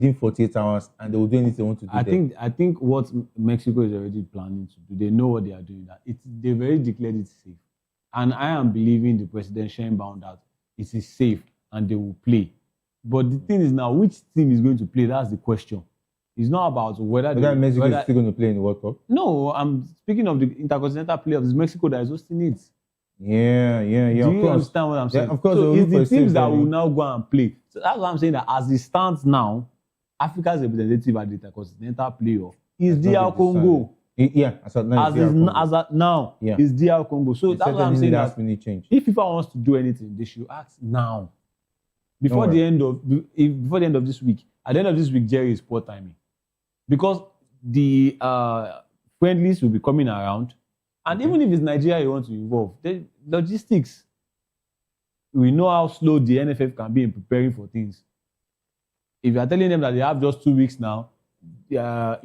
within 48 hours and they will do anything they want to do. I think what Mexico is already planning to do, they know what they are doing. That they've already declared it safe, and I am believing the president bound that it is safe and they will play. But the thing is now, which team is going to play? That's the question. It's not about whether Mexico is still going to play in the World Cup. No, I'm speaking of the intercontinental playoffs. It's Mexico that is hosting it. Yeah. Do you understand what I'm saying? Yeah, of course. So it's the teams that will now go and play. So that's what I'm saying, that as it stands now, Africa's representative at the intercontinental playoff is DR Congo. Yeah, as of now, is DR Congo. So that's what I'm saying. That if FIFA wants to do anything, they should act now. Before the end of this week. At the end of this week, Jerry, is poor timing. Because the friendlies will be coming around. And even if it's Nigeria you want to involve, the logistics. We know how slow the NFF can be in preparing for things. If you are telling them that they have just 2 weeks now, the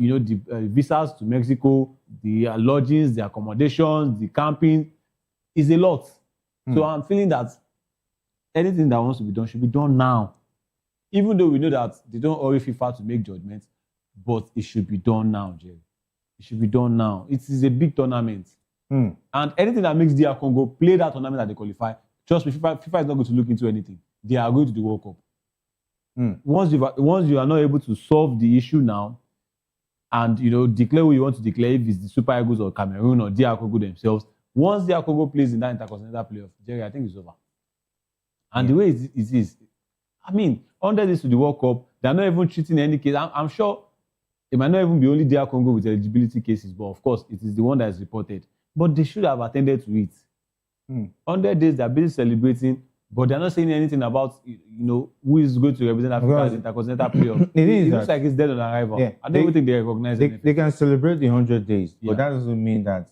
visas to Mexico, the lodgings, the accommodations, the camping, is a lot. So I'm feeling that anything that wants to be done should be done now. Even though we know that they don't hurry FIFA to make judgments, but it should be done now, Jerry. It should be done now. It is a big tournament. And anything that makes DR Congo play that tournament that they qualify, trust me, FIFA is not going to look into anything. They are going to the World Cup. Once you are not able to solve the issue now, and declare who you want to declare, if it's the Super Eagles or Cameroon or DR Congo themselves, once DR Congo plays in that intercontinental playoff, Jerry, I think it's over. And the way it is, I mean, under this to the World Cup, they're not even treating any case. I'm sure it might not even be only DR Congo with eligibility cases, but of course, it is the one that is reported. But they should have attended to it. 100 days, they're busy celebrating, but they're not saying anything about, who is going to represent Africa as intercontinental playoff. It looks like it's dead on arrival. Yeah, I don't even think they recognize it. They can celebrate the 100 days, but that doesn't mean that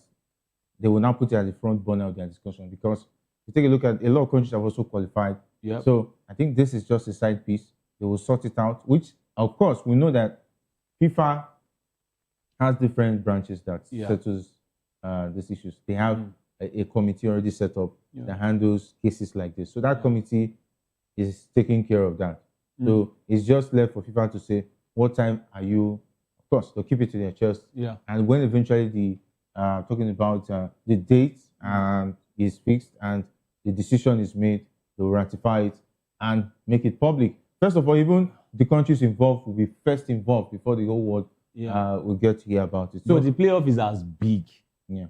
they will not put it at the front burner of their discussion, because if you take a look at a lot of countries have also qualified. Yep. So I think this is just a side piece. They will sort it out, which, of course, we know that FIFA has different branches that settles these issues. They have a committee already set up that handles cases like this. So that committee is taking care of that. So it's just left for FIFA to say, what time are you? Of course, they'll keep it to their chest. Yeah. And when eventually talking about the date is fixed and the decision is made, they'll ratify it and make it public. First of all, even the countries involved will be first involved before the whole world will get to hear about it. So the playoff is as big.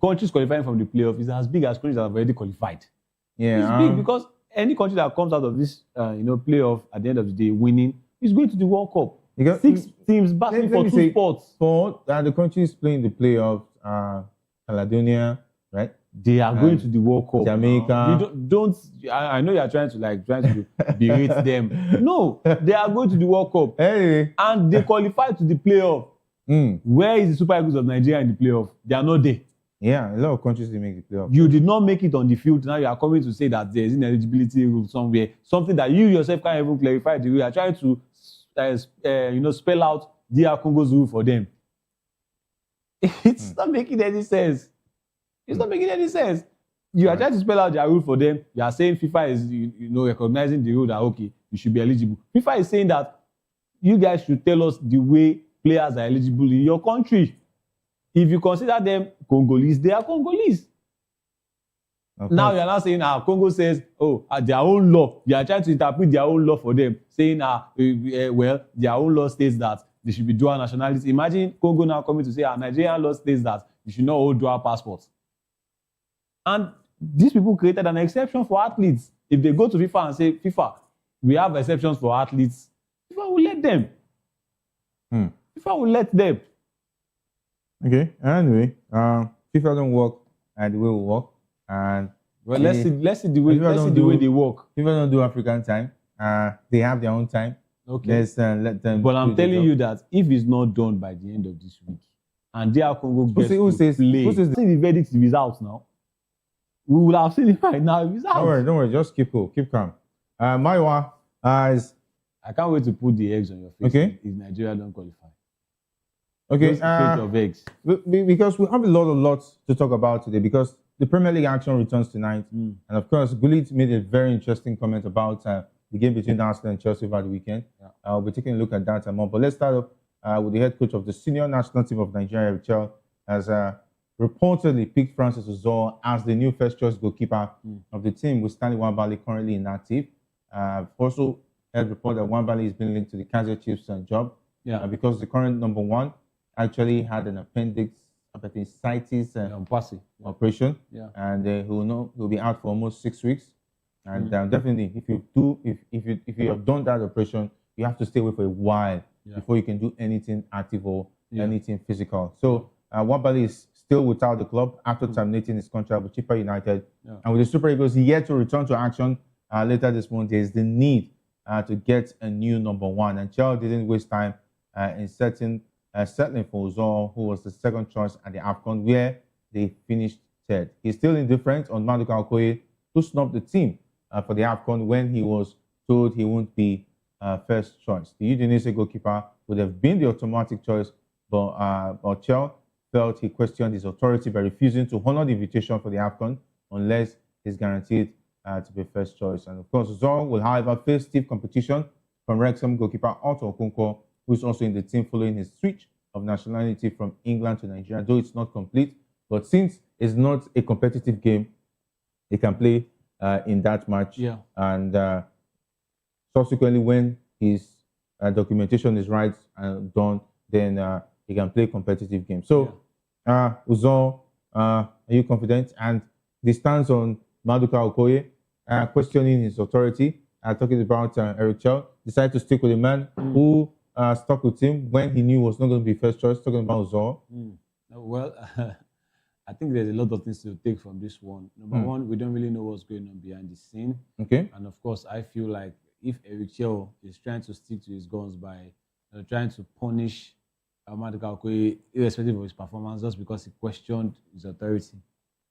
Countries qualifying from the playoff is as big as countries that have already qualified. It's big because any country that comes out of this playoff at the end of the day winning is going to the World Cup. 6 teams battling for 2 spots. For the countries playing the playoff, Caledonia, right? They are going to the World Cup. Jamaica. I know you are trying to berate them. No, they are going to the World Cup. Hey. And they qualify to the playoff. Where is the Super Eagles of Nigeria in the playoff? They are not there. Yeah, a lot of countries they make the playoff. You did not make it on the field. Now you are coming to say that there is ineligibility rule somewhere. Something that you yourself can't even clarify. You are trying to spell out DR Congo's rule for them. It's not making any sense. It's not making any sense. You are trying to spell out their rule for them. You are saying FIFA is recognizing the rule that, okay, you should be eligible. FIFA is saying that you guys should tell us the way players are eligible in your country. If you consider them Congolese, they are Congolese. Now you are not saying, Congo says, their own law. You are trying to interpret their own law for them, saying, their own law states that they should be dual nationalities. Imagine Congo now coming to say, Nigerian law states that you should not hold dual passports. And these people created an exception for athletes. If they go to FIFA and say, FIFA, we have exceptions for athletes, FIFA will let them. FIFA will let them. Okay. Anyway, FIFA don't work the way we work, and let's see the way they work. FIFA don't do African time. They have their own time. Okay. Let's let them. But I'm telling you that if it's not done by the end of this week, and DR Congo gets to play, who says the verdict is out now? We will have seen it right now. It's out. Don't worry. Just keep cool. Keep calm. Maiwa is. I can't wait to put the eggs on your face. Okay. If Nigeria don't qualify. Okay. Just plate of eggs. Because we have a lot to talk about today. Because the Premier League action returns tonight, and of course, Gullit made a very interesting comment about the the game between Arsenal and Chelsea over the weekend. I'll be taking a look at that and more. But let's start off with the head coach of the senior national team of Nigeria, Richel, has reportedly picked Francis Uzoho as the new first choice goalkeeper of the team, with Stanley Nwabali currently inactive. Also heard report that Nwabali has been linked to the Kaizer Chiefs job because the current number one actually had an appendicitis operation, and he'll be out for almost 6 weeks. And definitely, if you have done that operation, you have to stay away for a while before you can do anything active or anything physical. So Nwabali is still without the club after terminating his contract with Chippa United, and with the Super Eagles yet to return to action later this month, there is the need to get a new number one. And Chelsea didn't waste time in settling for Uzoho, who was the second choice at the AFCON, where they finished third. He's still indifferent on Maduka Okoye, who snubbed the team for the AFCON when he was told he won't be first choice. The Udinese goalkeeper would have been the automatic choice, but Chelsea felt he questioned his authority by refusing to honor the invitation for the AFCON unless he's guaranteed to be first choice. And of course, Uzoho will, however, face stiff competition from Wrexham goalkeeper Otto Okonkwo, who is also in the team following his switch of nationality from England to Nigeria, though it's not complete. But since it's not a competitive game, he can play in that match. And subsequently, when his documentation is right and done, then he can play competitive games. So, Uzoho, are you confident? And the stance on Maduka Okoye, questioning his authority, talking about Eric Chell, decided to stick with a man who stuck with him when he knew he was not going to be first choice, talking about Uzoho. Well, I think there's a lot of things to take from this one. Number one, we don't really know what's going on behind the scene. Okay. And of course, I feel like if Eric Chell is trying to stick to his guns by trying to punish Maduka Okoye, irrespective of his performance, just because he questioned his authority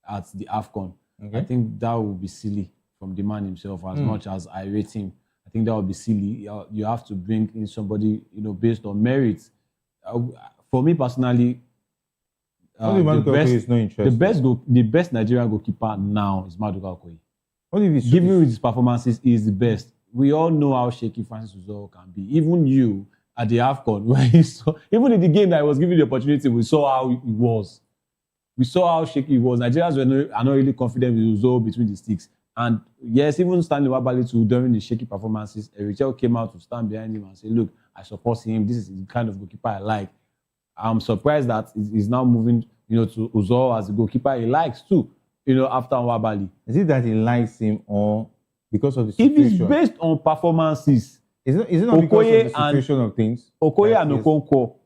at the AFCON, I think that would be silly from the man himself. As much as I rate him, I think that would be silly. You have to bring in somebody, based on merit. For me personally, the best Nigerian goalkeeper now is Maduka Okoye. Given with his performances, he is the best. We all know how shaky Francis Uzoho can be. Even you at the AFCON, where even in the game that I was given the opportunity, we saw how he was. We saw how shaky he was. Nigerians are not really confident with Uzoho between the sticks. And yes, even Stanley Nwabali too, during the shaky performances, Richel came out to stand behind him and say, look, I support him. This is the kind of goalkeeper I like. I'm surprised that he's now moving, to Uzoho as the goalkeeper he likes too, after Nwabali. Is it that he likes him or because of the situation? If it's based on performances, is it not because of the situation of things? Okoye and Okonkwo,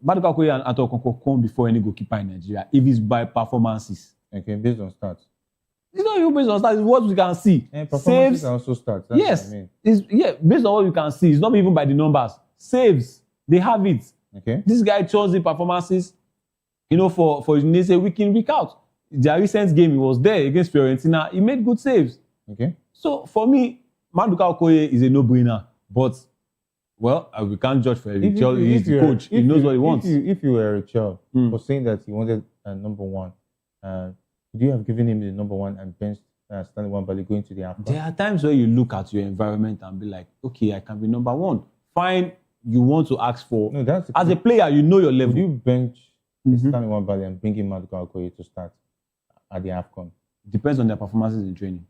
Maduka Okoye and Okonkwo come before any goalkeeper in Nigeria if it's by performances. Okay, based on stats. It's not even based on stats, it's what we can see. And performances are also stats. That's yes, what I mean. It's based on what we can see. It's not even by the numbers. Saves, they have it. Okay. This guy chose the performances, for Udinese week in, week out. Their recent game, he was there against Fiorentina. He made good saves. Okay. So for me, Maduka Okoye is a no-brainer. But, we can't judge for Eric Chell. He's the coach. He knows what he wants. If you were Eric Chell for saying that he wanted a number one, would you have given him the number one and benched Stanley Nwabali going to the AFCON? There are times where you look at your environment and be like, okay, I can be number one. Fine, you want to ask for. No, that's as a player, you know your level. Would you bench Stanley Nwabali and bring in Maduka Okoye to start at the AFCON? Depends on their performances in training.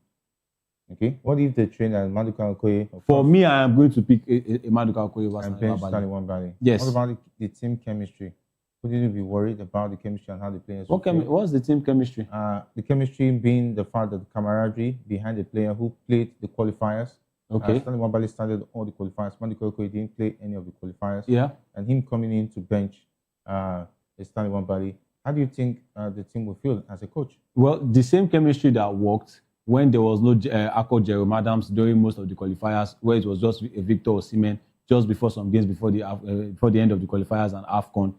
Okay. What if they train as Maduka Okoye? For me, I am going to pick a Maduka Okoye over Stanley Nwabali. Yes. What about the team chemistry? Wouldn't you be worried about the chemistry and how the players? What's the team chemistry? The chemistry being the fact that the camaraderie behind the player who played the qualifiers. Okay. Stanley Nwabali started all the qualifiers. Maduka Okoye didn't play any of the qualifiers. Yeah. And him coming in to bench Stanley Nwabali. How do you think the team will feel as a coach? Well, the same chemistry that worked when there was no Akko Jerome Adams during most of the qualifiers, where it was just Victor Osimhen just before some games before the end of the qualifiers and AFCON.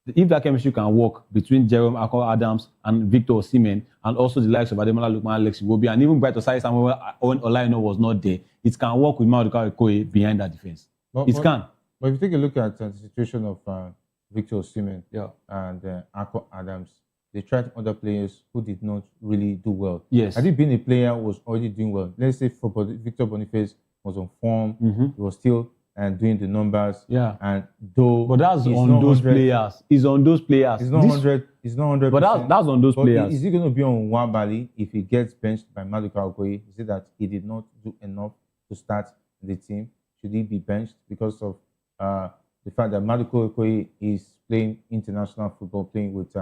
If that chemistry can work between Jerome Akko Adams and Victor Osimhen, and also the likes of Ademola Lookman, Alex Iwobi, and even Bright Osai Samuel when Olaino was not there, it can work with Maduka Okoye behind that defense. It can. But if you take a look at the situation of Victor Osimhen and Akko Adams, they tried other players who did not really do well. Yes. Had he been a player who was already doing well, let's say for Victor Boniface, was on form. He was still doing the numbers. Yeah. And though, but that's on those players. It's on those players. It's not 100. It's not 100. But that's on those players. Is he going to be on Nwabali if he gets benched by Maduka Okoye? Is it that he did not do enough to start the team? Should he be benched because of the fact that Maduka Okoye is playing international football, playing with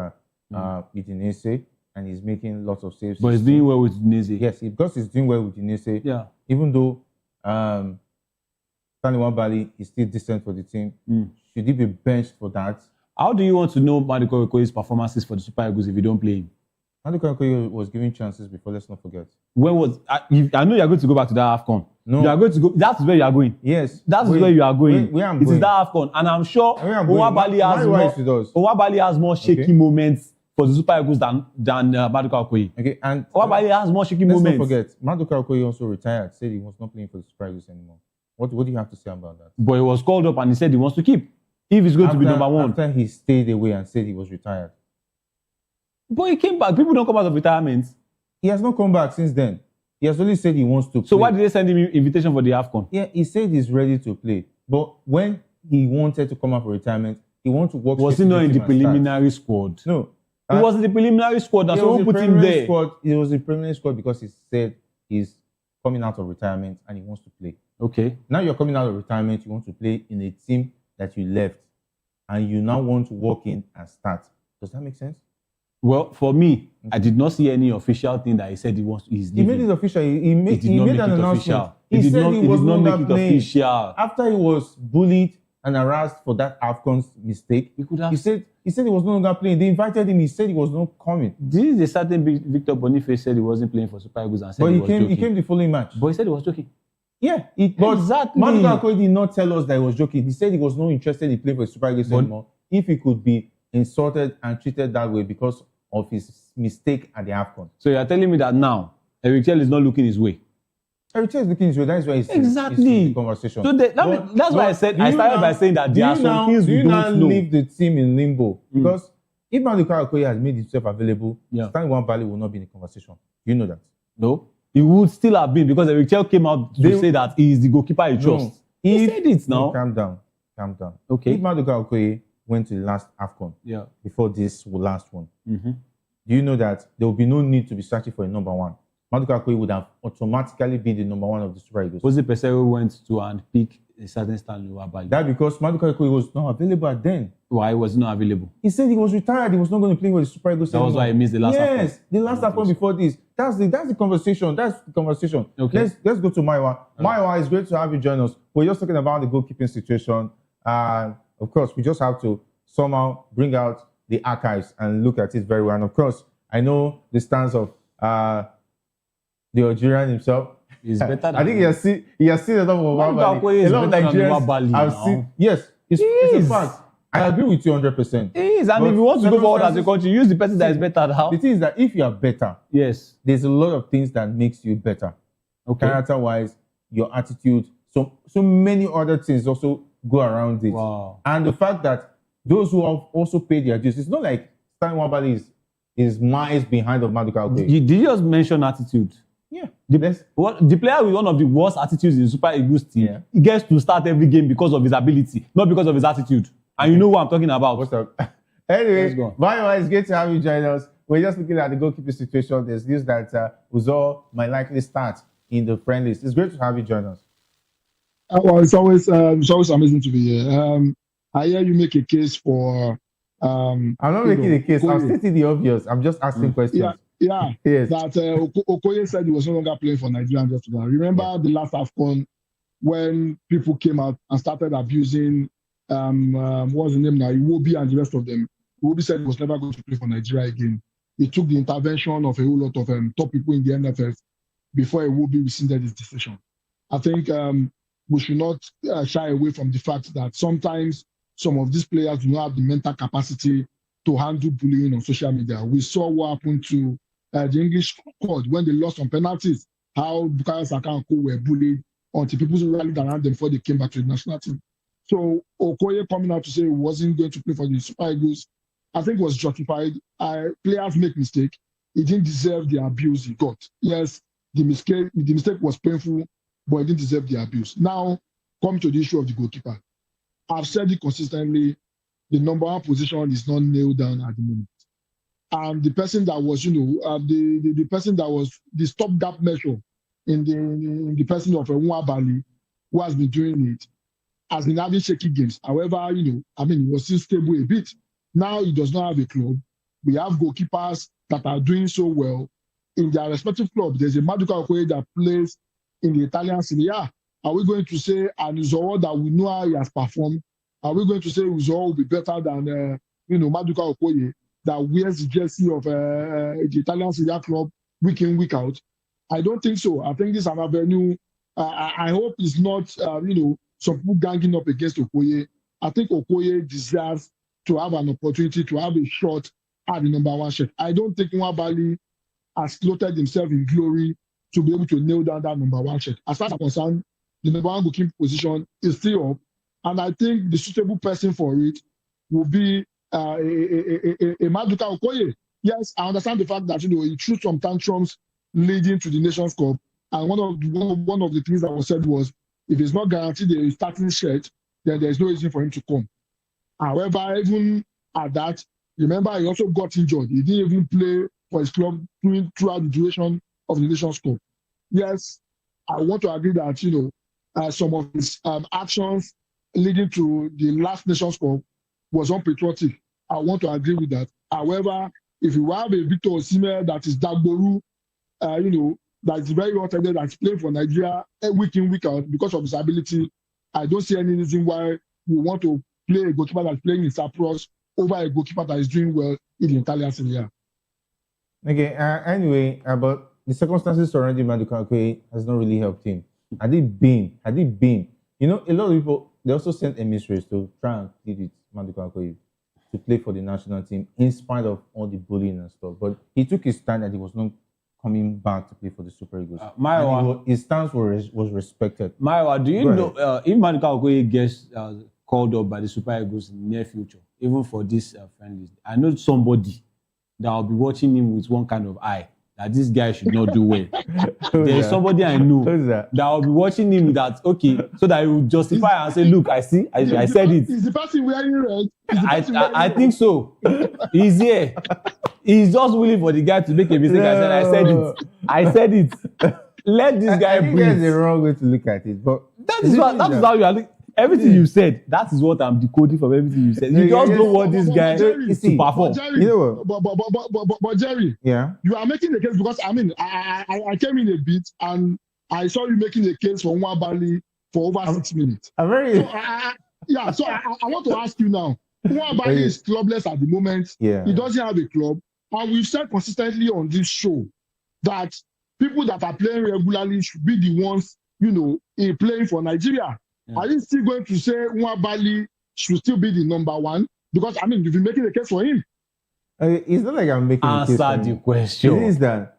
Udinese, and he's making lots of saves? But he's doing well with Udinese. Yes, because he's doing well with Udinese. Yeah. Even though Stanley Nwabali is still decent for the team, should he be benched for that? How do you want to know Maduka Okoye's performances for the Super Eagles if you don't play him? Maduka Okoye was given chances before, let's not forget. When was I know you're going to go back to that AFCON. No. You are going to go. That's where you are going. Yes. That's where you are going. Where I'm it going. is that AFCON. And I'm sure Nwabali has more shaky moments for the Super Eagles than Maduka Okoye. Okay. And Nwabali has more shaky moments. Let's not forget, Maduka Okoye also retired, said he was not playing for the Super Eagles anymore. What do you have to say about that? But he was called up and he said he wants to keep. If he's going to be number one. After he stayed away and said he was retired. But he came back. People don't come out of retirement. He has not come back since then. He has only said he wants to play. So why did they send him invitation for the AFCON? Yeah, he said he's ready to play. But when he wanted to come out for retirement, he wanted to work. Was he not in the preliminary squad? No. He was in the preliminary squad. That's why we put him there. He was in the preliminary squad because he said he's coming out of retirement and he wants to play. Okay. Now you're coming out of retirement, you want to play in a team that you left, and you now want to walk in and start. Does that make sense? Well, for me, I did not see any official thing that he said he wants. He made it official. He made an announcement. He said he was no longer playing. Official. After he was bullied and harassed for that AFCON's mistake, he said he was no longer playing. They invited him. He said he was not coming. This is a certain Victor Boniface said he wasn't playing for Super Eagles and said he was joking. He came the following match. But he said he was joking. Yeah, but exactly. Maduka Okoye did not tell us that he was joking. He said he was not interested in playing for Super Eagles anymore. If he could be insulted and treated that way because of his mistake at the AFCON. So you are telling me that now Eric Chell is not looking his way? Eric Chell is looking his way. That is why he's exactly in the conversation. So that's why I said I started by saying that there are some things we don't know. Leave the team in limbo because if Maduka Okoye has made himself available, Stanley Nwabali will not be in the conversation. You know that? No. He would still have been because Eric Chell came out to say that he is the goalkeeper he trusts. He said it now. No, calm down. Okay. If Maduka Okoye went to the last AFCON before this last one, do you know that there will be no need to be searching for a number one? Maduka Okoye would have automatically been the number one of the Super Eagles. Jose Peseiro went to and pick a certain Stanley Nwabali. That because Maduka Okoye was not available then. Why was he not available? He said he was retired. He was not going to play with the Super Eagles anymore. That was why he missed the last AFCON. Yes, the last AFCON before this. That's the conversation. That's the conversation. Okay. Let's go to Maiwa. Maiwa, it's great to have you join us. We're just talking about the goalkeeping situation. And of course, we just have to somehow bring out the archives and look at it very well. And of course, I know the stance of the Algerian himself. He's better than I think he has seen a lot of Nwabali. A lot of Nigerians have seen. Yes, it's a fact. I agree with you 100%. It is, and if you want to go forward as a country, use the person that is better. How? The thing is that if you are better, yes, there's a lot of things that makes you better. Okay. Character-wise, your attitude, so many other things also go around it. Wow. And the fact that those who have also paid their dues, it's not like Stanley Nwabali is miles behind of Maduka Okoye. Did you just mention attitude? Yeah. The player with one of the worst attitudes in the Super Eagles team, he gets to start every game because of his ability, not because of his attitude. And you know what I'm talking about. What's up? Anyway, by it's great to have you join us. We're just looking at the goalkeeper situation. There's news that Uzoho might likely start in the friendlies. It's great to have you join us. Well, it's always amazing to be here. I hear you make a case for. I'm not making a case. I'm stating the obvious. I'm just asking questions. Yeah. Yes. That Okoye said he was no longer playing for Nigeria. Just remember the last AFCON when people came out and started abusing. What's the name now? Iwobi and the rest of them. Iwobi said he was never going to play for Nigeria again. He took the intervention of a whole lot of top people in the NFF before Iwobi rescinded his decision. I think we should not shy away from the fact that sometimes some of these players do not have the mental capacity to handle bullying on social media. We saw what happened to the English squad when they lost on penalties, how Bukayo Saka and Co were bullied until people rallied around them before they came back to the national team. So Okoye coming out to say he wasn't going to play for the Super Eagles, I think was justified. Players make mistakes. He didn't deserve the abuse he got. Yes, the mistake was painful. but he didn't deserve the abuse. Now, come to the issue of the goalkeeper. I've said it consistently, the number one position is not nailed down at the moment. And the person that was, the person that was the stopgap measure in the person of Nwabali, who has been doing it, has been having shaky games. However, he was still stable a bit. Now he does not have a club. We have goalkeepers that are doing so well in their respective clubs. There's a Maduka Okoye that plays in the Italian Serie A. Are we going to say an Uzoho that we know how he has performed? Are we going to say Uzoho will be better than Maduka Okoye that wears the jersey of the Italian Serie A club week in, week out? I don't think so. I think this is an avenue. I hope it's not some people ganging up against Okoye. I think Okoye deserves to have an opportunity to have a shot at the number one shirt. I don't think Nwabali has floated himself in glory to be able to nail down that number one shirt. As far as I'm concerned, the number one goalkeeper position is still up, and I think the suitable person for it will be a Maduka Okoye. Yes, I understand the fact that he threw some tantrums leading to the Nations Cup, and one of the things that was said was, if it's not guaranteed a starting shirt, then there's no reason for him to come. However, even at that, remember, he also got injured. He didn't even play for his club throughout the duration of the Nations Cup. Yes, I want to agree that, some of his actions leading to the last Nations Cup was unpatriotic. I want to agree with that. However, if you have a Victor Osimhen that is Dagboru, that is very hot headed, that's playing for Nigeria week in, week out because of his ability, I don't see any reason why we want to play a goalkeeper that's playing in Cyprus over a goalkeeper that is doing well in the Italian Serie A. Okay, anyway, but the circumstances surrounding Maduka Okoye has not really helped him. Had it been, a lot of people, they also sent emissaries to try and plead with Maduka Okoye to play for the national team in spite of all the bullying and stuff. But he took his stand that he was not coming back to play for the Super Eagles. His stance was respected. Maiwa, do you know if Maduka Okoye gets called up by the Super Eagles in the near future, even for this friendly, I know somebody that will be watching him with one kind of eye, that this guy should not do well. There's somebody I know that will be watching him that, so that he will justify and say, look, I said it. Is the person wearing red? I think so. He's here. He's just willing for the guy to make a mistake. I said it. Let this guy breathe. That's the wrong way to look at it. But that is how you are. Everything you said, that is what I'm decoding from everything you said. You just don't want this guy to perform. But Jerry, you are making the case because I came in a bit and I saw you making a case for Nwabali for over 6 minutes. So I want to ask you now. Nwabali is clubless at the moment. Yeah. He doesn't have a club, and we've said consistently on this show that people that are playing regularly should be the ones, playing for Nigeria. Yeah. Are you still going to say Nwabali should still be the number one? Because, you've been making a case for him. It's not like I'm making a case for him. Answer the question. The thing is that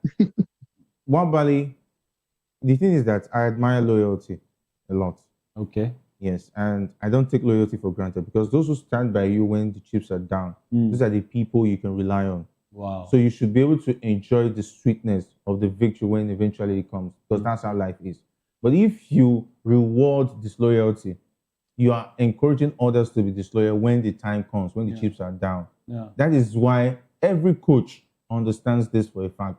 Nwabali, the thing is that I admire loyalty a lot. Okay. Yes, and I don't take loyalty for granted because those who stand by you when the chips are down, those are the people you can rely on. Wow. So you should be able to enjoy the sweetness of the victory when eventually it comes, because that's how life is. But if you reward disloyalty, you are encouraging others to be disloyal when the time comes, when the chips are down. Yeah. That is why every coach understands this for a fact.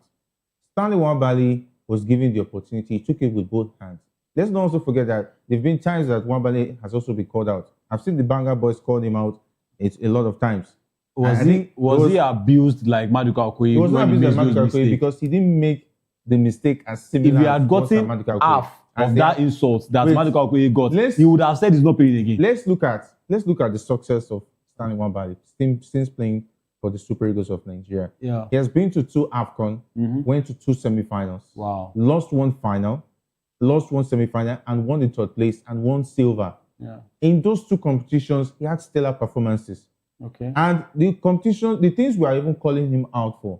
Stanley Nwabali was given the opportunity, he took it with both hands. Let's not also forget that there have been times that Nwabali has also been called out. I've seen the Banga boys call him out a lot of times. Was he abused like Maduka Okoye? He was not abused like Maduka Okoye because he didn't make the mistake as similar. If he had gotten half of that insult that Maduka Okoye got, he would have said he's not playing again. Let's look at the success of Stanley Nwabali since playing for the Super Eagles of Nigeria. Yeah. He has been to 2 AFCON, went to 2 semifinals. Wow. Lost 1 final, lost 1 semifinal, and won the 3rd place and won silver. Yeah. In those 2 competitions, he had stellar performances. Okay. And the competition, the things we are even calling him out for,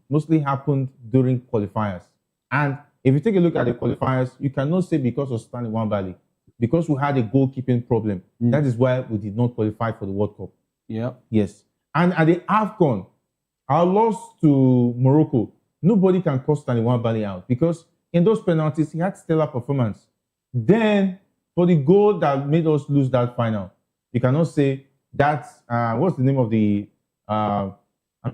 mostly happened during qualifiers. And if you take a look at the qualifiers, you cannot say because of Stanley Nwabali, because we had a goalkeeping problem. That is why we did not qualify for the World Cup. Yeah. Yes. And at the AFCON, our loss to Morocco, nobody can call Stanley Nwabali out because in those penalties, he had stellar performance. Then, for the goal that made us lose that final, you cannot say that, what's the name of the, I'm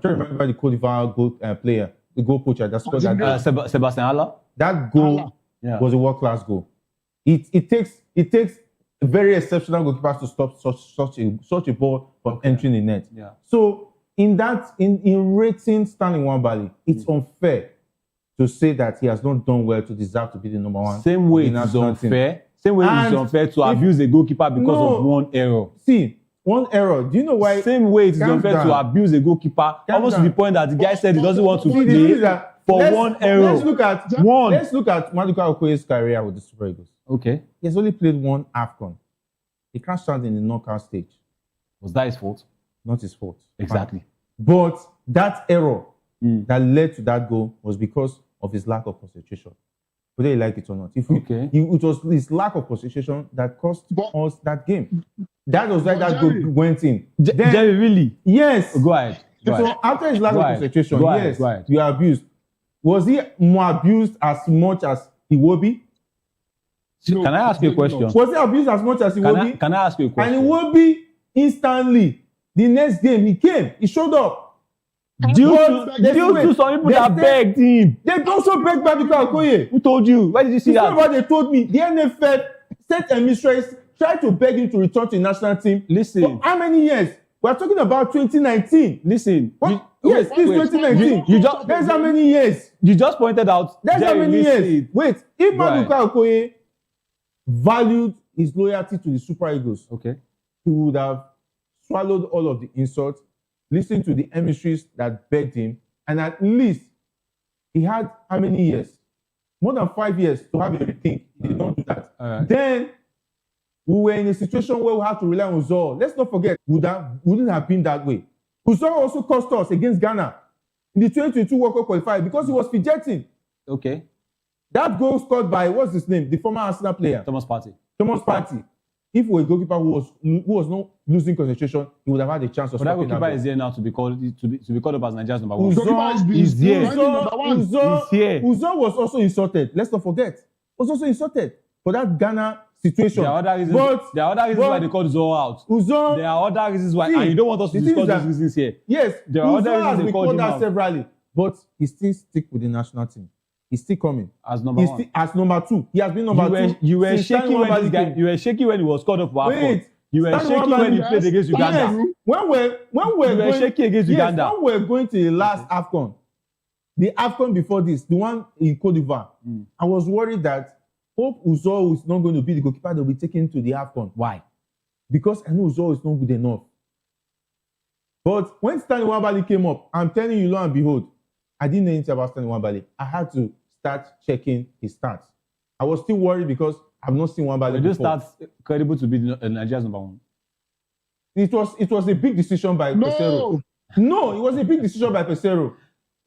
trying to remember the Cote d'Ivoire goal player, the goal poacher that scored that. Sebastian Haller? That goal was a world-class goal. It takes very exceptional goalkeepers to stop such a ball from entering the net. Yeah. So in rating Stanley Nwabali, it's unfair to say that he has not done well to deserve to be the number one. Same way it's unfair. Same way it's unfair to abuse a goalkeeper because of one error. See, one error. Do you know why? Same way it's unfair to abuse a goalkeeper, almost to the point that the guy said he doesn't want to play for one error. Let's look at Maduka Okoye's career with the Super Eagles. Okay. He has only played one AFCON. He crashed out in the knockout stage. Was that his fault? Not his fault. Exactly. But that error that led to that goal was because of his lack of concentration. Whether you like it or not. It was his lack of concentration that cost us that game. That was why that goal went in. Jerry, really? Yes. Go ahead. So after his lack of concentration, yes, you are abused. Was he more abused as much as Iwobi? No, can I ask you a question? Was he abused as much as Iwobi? Can I ask you a question? And Iwobi instantly, the next game he showed up. Due to some people that begged him. They also begged Maduka Okoye. Who told you? Where did you see that? It's not what they told me. The NFL set a mistress, tried to beg him to return to the national team. Listen. For how many years? We're talking about 2019. Listen. Yes, this 2019. That's how many years? You just pointed out. That's how many years? Wait, if Maduka Okoye valued his loyalty to the Super Eagles, he would have swallowed all of the insults, listened to the emissaries that begged him, and at least he had how many years? More than 5 years to have everything. He did not do that. Then we were in a situation where we had to rely on Uzoho. Let's not forget, wouldn't have been that way. Uzoho also cost us against Ghana in the 2022 World Cup qualifier because he was fidgeting. Okay. That goal scored by, what's his name? The former Arsenal player. Thomas Partey. If we were a goalkeeper who was not losing concentration, he would have had a chance of stopping that. But that goalkeeper is here now to be called up as Nigeria's number one. Uzoho is here. Uzoho was also insulted. Let's not forget. Was also insulted for that Ghana situation. There are other reasons why they called Uzoho out. There are other reasons why, and you don't want us to discuss those reasons here. Yes, there are other reasons they called him out severally, but he still stick with the national team. He's still coming as number one. As number two. He has been number two. You were shaky when he was called up for AFCON. You were shaky when he played against Uganda. Yes. When we're going to the last AFCON, the AFCON before this, the one in Cote d'Ivoire, I was worried that Hope Uzoho is not going to be the goalkeeper that will be taken to the AFCON. Why? Because I know Uzoho is not good enough. But when Stanley Nwabali came up, I'm telling you, lo and behold, I didn't know anything about Stanley Nwabali. I had to start checking his stats. I was still worried because I've not seen Nwabali before. Those stats credible to be Nigeria's number one? It was a big decision by Pesero. No, it was a big decision by Pesero.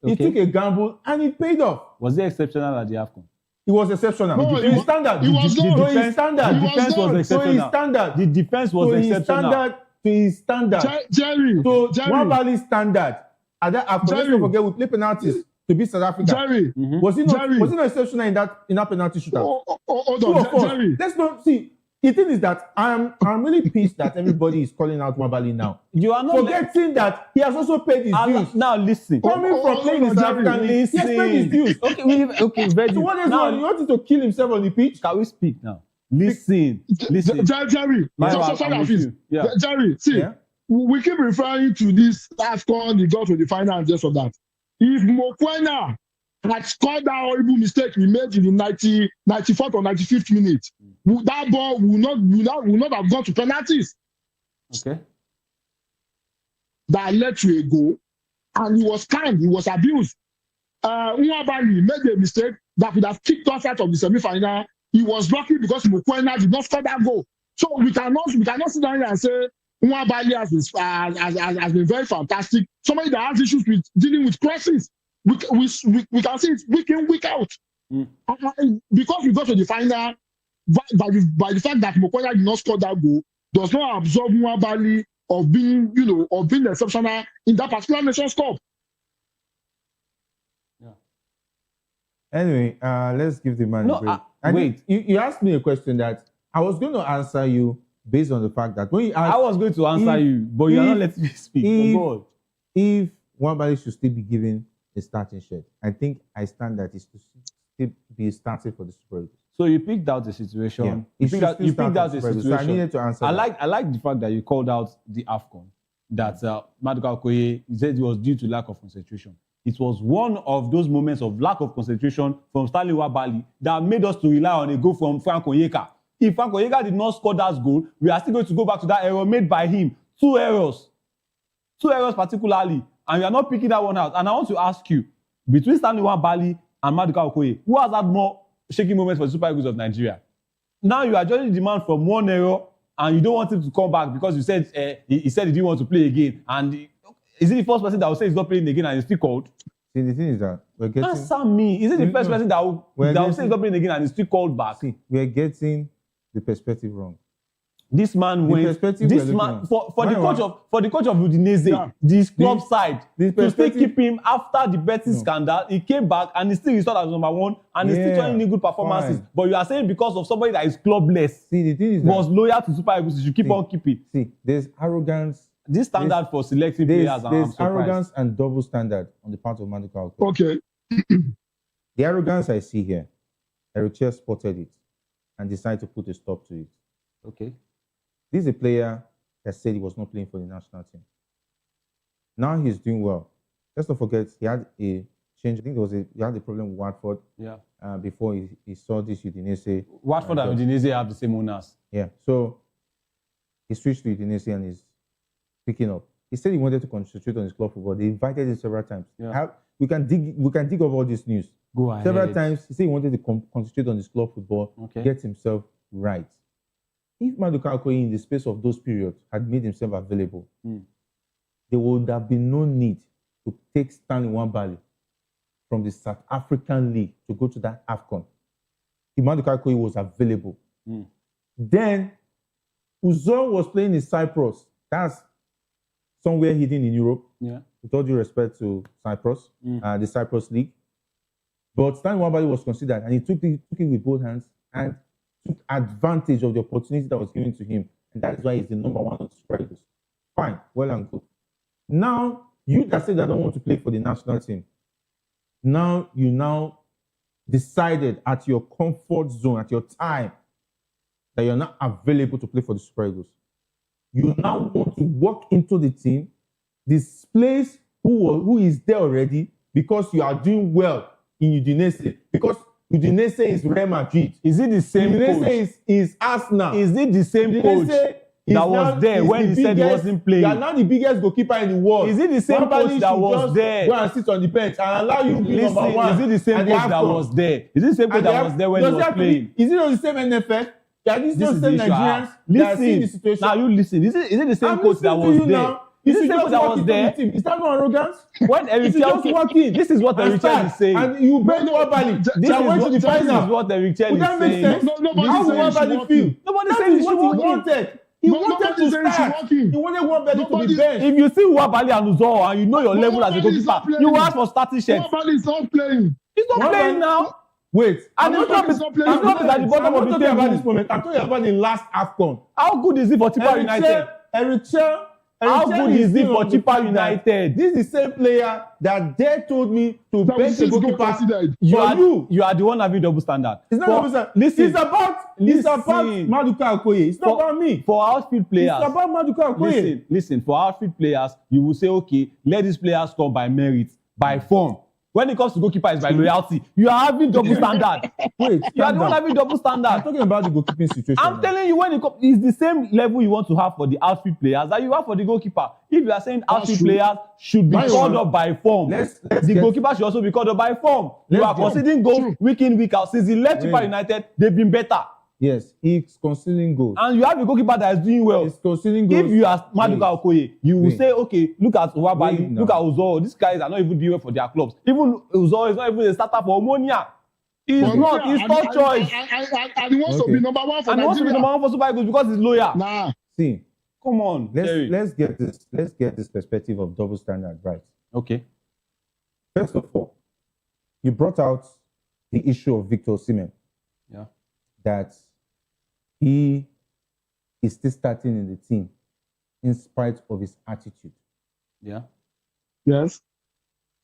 He took a gamble and it paid off. Was he exceptional at the AFCON? It was exceptional. No, to his standard. He was to his standard. The defense was exceptional. To his standard. The defense was exceptional. To his standard. Jerry. To Nwabali's standard. At that AFCON, let's not forget, we play penalties to beat South Africa. Jerry. Was he not exceptional in that penalty shootout? Hold on, Jerry. Let's not see. The thing is that I'm really pissed that everybody is calling out Nwabali now. You are not forgetting that he has also paid his dues. Now listen. Coming from playing in South African league, he has paid his dues. Okay, very. So what is now? You want him to kill himself on the pitch? Can we speak now? Listen. Jerry. Jerry, see, we keep referring to this AFCON, he got to the final and just of that. If Mokoena had scored that horrible mistake we made in the 94th or 95th minute, that ball will not have gone to penalties. Okay. That led to a goal, and he was kind, he was abused. Nwabali made a mistake that would have kicked us out of the semi-final. He was lucky because Mokoena did not score that goal. So we cannot sit down here and say Nwabali has been very fantastic. Somebody that has issues with dealing with crosses. We can see it week in, week out. Because we got to the final, by the fact that Mokoena did not score that goal, does not absolve Nwabali of being exceptional in that particular Nations Cup. Anyway, let's give the man a break. And wait. You asked me a question that I was going to answer you based on the fact that when you asked, I was going to answer you, but you are not letting me speak. If Nwabali should still be given a starting shirt, I think I stand that is to still be starting for the Super Eagles. So you picked out the situation. Yeah. You picked out the situation. So I needed to answer. I like the fact that you called out the AFCON. That Maduka Okoye said it was due to lack of concentration. It was one of those moments of lack of concentration from Stanley Nwabali that made us to rely on a goal from Frank Onyeka. If Frank Onyeka did not score that goal, we are still going to go back to that error made by him. Two errors particularly, and we are not picking that one out. And I want to ask you, between Stanley Nwabali and Maduka Okoye, who has had more shaky moments for the Super Eagles of Nigeria? Now you are judging the man from one error, and you don't want him to come back because you said he said he didn't want to play again. And is it the first person that will say he's not playing again and he's still called? See, the thing is that we're getting... Answer me. Is it the first person that will say he's not playing again and he's still called back? See, we're getting the perspective wrong. This man went. This man for the coach of Udinese, this club side, to still keep him after the betting scandal. He came back and he still restored as number one, and he's still showing good performances. Fine. But you are saying because of somebody that is clubless, see, the thing is was loyal to Super Eagles, you should keep on keeping. See, there's arrogance. This standard for selecting players. There's arrogance and double standard on the part of Maduka Okoye. Okay. The arrogance I see here, Eric Chair spotted it and decided to put a stop to it. Okay. This is a player that said he was not playing for the national team. Now he's doing well. Let's not forget he had a change. I think he had a problem with Watford. Yeah. Before he saw this Udinese. Watford and Udinese have the same owners. Yeah. So he switched to Udinese and is picking up. He said he wanted to concentrate on his club football. They invited him several times. Yeah. We can dig up all this news. Go ahead. Several times he said he wanted to concentrate on his club football, get himself right. If Maduka Okoye in the space of those periods had made himself available, there would have been no need to take Stanley Nwabali from the South African League to go to that AFCON. If Maduka Okoye was available. Then Uzoho was playing in Cyprus. That's somewhere hidden in Europe. Yeah. With all due respect to Cyprus, the Cyprus League. But Stanley Nwabali was considered, and he took it with both hands and took advantage of the opportunity that was given to him. And that is why he's the number one on the Super Eagles. Fine, well and good. Now, you that said that don't want to play for the national team, now you decided at your comfort zone, at your time, that you're not available to play for the Super Eagles. You now want to walk into the team, displace who is there already, because you are doing well in Udinese. Because Udinese is Real Madrid. Is it the same Udinese coach? is Arsenal. Is it the same Udinese coach that was there when he said he wasn't playing? You are now the biggest goalkeeper in the world. Is it the same coach that was there? Go and sit on the bench and allow you to be number one. Is it the same coach that was there? Is it the same coach that was there when he was playing? Is it not the same NFF? This is the same Nigerians that are seeing the situation. Now you listen. Is it the same coach that was there? Is it the same coach that was there? Is that not arrogance? When Eric Chair, this is what Eric Chair is saying. And you bring Nwabali. This is what Eric Chair is saying. How will Nwabali feel? Nobody said he wanted. He wanted to start. He wanted Nwabali to be benched. If you see Nwabali and Uzoho and you know your level as a goalkeeper, you ask for starting shirts. Nwabali is not playing. He's not playing now. Wait, and he's not at the bottom of the table. About this moment. I'm talking about the last AFCON. How good is it for Chippa United? Eric Chair. How good is it for Chippa United? This is the same player that they told me to bench a goalkeeper. You are the one having double standard. It's not double standard. Listen, it's about Maduka Okoye. It's not about me. For outfield players. It's about Maduka Okoye. Listen. For outfield players, you will say, okay, let these players score by merit, by form. When it comes to goalkeeper, it's by loyalty. You are having double standard. Wait, you are the one having double standard. I'm talking about the goalkeeping situation. I'm telling you, when it's the same level you want to have for the outfield players that you have for the goalkeeper. If you are saying outfield players should be called up by form, the goalkeeper should also be called up by form. You are conceding goals week in, week out. Since he left Chippa United, they've been better. Yes, he's conceding goals. And you have a goalkeeper that is doing well. He's conceding goals. If you are Maduka Okoye, you will say, okay, look at Nwabali, look at Uzoho. These guys are not even doing well for their clubs. Even Uzoho is not even a starter for Omonia. He's not. He's not choice. And he wants to be number one for Nigeria. And he wants to be number one for Super Eagles because he's loyal. Nah. See, come on. Let's get this perspective of double standard right. Okay. First of all, you brought out the issue of Victor Osimhen. Yeah. that he is still starting in the team in spite of his attitude. Yeah. Yes.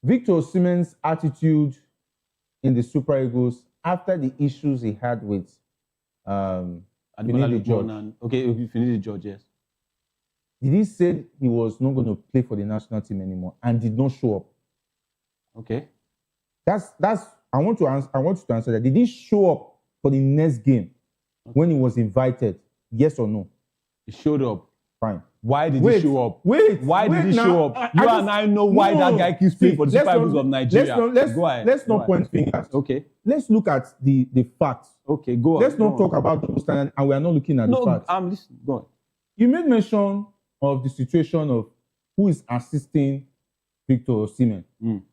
Victor Osimhen's attitude in the Super Eagles after the issues he had with Finidi George. Finidi George, yes. Did he say he was not going to play for the national team anymore and did not show up? Okay. That's I want you to answer that. Did he show up for the next game when he was invited? Yes or no? He showed up. Fine. Why did he show up? Why did he show up? I know why that guy keeps playing for the Super Eagles of Nigeria. Let's not point fingers. Okay. Let's look at the facts. Okay, go on. Let's not talk about double standard and we are not looking at the facts. I'm listening. Go on. You made mention of the situation of who is assisting Victor Osimhen. You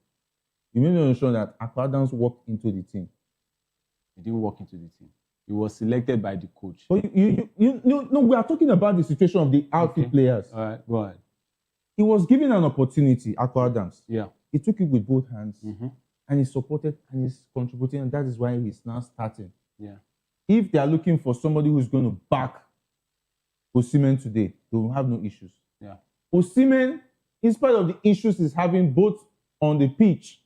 made mention that Akwa Adams walked into the team. He didn't walk into the team. He was selected by the coach. But no, we are talking about the situation of the outfield players. All right, go ahead. He was given an opportunity, Akwa Adams. Yeah. He took it with both hands. And he supported and he's contributing, and that is why he's now starting. Yeah. If they are looking for somebody who's going to back Osimhen today, they will have no issues. Yeah. Osimhen, in spite of the issues he's having both on the pitch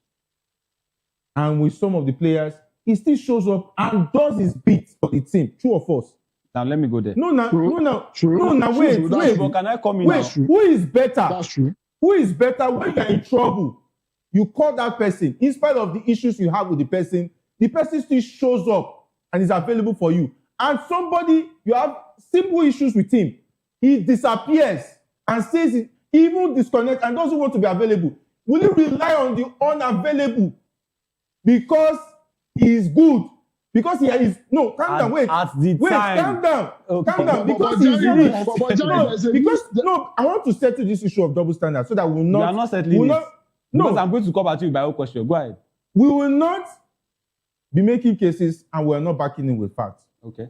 and with some of the players, he still shows up and does his bit for the team. True or false? Now let me go there. Wait. But can I come in now? Who is better? That's true. Who is better when you're in trouble? You call that person. In spite of the issues you have with the person still shows up and is available for you. And somebody, you have simple issues with him, he disappears and says he even disconnect and doesn't want to be available. Will you rely on the unavailable because he is good? Because he is calm down. Wait, calm down. Okay. Calm down. Because he is rich. I want to settle this issue of double standard so that we will not. You are not settling it. Because I'm going to come at you with my own question. Go ahead. We will not be making cases and we are not backing in with facts. Okay.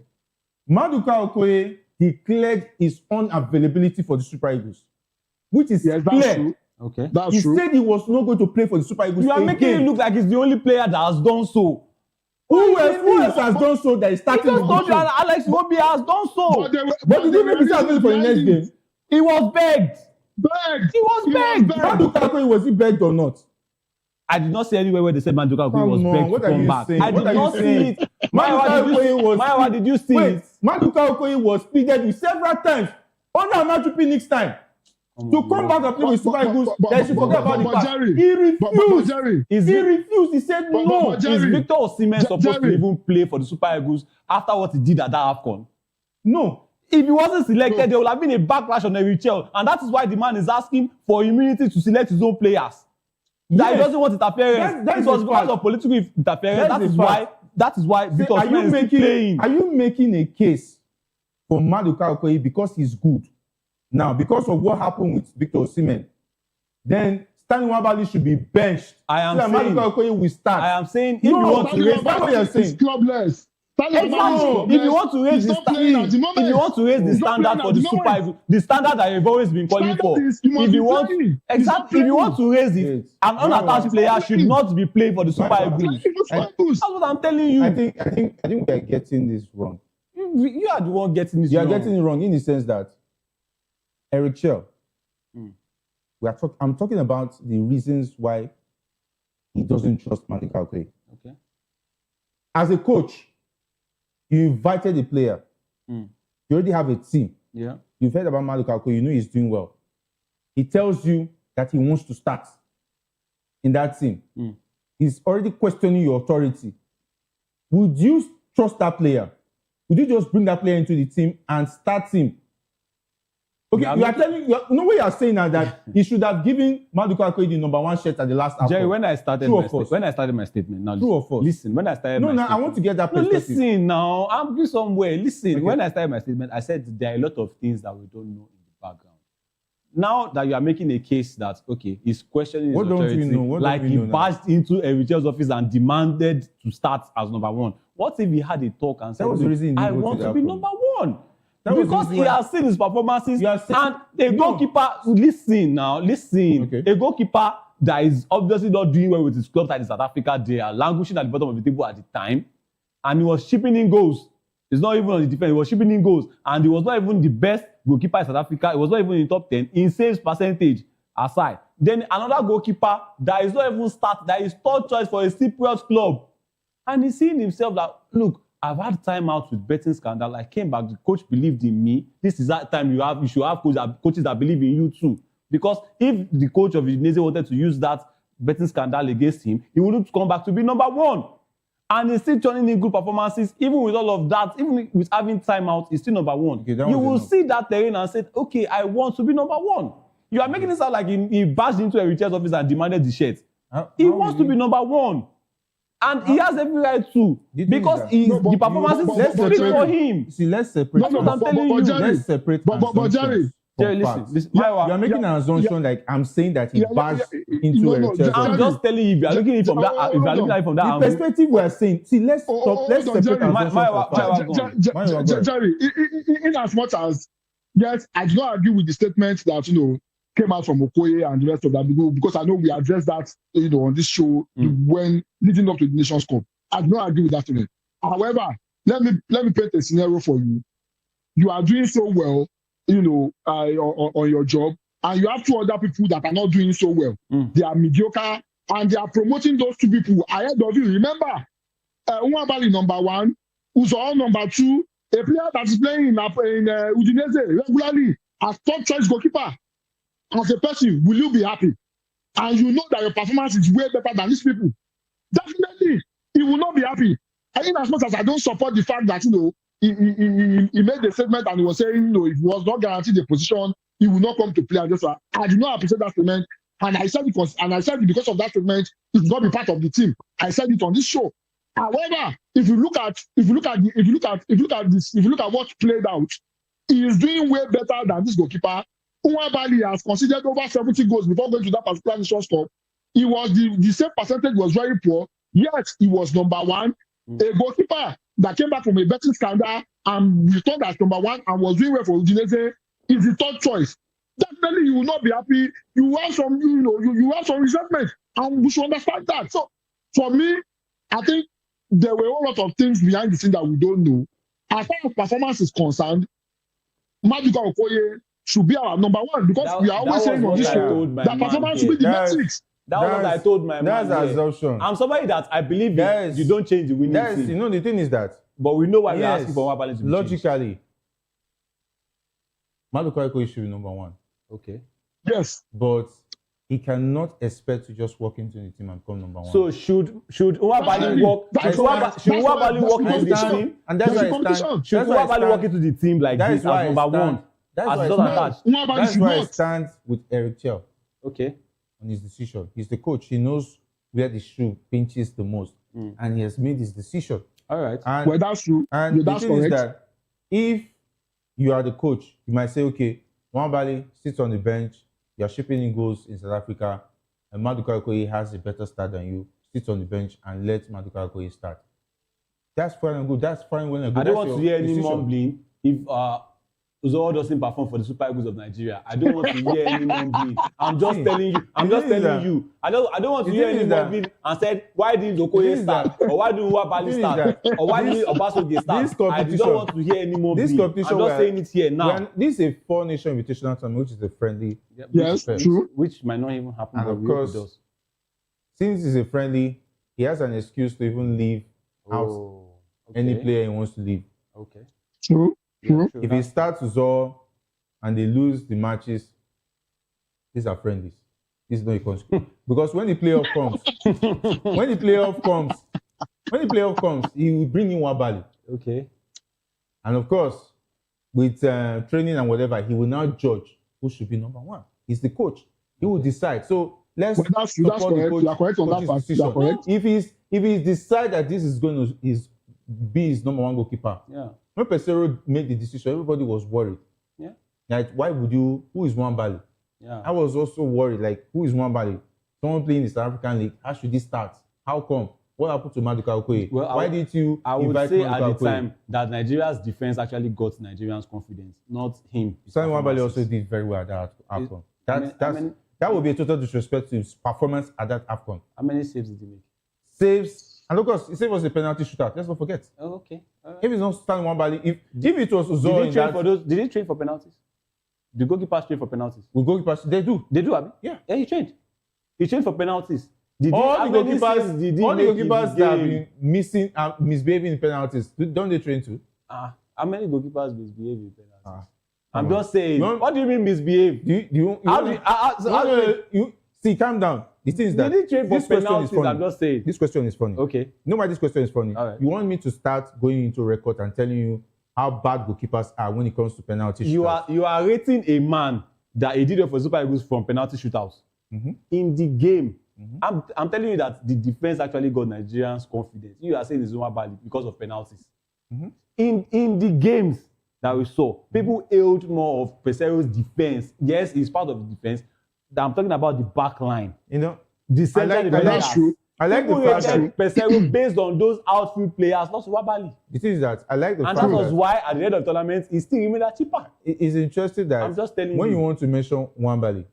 Maduka Okoye declared his unavailability for the Super Eagles, which is clear. That's true. Okay. That's true. He said he was not going to play for the Super Eagles. You are making it look like he's the only player that has done so. Who else has done so that is starting with the team? Alex Iwobi has done so. But did he make himself available for the next game? He was begged. He was begged. Maduka Okoye, was he begged or not? I did not see anywhere where they said Maduka Okoye was begged to come back. I did not see it. Why did you see it? Maduka Okoye was pleaded with several times under Amachupi next time to come back and play with Super Eagles. They should forget about the past. He refused. He said no. Is Victor Osimhen supposed to even play for the Super Eagles after what he did at that AFCON? No. If he wasn't selected, there would have been a backlash on Erichel, and that is why the man is asking for immunity to select his own players. That he doesn't want interference. It was because of political interference. That is why Victor Osimhen is playing. Are you making a case for Maduka Okoye because he's good? Now, because of what happened with Victor Osimhen, then Stanley Nwabali should be benched. I am saying Maduka Okoye will start. I am saying if you want to raise that's what you're saying. Clubless. If you want to raise the standard for the Super Eagles, the standard that you've always been calling for, if you want to raise it, an unattached player should not be playing for the Super Eagles. That's what I'm telling you. I think we are getting this wrong. You are the one getting this wrong. You are getting it wrong in the sense that Erichel, I'm talking about the reasons why he doesn't trust Maduka Okoye. Okay. As a coach, you invited a player. You already have a team. Yeah. You've heard about Maduka Okoye. You know he's doing well. He tells you that he wants to start in that team. He's already questioning your authority. Would you trust that player? Would you just bring that player into the team and start him? Okay, you know what you are saying now that he should have given Maduka Okoye the number 1 shirt at the last Jerry, when I started my statement, now true or false? Listen, when I started my statement, I want to get that perspective. Listen now, I'm going somewhere. Listen, okay. When I started my statement, I said there are a lot of things that we don't know in the background. Now that you are making a case that, okay, he's questioning his authority, like he barged into Erichel's office and demanded to start as number 1. What if he had a talk and said, I want to be number 1? Because he has seen his performances and a goalkeeper, listen. Okay. A goalkeeper that is obviously not doing well with his club that is South Africa, they are languishing at the bottom of the table at the time, and he was chipping in goals It's not even on the defense. He was shipping in goals. And he was not even the best goalkeeper in South Africa. He was not even in the top 10 in saves percentage aside. Then another goalkeeper that is not even start, that is third choice for a Cypriot club. And he's seeing himself that, look, I've had time out with betting scandal. I came back, the coach believed in me. This is that time you should have coaches that believe in you too. Because if the coach of Udinese wanted to use that betting scandal against him, he wouldn't come back to be number one. And he's still turning in good performances, even with all of that, even with having time out, he's still number one. Okay, you will see that terrain and say, okay, I want to be number one. You are making it sound like he bashed into a retail office and demanded the shirt. He wants to be number one. And he has every right to. Because the performances speak for him. See, let's separate. That's what I'm telling you. Let's separate. But Jerry, listen. You are making an assumption like I'm saying that he bashed into a retail office. I'm just telling you, if you are looking at it from that, if you are looking at it from that angle, the perspective we are saying. See, let's separate. Jerry, in as much as yes, I do not agree with the statement that came out from Okoye and the rest of that because I know we addressed that on this show when leading up to the Nations Cup. I do not agree with that statement. However, let me paint a scenario for you. You are doing so well, on your job, and you have two other people that are not doing so well. They are mediocre, and they are promoting those two people ahead of you. Remember, Nwabali number 1, Uzoho number 2, a player that is playing in Udinese regularly as top choice goalkeeper. As a person, will you be happy? And you know that your performance is way better than these people. Definitely, he will not be happy. And in as much as I don't support the fact that he made the statement and he was saying if he was not guaranteed the position, he will not come to play. And I do not appreciate that statement. And I said it because of that statement, he will not be part of the team. I said it on this show. However, if you look at what played out, he is doing way better than this goalkeeper. Nwabali has considered over 70 goals before going to that particular Nations Cup. He was the same percentage was very poor, yet he was number 1. A goalkeeper that came back from a betting scandal and returned as number 1 and was doing well for Udinese is the third choice. Definitely, you will not be happy. You have some, you have some resentment, and we should understand that. So, for me, I think there were a whole lot of things behind the scene that we don't know. As far as performance is concerned, Maduka Okoye should be our number 1 because we are always saying on this show that performance should be the metrics. That was what I told my man. That's an assumption. I'm somebody that I believe you don't change the winning team. The thing is that. But we know why we're asking for Nwabali to be logically, Maduka Okoye should be number 1. Okay. Yes. But he cannot expect to just walk into the team and become number 1. So should Nwabali walk into the team? And that's why I stand. Should Nwabali walk into the team like this as number 1? That's why I stand with Eric Chell. Okay. On his decision. He's the coach. He knows where the shoe pinches the most. And he has made his decision. All right. And, that's true. And the thing is that if you are the coach, you might say, okay, Nwabali sits on the bench, you are shipping in goals in South Africa, and Maduka Okoye has a better start than you, sits on the bench and let Maduka Okoye start. That's fine and good. That's fine when and good. I don't want to hear any mumbling if Uzoho doesn't perform for the Super Eagles of Nigeria. I don't want to hear any mumbling. I'm just telling you. I don't want to hear any mumbling and said, why didn't Okoye start? Or why didn't Nwabali start? Or why didn't Obasoge start? I don't want to hear any mumbling. I'm just saying it here now. This is a 4-nation invitational tournament, which is a friendly. Yes, true. Which might not even happen. And of course, since it's a friendly, he has an excuse to even leave out any player he wants to leave. Okay. True. If he starts Uzoho and they lose the matches, these are friendlies. This is not a consequence. Because when the playoff comes, he will bring in Nwabali. Okay. And of course, with training and whatever, he will now judge who should be number 1. He's the coach. He will decide. So let's that's correct. You are correct on that part. You are correct. If he decide that this is going to be his number 1 goalkeeper. Yeah. When Pesero made the decision, everybody was worried. Yeah. Like, who is Nwabali? Yeah. I was also worried, like, who is Nwabali? Someone playing in the South African League, how should he start? How come? What happened to Maduka Okoye? Well, Why didn't you I would invite say Maduka at the Okoye? time that Nigeria's defense actually got Nigerians' confidence, not him. Sani Nwabali also did very well at that AFCON. That would be a total disrespect to his performance at that AFCON. How many saves did he make? Saves, And of course, he said it was a penalty shootout. Let's not forget. Oh, okay. Right. If it's not standing one body, if it was Uzoho did he train for penalties? The goalkeepers train for penalties. With goalkeepers, they do. They do, Abi? Yeah. Yeah, he trained. He trained for penalties. All the goalkeepers that have been missing and misbehaving in penalties, don't they train too? How many goalkeepers misbehave in penalties? I'm just saying. What do you mean misbehave? See, calm down. The thing is that this question is funny. I'm just saying. This question is funny. Okay. You know why this question is funny? Right. You want me to start going into record and telling you how bad goalkeepers are when it comes to penalty shootouts. You are rating a man that he did it for Super Eagles from penalty shootouts. Mm-hmm. In the game, I'm telling you that the defense actually got Nigerians' confidence. You are saying it's not bad because of penalties. Mm-hmm. In the games that we saw, people hailed more of Pesero's defense. Yes, he's part of the defense. I'm talking about the back line. You know, the center that's true. I like people the fact that Pesero based on those outfield players, not Wabali. The thing is that I like the and fact that was why at the end of the tournament he still remained cheaper. It's interesting that I'm just telling when you want to mention Wabali,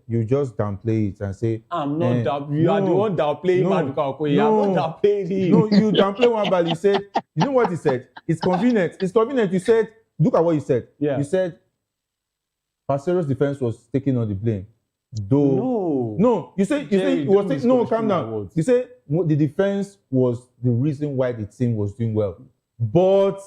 you just downplay it and say I'm not you are the one downplaying Maduka Okoye. I'm not downplaying him. No, you downplay Wabali. You said, you know what he said? It's convenient. It's convenient. You said, look at what you said. Yeah. You said Pasero's defense was taking on the blame. No, you say it was taking, no, calm down. You say the defense was the reason why the team was doing well. But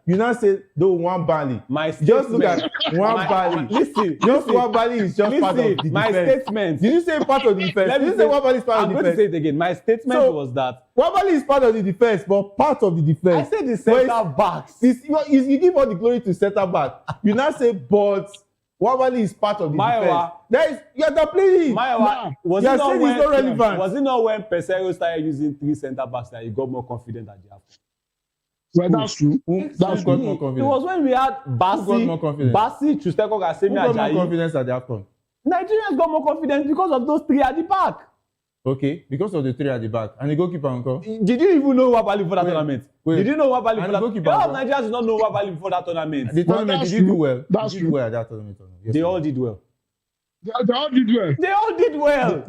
you now say though Wabali. Just look at Wabali. Listen, Wabali is just part of the defense. My statement. Did you say part of the defense? Did you say Wabali is part of the defense? I'm going to say it again. My statement was that Wabali is part of the defense, but part of the defense. I said the center backs. You give all the glory to center back. You now say but Wabali is part of the defense. You're downplaying. Was it not when Pesero started using 3 center backs that he got more confident at the half? Well, that's true. That's got more confidence. It was when we had Basi, Chusteko, Gasemi, Ajayi. Who got more confidence at the AFCON? Nigerians got more confidence because of those 3 at the back. Okay, because of the 3 at the back. And the goalkeeper, uncle? Did you even know Wabali before that tournament? Did you know Wabali before that tournament? A lot of Nigerians did not know Wabali before that tournament. The tournament, did you do well? That's true. Did you do well at that tournament? Yes, they all did well. They all did well. They all did well.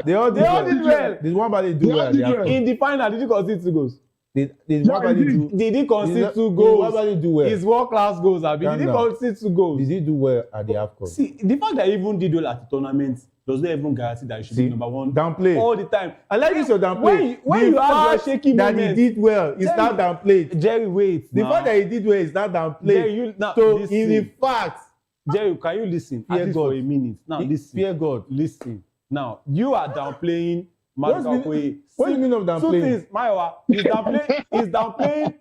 They all did well. Did Wabali do well? In the final, did you concede 2 goals? Did he concede 2 goals? Did Wabali do well? His world-class goals, did he concede 2 goals? Did he do well at the AFCON? See, the fact that he even did well at the tournament does not even guarantee that he should be number 1 downplay all the time. I like this your downplay. When you have your shaky that moments, he did well, it's not downplayed. Jerry, wait. The fact that he did well is not downplayed. In the fact, Jerry, can you listen? At least for a minute. Now listen. Fear God. Listen. Now you are downplaying Maduka Okoye. What do you mean of downplaying? 2 things. Mayowa is downplaying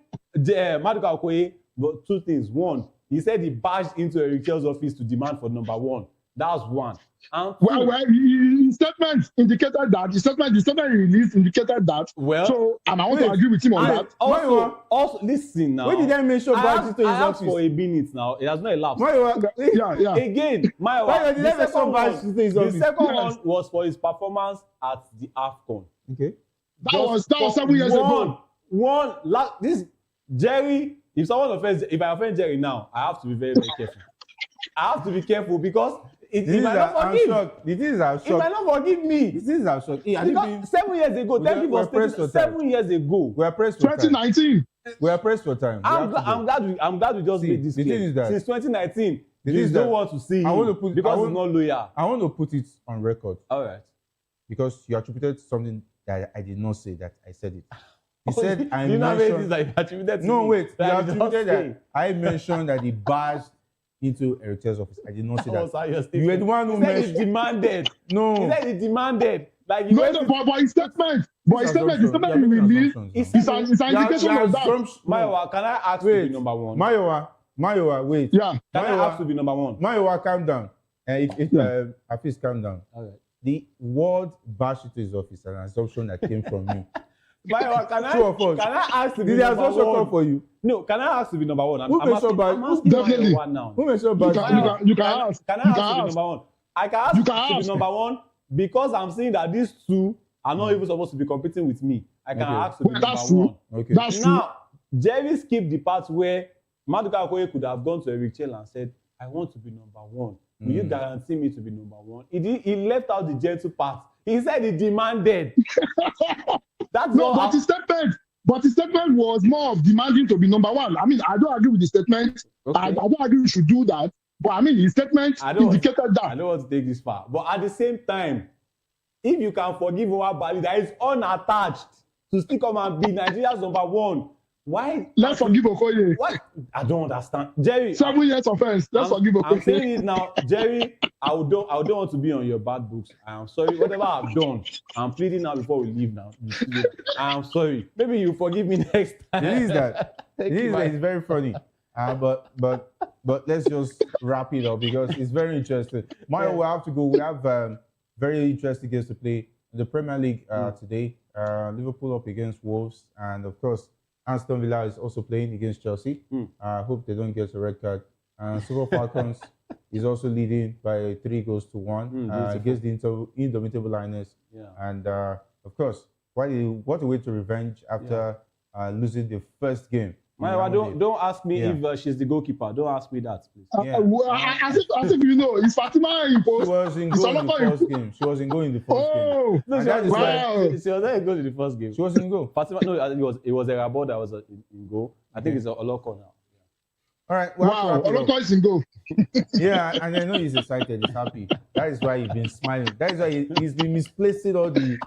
Maduka Okoye, but 2 things. 1, he said he barged into Eric Chell's office to demand for number 1. That's 1. And 2, his statement indicated that. The statement he released indicated that. Well, so, and I want to agree with him on that. Also, listen now. When did I mention barging into his office? I asked for a minute now. It has not elapsed. Yeah. Again, the second one was for his performance at the AFCON. Okay. That was 7 years ago. This Jerry. If I offend Jerry now, I have to be very, very careful. I have to be careful because he might not forgive. He might not forgive me. This is absurd. Because 7 years ago, thank you for stating 7 years ago. We are pressed for 2019. We are pressed for time. I'm glad we just made this clear. Since 2019, you don't want to see him because he's not loyal. I want to put it on record. All right. Because you attributed something that I did not say that I said it. He said I mentioned. No, wait. You attributed that I mentioned that he barged into Eric Chell's office. I did not say that. You were the one who mentioned. He demanded. No. He said he demanded. Like but his statement. But his statement he released. It's an indication of that. Mayowa, can I ask to be number 1? Mayowa, wait. Yeah. Can I ask to be number 1? Mayowa, calm down. Please calm down. All right. The word bash into his office, an assumption that came from me. Mayowa, can I ask to be number 1? Did the assumption come for you? No, can I ask to be number 1? Who mentioned bash? Definitely. Who mentioned bash? You can ask. Can I ask to be number 1? I can ask to be number 1 because I'm seeing that these 2 are not even supposed to be competing with me. I can ask to be number 1. Okay. That's true. Now, Jerry skipped the part where Maduka Okoye could have gone to Eric Chell and said, I want to be number 1. Will you guarantee me to be number 1? He left out the gentle part. He said he demanded. But the statement was more of demanding to be number one. I mean, I don't agree with the statement. Okay. I don't agree we should do that. But I mean, his statement indicated that. I don't want to take this far. But at the same time, if you can forgive our Bali that is unattached to still come and be Nigeria's number one, why? Let's forgive Okoye. What? I don't understand. Jerry. 7 years offense. Let's forgive Okoye. I'm saying it now. Jerry, I don't want to be on your bad books. I am sorry. Whatever I've done, I'm pleading now before we leave now. I am sorry. Maybe you forgive me next time. It is that. It's very funny. But let's just wrap it up because it's very interesting. Mario, we have to go. We have very interesting games to play in the Premier League today. Liverpool up against Wolves, and of course, Aston Villa is also playing against Chelsea. I hope they don't get a red card. Super Falcons is also leading by 3-1 against the Indomitable Lioness. Yeah. And of course, what a way to revenge after losing the first game. Maya, don't ask me if she's the goalkeeper. Don't ask me that, please. I think you know, it's Fatima Impost. She was in goal in the first game. She was in goal in the first game. No, she was not in goal in the first game. She was in goal. Fatima, no, it was a Rabot that was in goal. I think it's Oloko now. All right. Wow, Oloko is in goal. Yeah, and I know he's excited. He's happy. That is why he's been smiling. That is why he's been misplacing all the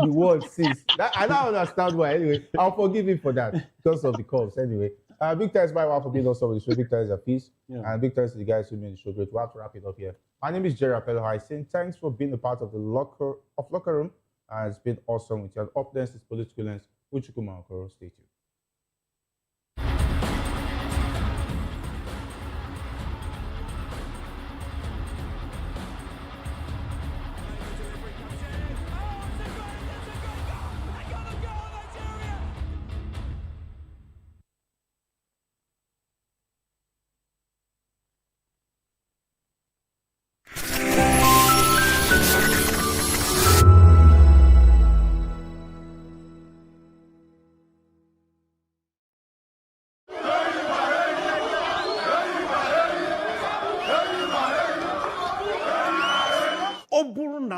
words since. I don't understand why. Anyway, I'll forgive him for that because of the calls. Anyway, big thanks by for being on some of the show. Big thanks to Peace. And big thanks to the guys who made the show great. We'll have to wrap it up here. My name is Jerry Apello. I say thanks for being a part of the locker room. It's been awesome with you. Up next is Political Lens. Uchukuma Okoro. Stay tuned.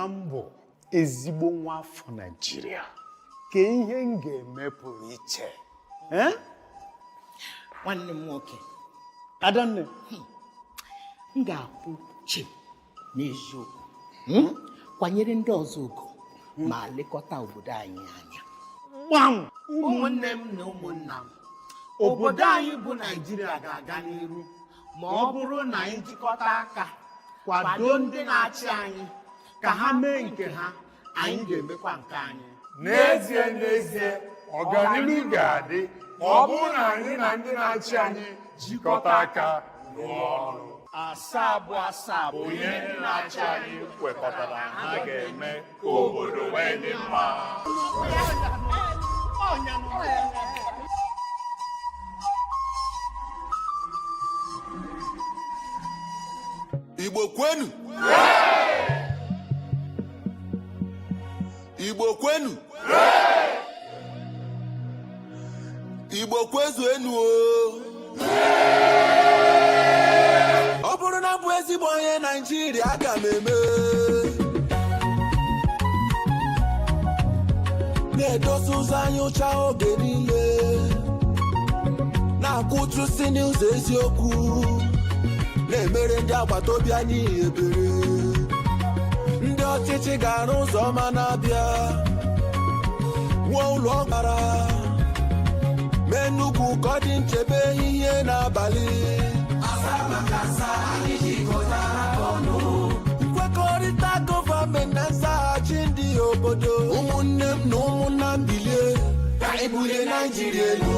Mbụ ezigbo nwa afọ Nigeria ka ihe m ga-eme pụrụ iche nwanne m nwoke Adanne m ga-akwụ chi n'eziokwu kwanyere ndị ọzọ ugwu ma lekọta obodo anyị anya gbam ụmụnne m na ụmụnna m obodo anyị bụ Nigeria ga-aga n'iru ma ọ bụrụ na anyị jikọta aka kwado ndị na-achị anyị ka ha mee nke ha anyị ga-emekwa nke anyị n'ezie ọganihu ga-adị ma ọ bụrụ na anyị na ndị na-achị anyị jikọta aka rụọ ọrụ asaa bụ ihe ndị na-achị anyị kwekọtara ha ga-eme ka obodo wee dị mma Igbo kwenu Igbo kwenu Igbo kwezuenu ọ bụrụ na bụ ezigbo onye Naịjirịa aga m eme na-edosa ụzọ anyị ụcha oge niile na-akwụtụsi n'ụzọ eziokwu na-emere ndị agbata obi anyị ebere ndị ọchịchị ga-arụ ụzọ ọma na-abịa nwa ụlọ ọgbara mee nnukwu ka ọ dị nchebe ihe n'abalị nkwekọrịta gọọmenti na nzaghachi ndị obodo ụmụnne m na ụmụnna m bilie ka anyị bulie Naịjirịa elu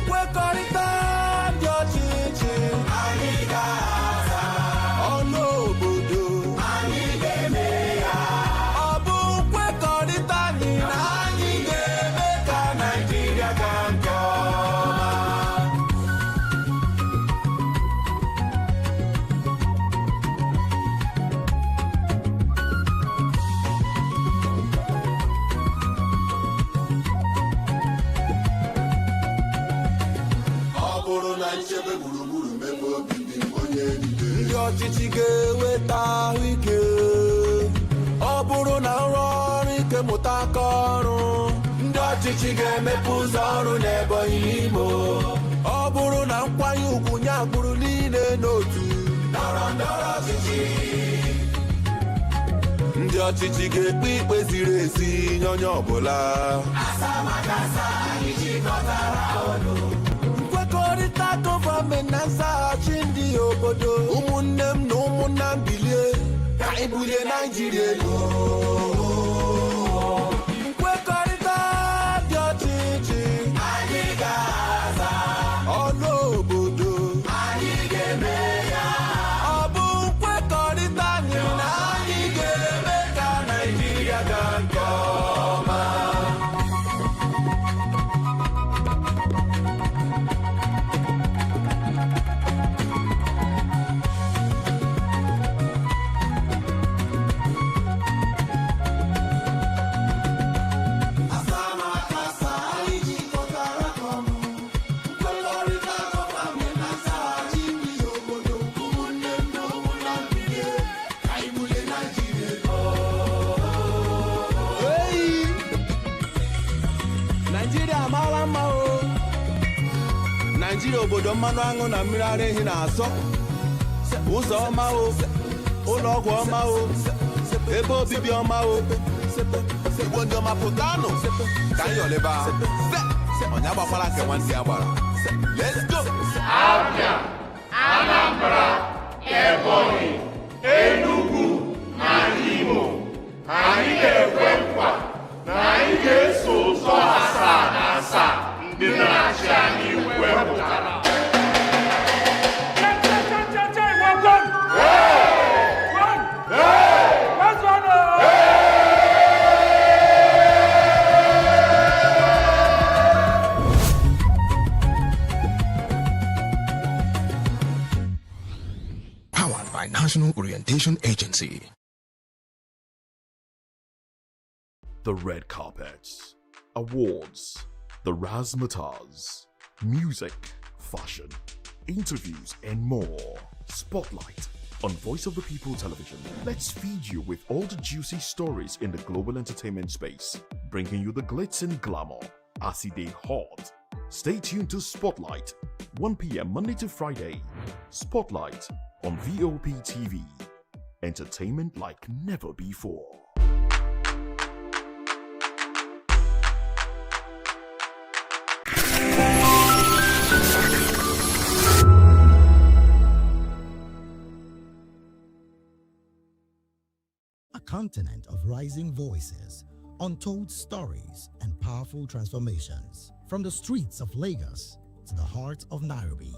nkwekọrịta ndị ọchịchị anyị ga-aza ọnụ obodo anyị ga-eme ya ọ bụ nkwekọrịta anyị na anyị ga-eme ka Naịjirịa gaa nke ọma nchebe gburugburu mebe obibi onye niile ndị ọchịchị ga-eweta ahụike ọ bụrụ na nrọ ọrụ ike nwoke mụta aka ọrụ ndị ọchịchị ga-emepe ụzọ ọrụ n'Ebonyi Imo ọ bụrụ na nkwanye ugwu nye agbụrụ niile n'otu ndọrọndọrọ ọchịchị ndị ọchịchị ga-ekpe ikpe ziri ezi nye onye ọbụla nkwekọrịta gọọmenti na nzaghachi ndị obodo ụmụnne m na ụmụnna m bilie ka anyị bulie Naịjirịa elu nkwekọrịta dị ọchịchị anyị ga-aza ọnụ obodo anyị ga-eme ya ọ bụ nkwekọrịta anyị na anyị ga-eme ka Naịjirịa gaa nke ọma Nigeria obodo mmanụ aṅụ na mmiri ara ehi na-asọ ụzọ ọma o ụlọ ọgwụ ọma o ebe obibi ọma o igbo ndị ọma pụtanụ ka anyị yọleba onye agbakwala nke nwanne ya gbara let's go Abia, Anambra, Ebonyi, Enugu na Imo anyị ga-ekwe nkwa na anyị ga-eso ụzọ asaa na asaa ndị na-achị anyị wepụtara. Powered by National Orientation Agency. The red carpets, awards, the razzmatazz, music, fashion, interviews, and more. Spotlight on Voice of the People Television. Let's feed you with all the juicy stories in the global entertainment space, bringing you the glitz and glamour as they hot. Stay tuned to Spotlight, 1 p.m. Monday to Friday. Spotlight on VOP TV. Entertainment like never before. A continent of rising voices, untold stories, and powerful transformations. From the streets of Lagos to the heart of Nairobi,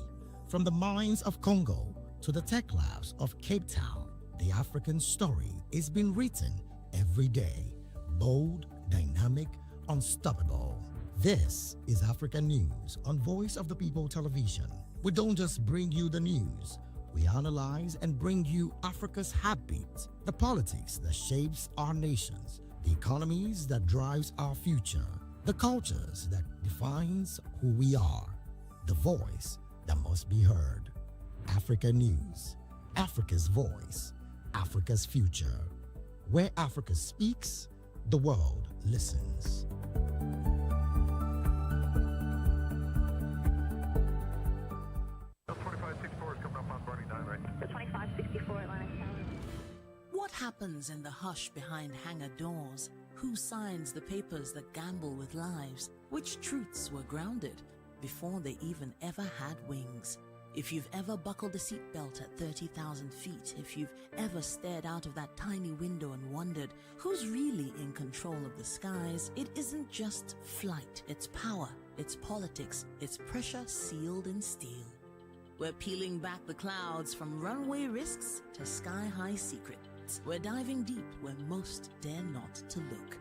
from the mines of Congo to the tech labs of Cape Town, the African story is being written every day. Bold, dynamic, unstoppable. This is Africa News on Voice of the People Television. We don't just bring you the news. We analyze and bring you Africa's heartbeat, the politics that shapes our nations, the economies that drives our future, the cultures that defines who we are, the voice that must be heard. Africa News, Africa's voice, Africa's future. Where Africa speaks, the world listens. What happens in the hush behind hangar doors? Who signs the papers that gamble with lives? Which truths were grounded before they even ever had wings? If you've ever buckled a seatbelt at 30,000 feet, if you've ever stared out of that tiny window and wondered who's really in control of the skies, it isn't just flight, it's power, it's politics, it's pressure sealed in steel. We're peeling back the clouds from runway risks to sky-high secrets. We're diving deep where most dare not to look.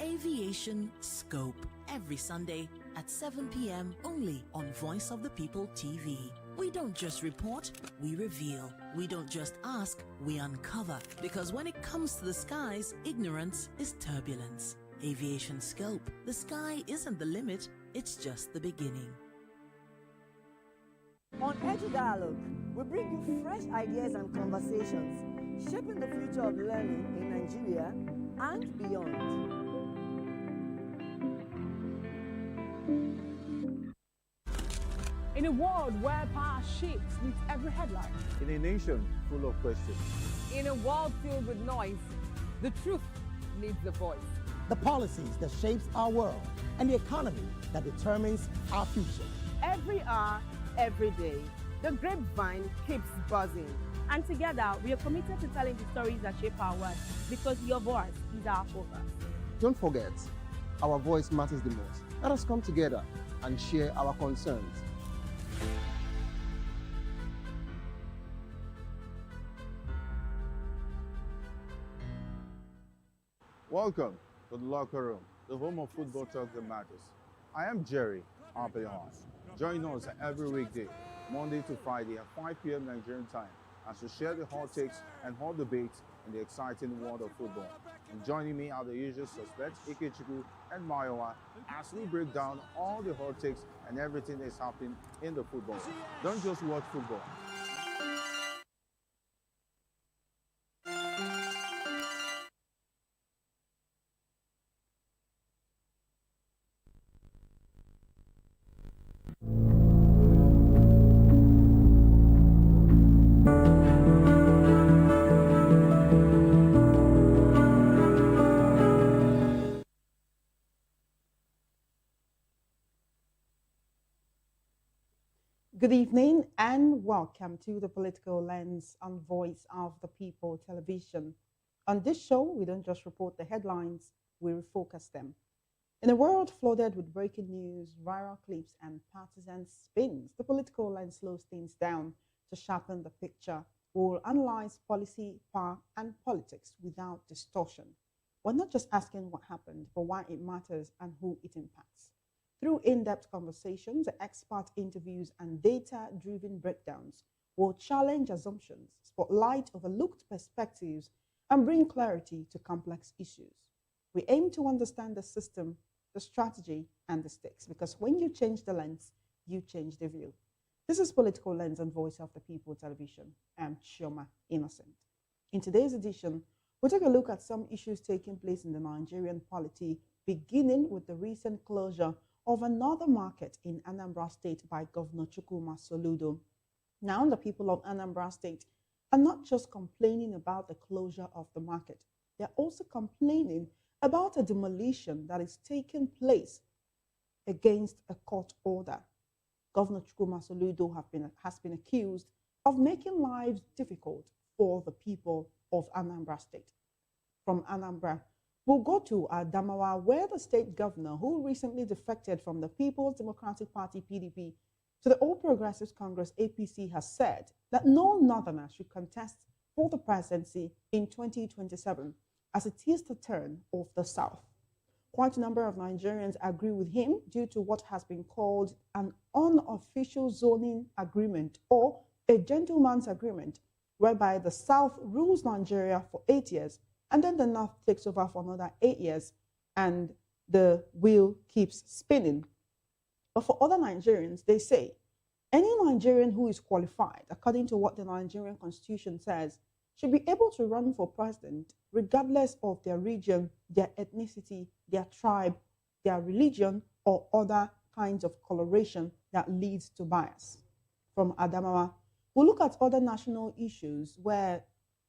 Aviation Scope, every Sunday at 7 p.m. only on Voice of the People TV. We don't just report, we reveal. We don't just ask, we uncover. Because when it comes to the skies, ignorance is turbulence. Aviation Scope, the sky isn't the limit, it's just the beginning. On Edu Dialogue, we bring you fresh ideas and conversations, shaping the future of learning in Nigeria and beyond. In a world where power shifts with every headline. In a nation full of questions. In a world filled with noise, the truth needs a voice. The policies that shapes our world and the economy that determines our future. Every hour, every day, the grapevine keeps buzzing. And together, we are committed to telling the stories that shape our world because your voice is our focus. Don't forget, our voice matters the most. Let us come together and share our concerns. Welcome to the locker room, the home of football talk that matters. I am Jerry Arpillon. Join us every weekday, Monday to Friday at 5 p.m. Nigerian time, as we share the hot takes and hot debates in the exciting world of football. And joining me are the usual suspects, Ikechukwu and Mayowa, as we break down all the hot takes and everything that's happening in the football. Don't just watch football. Good evening and welcome to the Political Lens on Voice of the People television. On this show, we don't just report the headlines, we refocus them. In a world flooded with breaking news, viral clips, and partisan spins, the Political Lens slows things down to sharpen the picture. We'll analyze policy, power, and politics without distortion. We're not just asking what happened, but why it matters and who it impacts. Through in-depth conversations, expert interviews, and data-driven breakdowns, we'll challenge assumptions, spotlight overlooked perspectives, and bring clarity to complex issues. We aim to understand the system, the strategy, and the stakes, because when you change the lens, you change the view. This is Political Lens and Voice of the People television. I'm Chioma Innocent. In today's edition, we'll take a look at some issues taking place in the Nigerian polity, beginning with the recent closure of another market in Anambra State by Governor Chukwuma Soludo. Now, the people of Anambra State are not just complaining about the closure of the market, they're also complaining about a demolition that is taking place against a court order. Governor Chukwuma Soludo has been accused of making lives difficult for the people of Anambra State. From Anambra, we'll go to Adamawa, where the state governor, who recently defected from the People's Democratic Party, PDP, to the All Progressives Congress, APC, has said that no northerner should contest for the presidency in 2027, as it is the turn of the South. Quite a number of Nigerians agree with him due to what has been called an unofficial zoning agreement, or a gentleman's agreement, whereby the South rules Nigeria for 8 years, and then the North takes over for another 8 years, and the wheel keeps spinning. But for other Nigerians, they say, any Nigerian who is qualified, according to what the Nigerian Constitution says, should be able to run for president regardless of their region, their ethnicity, their tribe, their religion, or other kinds of coloration that leads to bias. From Adamawa, we'll look at other national issues where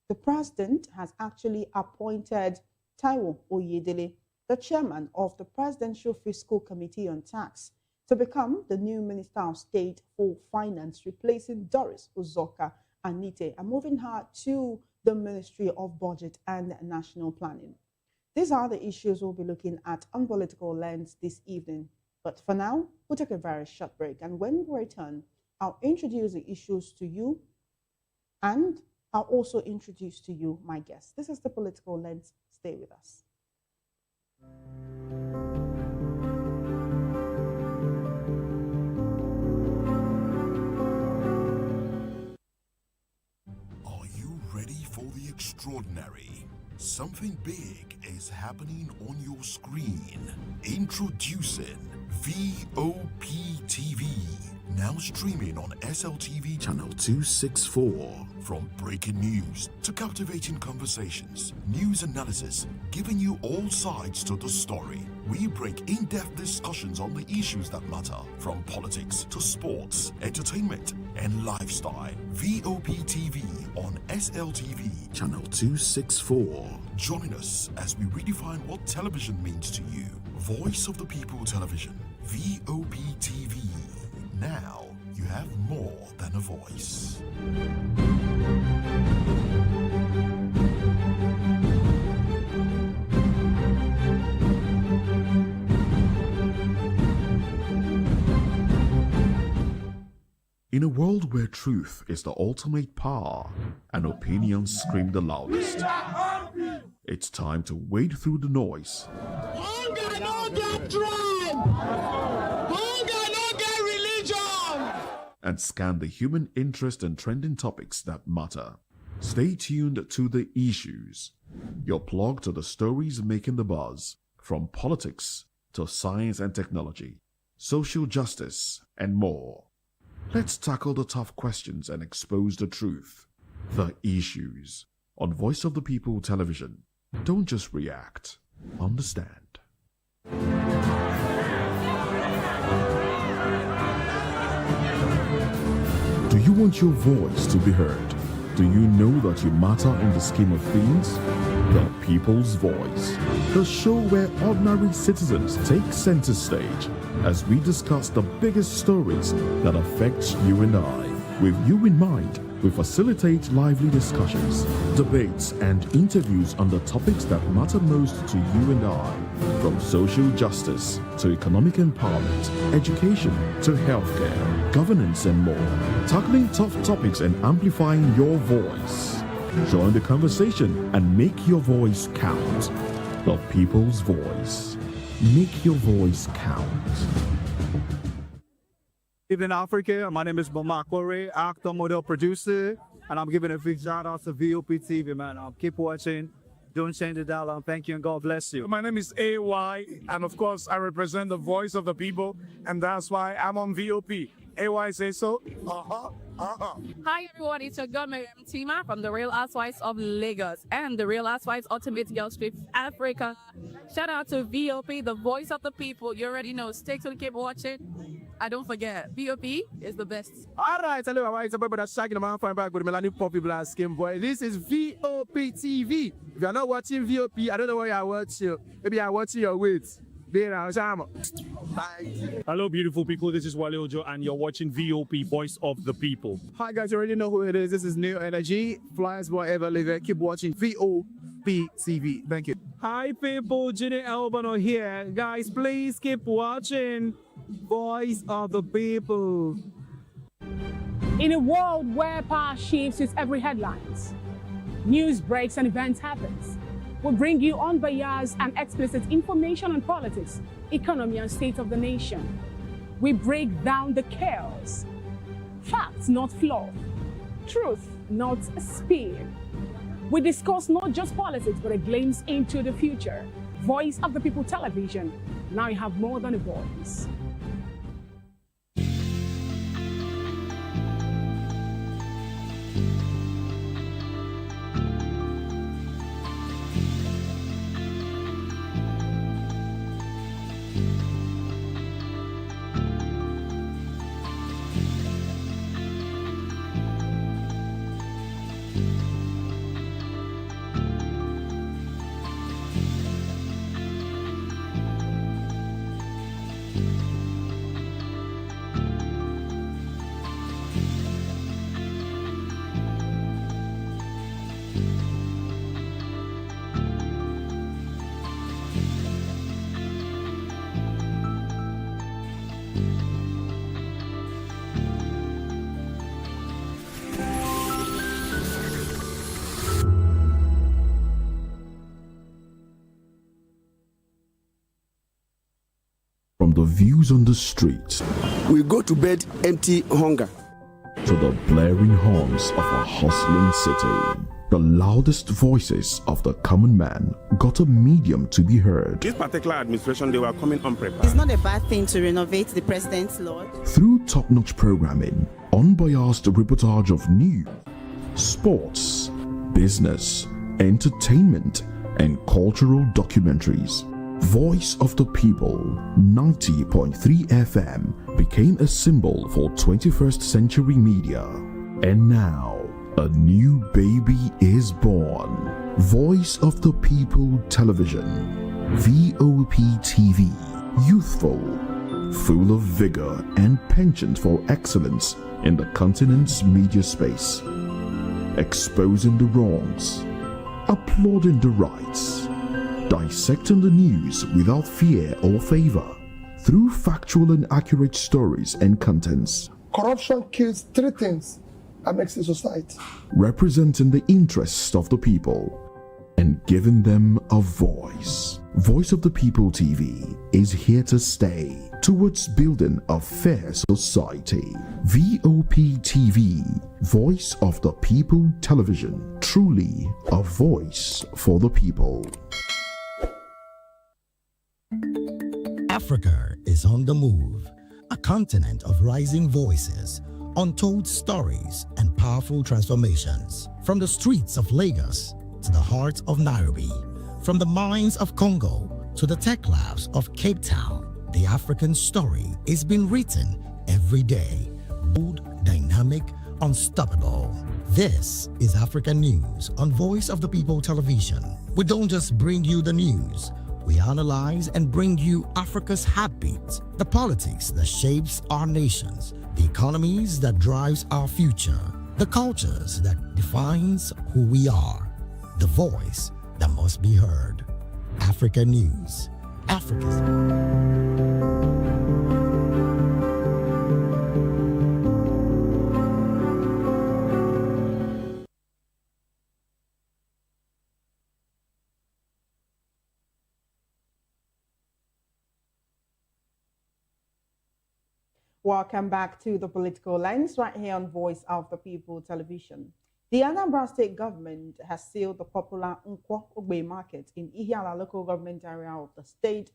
the president has actually appointed Taiwo Oyedele, the chairman of the Presidential Fiscal Committee on Tax, to become the new Minister of State for Finance, replacing Doris Uzoho Anite and moving her to the Ministry of Budget and National Planning. These are the issues we'll be looking at on Political Lens this evening. But for now, we'll take a very short break. And when we return, I'll introduce the issues to you, and I'll also introduce to you my guest. This is the Political Lens. Stay with us. Are you ready for the extraordinary? Something big is happening on your screen. Introducing VOP TV, Now streaming on SLTV channel 264. From breaking news to captivating conversations, news analysis, giving you all sides to the story. We break in-depth discussions on the issues that matter, from politics to sports, entertainment, and lifestyle. VOP TV on SLTV channel 264. Join us as we redefine what television means to you. Voice of the People Television, VOP TV. Now you have more than a voice. In a world where truth is the ultimate power and opinions scream the loudest, it's time to wade through the noise. Hunger no get tribe! Hunger no get religion! And scan the human interest and trending topics that matter. Stay tuned to The Issues, your plug to the stories making the buzz, from politics to science and technology, social justice, and more. Let's tackle the tough questions and expose the truth. The Issues on Voice of the People Television. Don't just react, understand. Do you want your voice to be heard? Do you know that you matter in the scheme of things? The People's Voice, the show where ordinary citizens take center stage as we discuss the biggest stories that affect you and I. With you in mind, we facilitate lively discussions, debates, and interviews on the topics that matter most to you and I, from social justice to economic empowerment, education to healthcare, governance, and more, tackling tough topics and amplifying your voice. Join the conversation and make your voice count. The People's Voice. Make your voice count. Evening, Africa. My name is Okoye, actor, model, producer, and I'm giving a big shout out to VOP TV, man. Keep watching. Don't change the dial. Thank you and God bless you. My name is AY, and of course, I represent the voice of the people, and that's why I'm on VOP. AY say so. Hi everyone, it's your girl Miriam Tima from The Real Housewives of Lagos and The Real Housewives Ultimate Girls Trip Africa. Shout out to VOP, the voice of the people. You already know. Stay tuned, keep watching. And don't forget, VOP is the best. Alright, hello, it's a boy that's shagging the man fine back with Melanie Poppy Black Skin Boy. This is VOP TV. If you're not watching VOP, I don't know why you're watching. Maybe you're watching your weight. Hello, beautiful people. This is Wale Ojo, and you're watching VOP, Voice of the People. Hi, guys. You already know who it is. This is New Energy. Flyers, whatever, live it. Keep watching VOP TV. Thank you. Hi, people. Ginny Albano here. Guys, please keep watching Voice of the People. In a world where power shifts with every headlines, news breaks and events happens, we bring you unbiased and explicit information on politics, economy, and state of the nation. We break down the chaos. Facts, not fluff. Truth, not spin. We discuss not just politics, but a glimpse into the future. Voice of the People Television. Now you have more than a voice. From the views on the street, we go to bed empty hunger, to the blaring horns of a hustling city. The loudest voices of the common man got a medium to be heard. This particular administration, they were coming unprepared. It's not a bad thing to renovate the president's lodge. Through top-notch programming, unbiased reportage of news, sports, business, entertainment, and cultural documentaries, Voice of the People 90.3 FM became a symbol for 21st century media. And now, a new baby is born. Voice of the People Television, VOP TV, youthful, full of vigor and penchant for excellence in the continent's media space, exposing the wrongs, applauding the rights, dissecting the news without fear or favor, through factual and accurate stories and contents. Corruption kills three things that makes a society. Representing the interests of the people and giving them a voice. Voice of the People TV is here to stay towards building a fair society. VOP TV, Voice of the People Television, truly a voice for the people. Africa is on the move, a continent of rising voices, untold stories, and powerful transformations. From the streets of Lagos to the heart of Nairobi, from the mines of Congo to the tech labs of Cape Town, the African story is being written every day. Bold, dynamic, unstoppable. This is Africa News on Voice of the People Television. We don't just bring you the news. We analyze and bring you Africa's heartbeat, the politics that shapes our nations, the economies that drives our future, the cultures that defines who we are, the voice that must be heard. Africa News. Africa's. Welcome back to the Political Lens right here on Voice of the People Television. The Anambra State government has sealed the popular Okoye market in Ihiala local government area of the state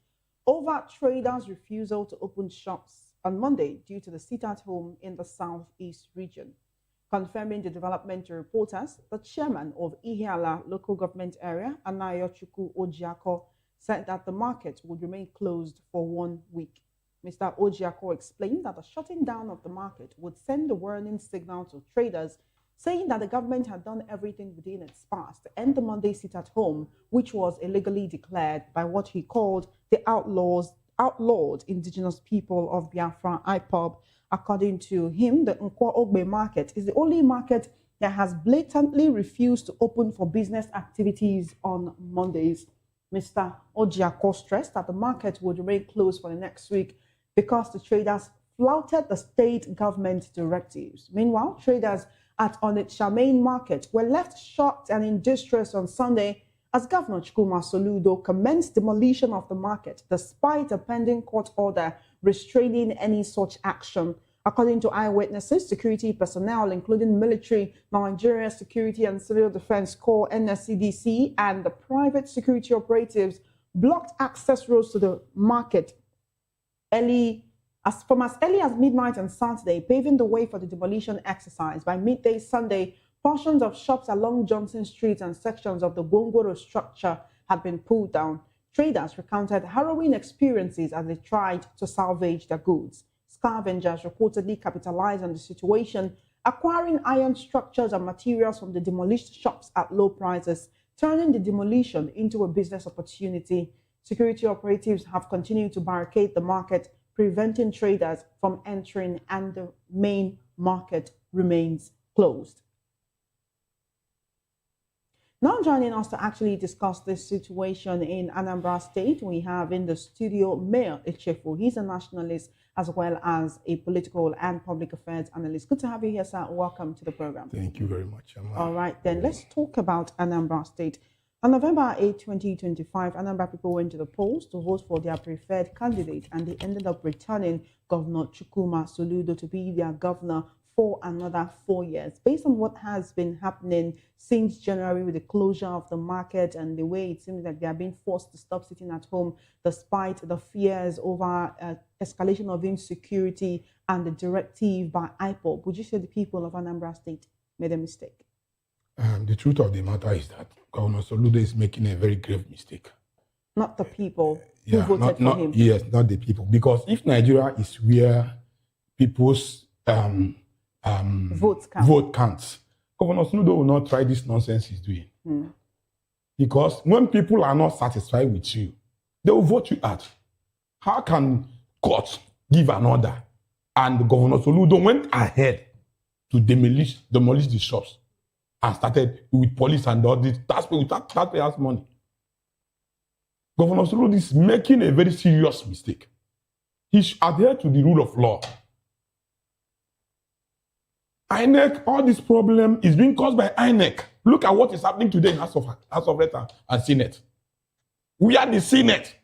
over traders' refusal to open shops on Monday due to the sit-at-home in the southeast region. Confirming the development to reporters, the chairman of Ihiala local government area, Anayochukwu Ojiako, said that the market would remain closed for 1 week. Mr. Ojiako explained that the shutting down of the market would send a warning signal to traders, saying that the government had done everything within its powers to end the Monday sit-at-home, which was illegally declared by what he called the outlawed indigenous people of Biafra, IPOB. According to him, the Okoye market is the only market that has blatantly refused to open for business activities on Mondays. Mr. Ojiako stressed that the market would remain closed for the next week because the traders flouted the state government directives. Meanwhile, traders at Onitsha main market were left shocked and in distress on Sunday as Governor Chukwuma Soludo commenced demolition of the market despite a pending court order restraining any such action. According to eyewitnesses, security personnel, including military, Nigeria Security and Civil Defense Corps, NSCDC, and the private security operatives blocked access roads to the market from as early as midnight on Saturday, paving the way for the demolition exercise. By midday Sunday, portions of shops along Johnson Street and sections of the Gongoro structure had been pulled down. Traders recounted harrowing experiences as they tried to salvage their goods. Scavengers reportedly capitalized on the situation, acquiring iron structures and materials from the demolished shops at low prices, turning the demolition into a business opportunity. Security operatives have continued to barricade the market, preventing traders from entering, and the main market remains closed. Now joining us to actually discuss this situation in Anambra State, we have in the studio Mayor Echefu. He's a nationalist as well as a political and public affairs analyst. Good to have you here, sir. Welcome to the program. Thank you very much. All right, then let's talk about Anambra State. On November 8, 2025, Anambra people went to the polls to vote for their preferred candidate, and they ended up returning Governor Chukwuma Soludo to be their governor for another 4 years. Based on what has been happening since January with the closure of the market and the way it seems like they are being forced to stop sitting at home despite the fears over escalation of insecurity and the directive by IPOB, would you say the people of Anambra State made a mistake? The truth of the matter is that Governor Soludo is making a very grave mistake. Not the people who voted for him. Yes, not the people. Because if Nigeria is where people's vote counts, Governor Soludo will not try this nonsense he's doing. Because when people are not satisfied with you, they will vote you out. How can court give an order and Governor Soludo went ahead to demolish the shops and started with police and all this taxpayers' money? Governor Soludo is making a very serious mistake. He should adhere to the rule of law. INEC, all this problem is being caused by INEC. Look at what is happening today in House of Reps and Senate. We are the Senate,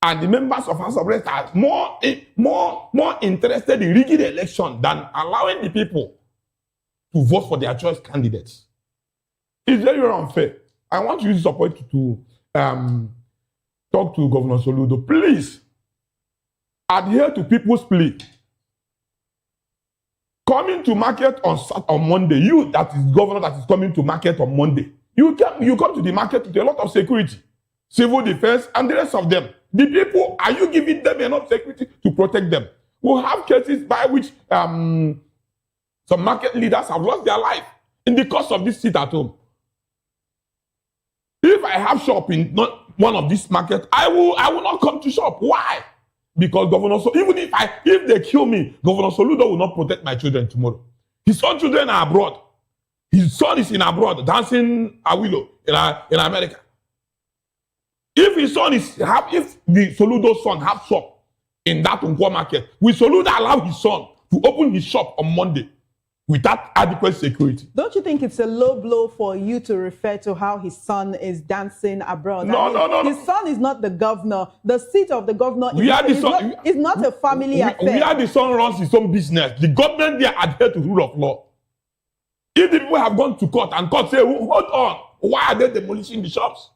and the members of House of Reps are more interested in rigging the election than allowing the people to vote for their choice candidates. It's very, very unfair. I want you to support to talk to Governor Soludo. Please adhere to people's plea. Coming to market on Monday, you that is governor that is coming to market on Monday, you come to the market with a lot of security, civil defense, and the rest of them. The people, are you giving them enough security to protect them? We'll have cases by which some market leaders have lost their life in the course of this sit at home. If I have shop in not one of these markets, I will not come to shop. Why? Because even if they kill me, Governor Soludo will not protect my children tomorrow. His own children are abroad. His son is in abroad dancing Awilo in America. If the Soludo's son have shop in that Nkwo market, will Soludo allow his son to open his shop on Monday without adequate security? Don't you think it's a low blow for you to refer to how his son is dancing abroad? No. His son is not the governor. The seat of the governor is not a family affair. Where the son runs his own business, the government there adhere to rule of law. If the people have gone to court and court say, hold on, why are they demolishing the shops?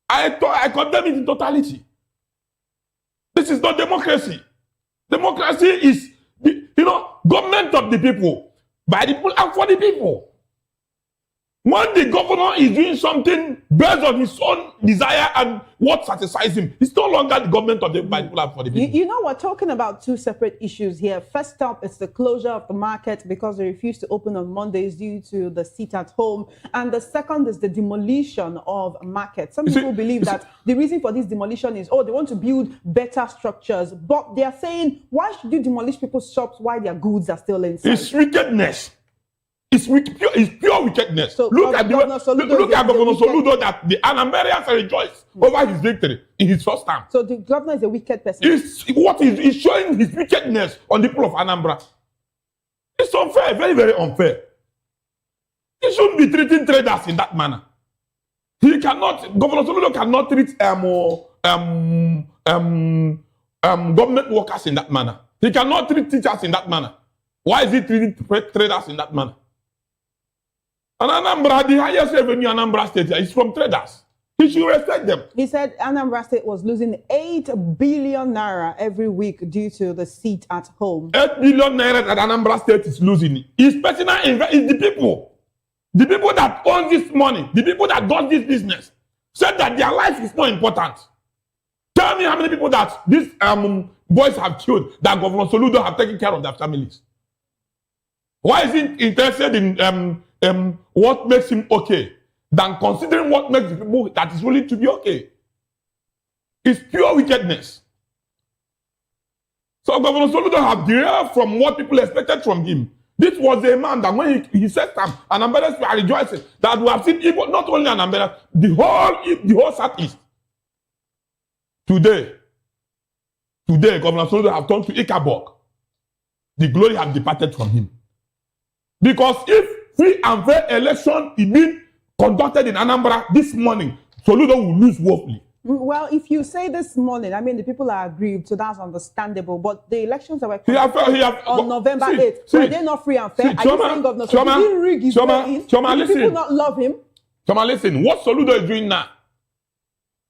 I condemn it in totality. This is not democracy. Democracy is, government of the people, by the people and for the people. When the governor is doing something based on his own desire and what satisfies him, it's no longer the government of the people and for the people. You know, we're talking about two separate issues here. First up, it's the closure of the market because they refused to open on Mondays due to the sit at home. And the second is the demolition of markets. Some people believe that the reason for this demolition is, they want to build better structures. But they are saying, why should you demolish people's shops while their goods are still inside? It's wickedness. It's pure wickedness. So look at Governor Soludo that the Anambarians rejoice over his victory in his first term. So the governor is a wicked person. He's showing his wickedness on the people of Anambra. It's unfair, very, very unfair. He shouldn't be treating traders in that manner. Governor Soludo cannot treat government workers in that manner. He cannot treat teachers in that manner. Why is he treating traders in that manner? And Anambra, the highest revenue Anambra State is from traders. He should respect them. He said Anambra State was losing 8 billion naira every week due to the seat at home. 8 billion naira that Anambra State is losing. His personal investment is the people. The people that own this money, the people that does this business, said that their life is more important. Tell me how many people that these boys have killed that Governor Soludo have taken care of their families. Why is he interested in what makes him okay than considering what makes the people that is willing to be okay? It's pure wickedness. So Governor Soludo have derailed from what people expected from him. This was a man that when he said something, Anambras were rejoicing that we have seen people, not only Anambra, the whole Southeast. Today, Governor Soludo have turned to Ikabok. The glory have departed from him. Because if free and fair election is being conducted in Anambra this morning, Soludo will lose woefully. Well, if you say this morning, I mean, the people are aggrieved, so that's understandable. But the elections that were on November 8th, were they not free and fair? Are you saying Governor Soludo didn't rig his way in? Did people not love him? Choma, listen, what Soludo is doing now,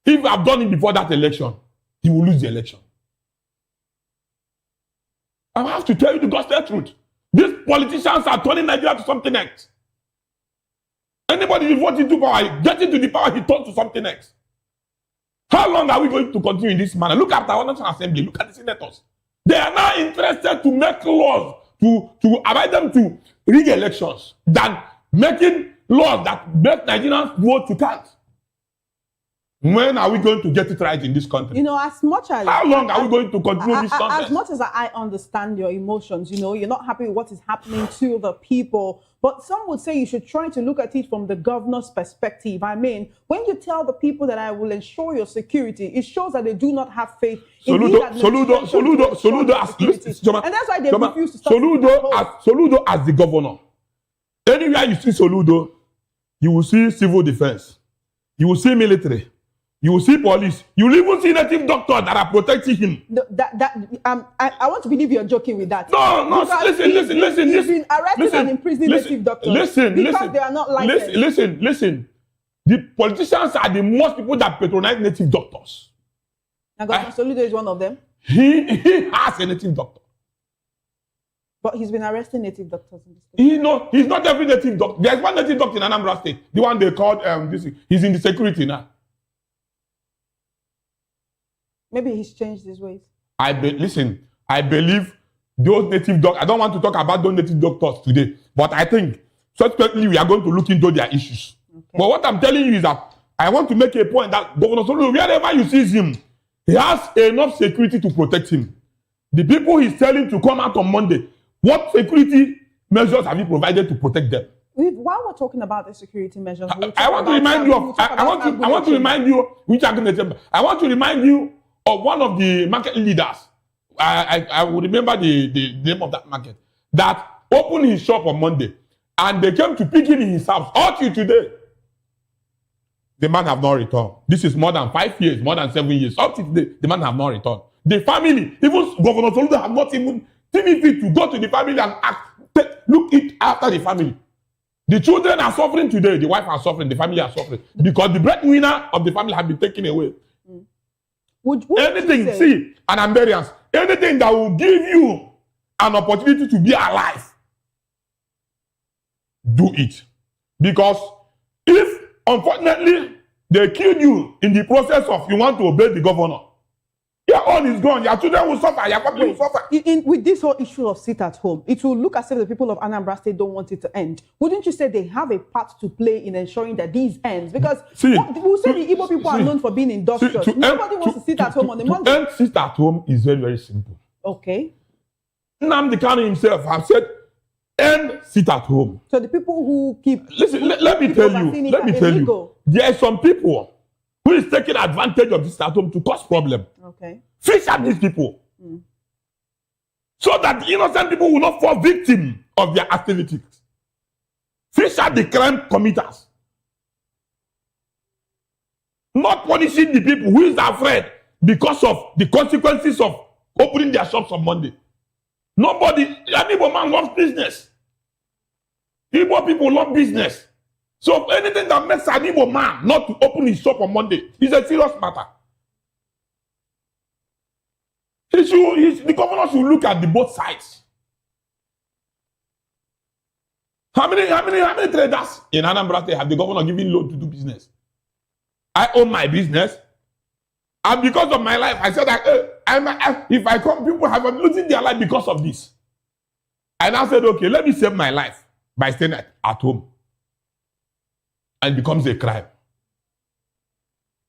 if I've done it before that election, he will lose the election. I have to tell you the gospel truth. These politicians are turning Nigeria to something else. Anybody who votes into power, getting to the power, he turns to something else. How long are we going to continue in this manner? Look at our National Assembly. Look at the senators. They are now interested to make laws to allow them to rig elections than making laws that make Nigerians vote to count. When are we going to get it right in this country? You know, as much as... How long are we going to continue this nonsense? As much as I understand your emotions, you know, you're not happy with what is happening to the people. But some would say you should try to look at it from the governor's perspective. I mean, when you tell the people that I will ensure your security, it shows that they do not have faith in Soludo as... And that's why they refuse to stop Soludo as the governor. Anywhere you see Soludo, you will see civil defense. You will see military. You will see police. You will even see native doctors that are protecting him. I want to believe you're joking with that. No, listen. He's been arrested and imprisoned native doctors because they are not licensed. Listen. The politicians are the most people that patronize native doctors. And Governor Soludo is one of them. He has a native doctor. But he's been arresting native doctors in this state. He's not every native doctor. There's one native doctor in Anambra State. The one they called he's in the security now. Maybe he's changed his ways. I believe those native doctors, I don't want to talk about those native doctors today, but I think subsequently we are going to look into their issues. Okay. But what I'm telling you is that I want to make a point that Governor Soludo, wherever you see him, he has enough security to protect him. The people he's telling to come out on Monday, what security measures have you provided to protect them? While we're talking about the security measures, I want to remind you of I want to remind you which are going to I want to remind you of one of the market leaders. I will remember the name of that market that opened his shop on Monday, and they came to pick him in his house all till today. The man have not returned. This is more than 5 years, more than 7 years. Up to today, the man have not returned. The family, even Governor Soludo, have not even taken fit to go to the family and look it after the family. The children are suffering today. The wife are suffering. The family are suffering because the breadwinner of the family have been taken away. Anything, see, an Amberians, anything that will give you an opportunity to be alive, do it. Because if, unfortunately, they kill you in the process of you want to obey the governor, your own is gone, your children will suffer, your family will suffer. With this whole issue of sit at home, it will look as if the people of Anambra State don't want it to end. Wouldn't you say they have a part to play in ensuring that these ends? Because we'll say the Igbo people are known for being industrious. Nobody wants to sit at home on the Monday. To end sit at home is very, very simple. Okay. Nnamdi Kanu himself have said, end sit at home. So the people who keep... Listen, let me tell you. There are some people who is taking advantage of this at home to cause problem. Okay. Fish at these people. So that the innocent people will not fall victim of their activities. Fish at the crime committers. Not punishing the people who is afraid because of the consequences of opening their shops on Monday. Nobody, an Igbo man loves business. Igbo people love business. So anything that makes an Igbo man not to open his shop on Monday is a serious matter. The governor should look at the both sides. How many traders in Anambra State have the governor given loan to do business? I own my business. And because of my life, I said that if I come, people have been losing their life because of this. And I said, okay, let me save my life by staying at home. And it becomes a crime.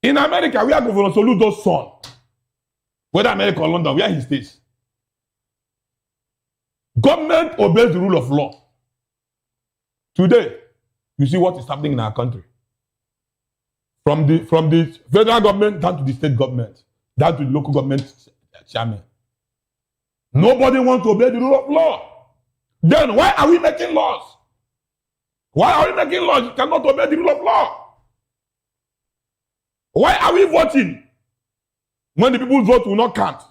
In America, we are Governor Soludo's son. Whether America or London, where he stays. Government obeys the rule of law. Today, you see what is happening in our country. From the federal government down to the state government, down to the local government chairman. Nobody wants to obey the rule of law. Then why are we making laws? Why are we making laws? You cannot obey the rule of law. Why are we voting when the people's vote will not count?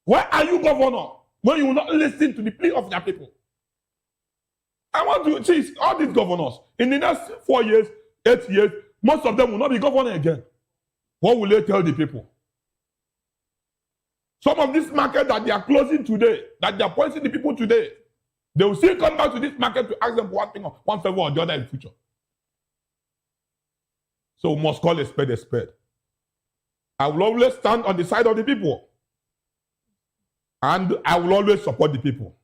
Why are you governor when you will not listen to the plea of your people? I want to see all these governors in the next 4 years, 8 years, most of them will not be governor again. What will they tell the people? Some of this market that they are closing today, that they are pointing the people today, they will still come back to this market to ask them for one thing, or one favor or the other in the future. So we must call a spade a spade. I will always stand on the side of the people. And I will always support the people.